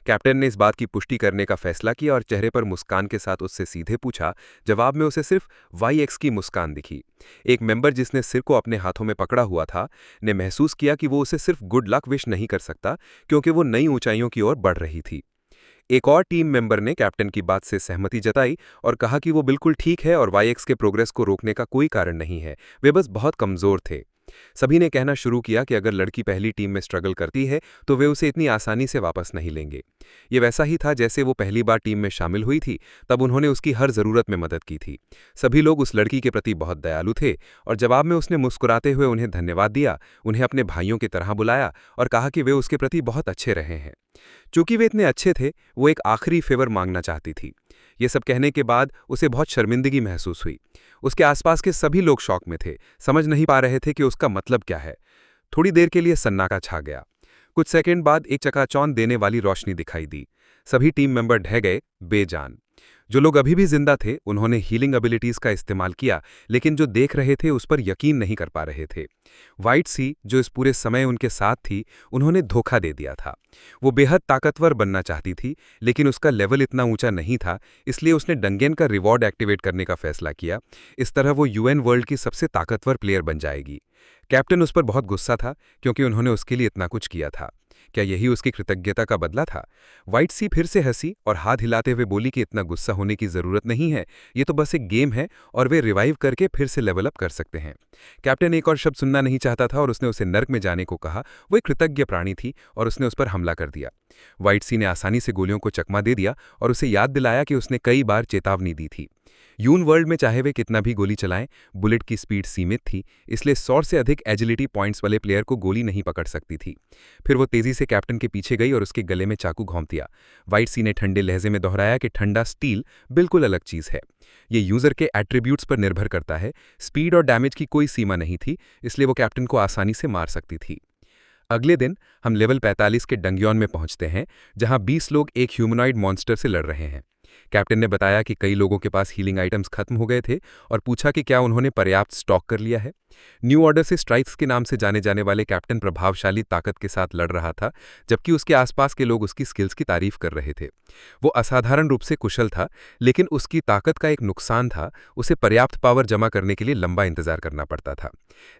कैप्टन ने इस बात की पुष्टि करने का फैसला किया और चेहरे पर मुस्कान के साथ उससे सीधे पूछा। जवाब में उसे सिर्फ YX की मुस्कान दिखी। एक मेंबर जिसने सिर को अपने हाथों में पकड़ा हुआ था ने महसूस किया कि वो उसे सिर्फ गुड लक विश नहीं कर सकता, क्योंकि वो नई ऊंचाइयों की ओर बढ़ रही थी। एक और टीम मेंबर ने कैप्टन की बात से सहमति जताई और कहा कि वो बिल्कुल ठीक है और YX के प्रोग्रेस को रोकने का कोई कारण नहीं है, वे बस बहुत कमजोर थे। सभी ने कहना शुरू किया कि अगर लड़की पहली टीम में स्ट्रगल करती है तो वे उसे इतनी आसानी से वापस नहीं लेंगे। ये वैसा ही था जैसे वो पहली बार टीम में शामिल हुई थी, तब उन्होंने उसकी हर जरूरत में मदद की थी। सभी लोग उस लड़की के प्रति बहुत दयालु थे और जवाब में उसने मुस्कुराते हुए उन्हें धन्यवाद दिया, उन्हें अपने भाइयों की तरह बुलाया और कहा कि वे उसके प्रति बहुत अच्छे रहे हैं। चूंकि वे इतने अच्छे थे, वो एक आखिरी फेवर मांगना चाहती थी। ये सब कहने के बाद उसे बहुत शर्मिंदगी महसूस हुई। उसके आसपास के सभी लोग शॉक में थे, समझ नहीं पा रहे थे कि उसका मतलब क्या है। थोड़ी देर के लिए सन्नाटा छा गया। कुछ सेकंड बाद एक चकाचौंध देने वाली रोशनी दिखाई दी। सभी टीम मेंबर ढह गए, बेजान। जो लोग अभी भी जिंदा थे उन्होंने हीलिंग एबिलिटीज का इस्तेमाल किया, लेकिन जो देख रहे थे उस पर यकीन नहीं कर पा रहे थे। व्हाइट सी, जो इस पूरे समय उनके साथ थी, उन्होंने धोखा दे दिया था। वो बेहद ताकतवर बनना चाहती थी, लेकिन उसका लेवल इतना ऊंचा नहीं था, इसलिए उसने डंगेन का रिवॉर्ड एक्टिवेट करने का फैसला किया। इस तरह वो UN वर्ल्ड की सबसे ताकतवर प्लेयर बन जाएगी। कैप्टन उस पर बहुत गुस्सा था, क्योंकि उन्होंने उसके लिए इतना कुछ किया था। क्या यही उसकी कृतज्ञता का बदला था? व्हाइट सी फिर से हंसी और हाथ हिलाते हुए बोली कि इतना गुस्सा होने की जरूरत नहीं है, ये तो बस एक गेम है और वे रिवाइव करके फिर से लेवल अप कर सकते हैं। कैप्टन एक और शब्द सुनना नहीं चाहता था और उसने उसे नर्क में जाने को कहा। वो एक कृतज्ञ प्राणी थी और उसने उस पर हमला कर दिया। व्हाइट सी ने आसानी से गोलियों को चकमा दे दिया और उसे याद दिलाया कि उसने कई बार चेतावनी दी थी। यून वर्ल्ड में चाहे वे कितना भी गोली चलाएं, बुलेट की स्पीड सीमित थी, इसलिए 100 से अधिक एजिलिटी पॉइंट्स वाले प्लेयर को गोली नहीं पकड़ सकती थी। फिर वो तेजी से कैप्टन के पीछे गई और उसके गले में चाकू घोंप दिया। व्हाइट सी ने ठंडे लहजे में दोहराया कि ठंडा स्टील बिल्कुल अलग चीज है। ये यूजर के एट्रीब्यूट्स पर निर्भर करता है। स्पीड और डैमेज की कोई सीमा नहीं थी, इसलिए वो कैप्टन को आसानी से मार सकती थी। अगले दिन हम लेवल 45 के डंग्योन में पहुंचते हैं, जहां 20 लोग एक ह्यूमनॉइड मॉन्स्टर से लड़ रहे हैं। कैप्टन ने बताया कि कई लोगों के पास हीलिंग आइटम्स खत्म हो गए थे और पूछा कि क्या उन्होंने पर्याप्त स्टॉक कर लिया है। न्यू ऑर्डर से स्ट्राइक्स के नाम से जाने जाने वाले कैप्टन प्रभावशाली ताकत के साथ लड़ रहा था, जबकि उसके आसपास के लोग उसकी स्किल्स की तारीफ कर रहे थे। वो असाधारण रूप से कुशल था, लेकिन उसकी ताकत का एक नुकसान था, उसे पर्याप्त पावर जमा करने के लिए लंबा इंतजार करना पड़ता था।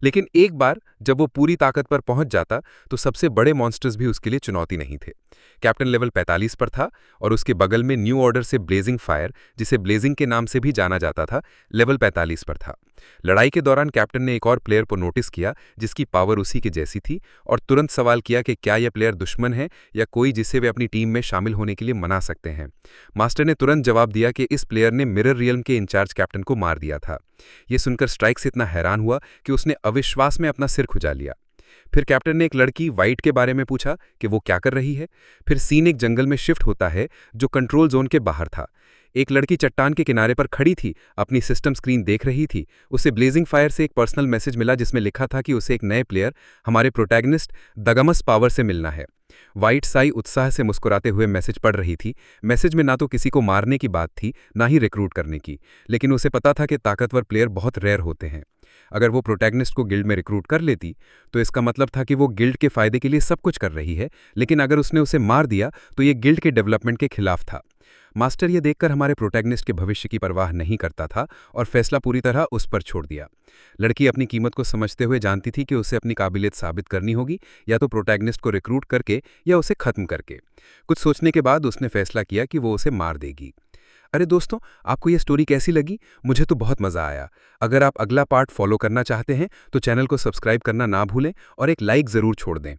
लेकिन एक बार जब वो पूरी ताकत पर पहुंच जाता तो सबसे बड़े मॉन्स्टर्स भी उसके लिए चुनौती नहीं थे। कैप्टन लेवल 45 पर था और उसके बगल में न्यू ऑर्डर से ब्लेजिंग फायर, जिसे ब्लेजिंग के नाम से भी जाना जाता था, लेवल 45 पर था। लड़ाई के दौरान कैप्टन ने एक और प्लेयर को नोटिस किया जिसकी पावर उसी के जैसी थी और तुरंत सवाल किया कि क्या यह प्लेयर दुश्मन है या कोई जिसे वे अपनी टीम में शामिल होने के लिए मना सकते हैं। मास्टर ने तुरंत जवाब दिया कि इस प्लेयर ने मिरर रियल्म के इंचार्ज कैप्टन को मार दिया था। यह सुनकर स्ट्राइक्स इतना हैरान हुआ कि उसने अविश्वास में अपना सिर खुजा लिया। फिर कैप्टन ने एक लड़की वाइट के बारे में पूछा कि वो क्या कर रही है। फिर सीन एक जंगल में शिफ्ट होता है जो कंट्रोल जोन के बाहर था। एक लड़की चट्टान के किनारे पर खड़ी थी, अपनी सिस्टम स्क्रीन देख रही थी। उसे ब्लेजिंग फायर से एक पर्सनल मैसेज मिला जिसमें लिखा था कि उसे एक नए प्लेयर, हमारे प्रोटैगनिस्ट दगमस पावर से मिलना है। व्हाइट साई उत्साह से मुस्कुराते हुए मैसेज पढ़ रही थी। मैसेज में ना तो किसी को मारने की बात थी, ना ही रिक्रूट करने की, लेकिन उसे पता था कि ताकतवर प्लेयर बहुत रेयर होते हैं। अगर वो प्रोटैगनिस्ट को गिल्ड में रिक्रूट कर लेती तो इसका मतलब था कि वो गिल्ड के फायदे के लिए सब कुछ कर रही है, लेकिन अगर उसने उसे मार दिया तो ये गिल्ड के डेवलपमेंट के खिलाफ था। मास्टर ये देखकर हमारे प्रोटैगनिस्ट के भविष्य की परवाह नहीं करता था और फैसला पूरी तरह उस पर छोड़ दिया। लड़की अपनी कीमत को समझते हुए जानती थी कि उसे अपनी काबिलियत साबित करनी होगी, या तो प्रोटैगनिस्ट को रिक्रूट करके या उसे खत्म करके। कुछ सोचने के बाद उसने फैसला किया कि वो उसे मार देगी। अरे दोस्तों, आपको ये स्टोरी कैसी लगी? मुझे तो बहुत मजा आया। अगर आप अगला पार्ट फॉलो करना चाहते हैं तो चैनल को सब्सक्राइब करना ना भूलें और एक लाइक ज़रूर छोड़ दें।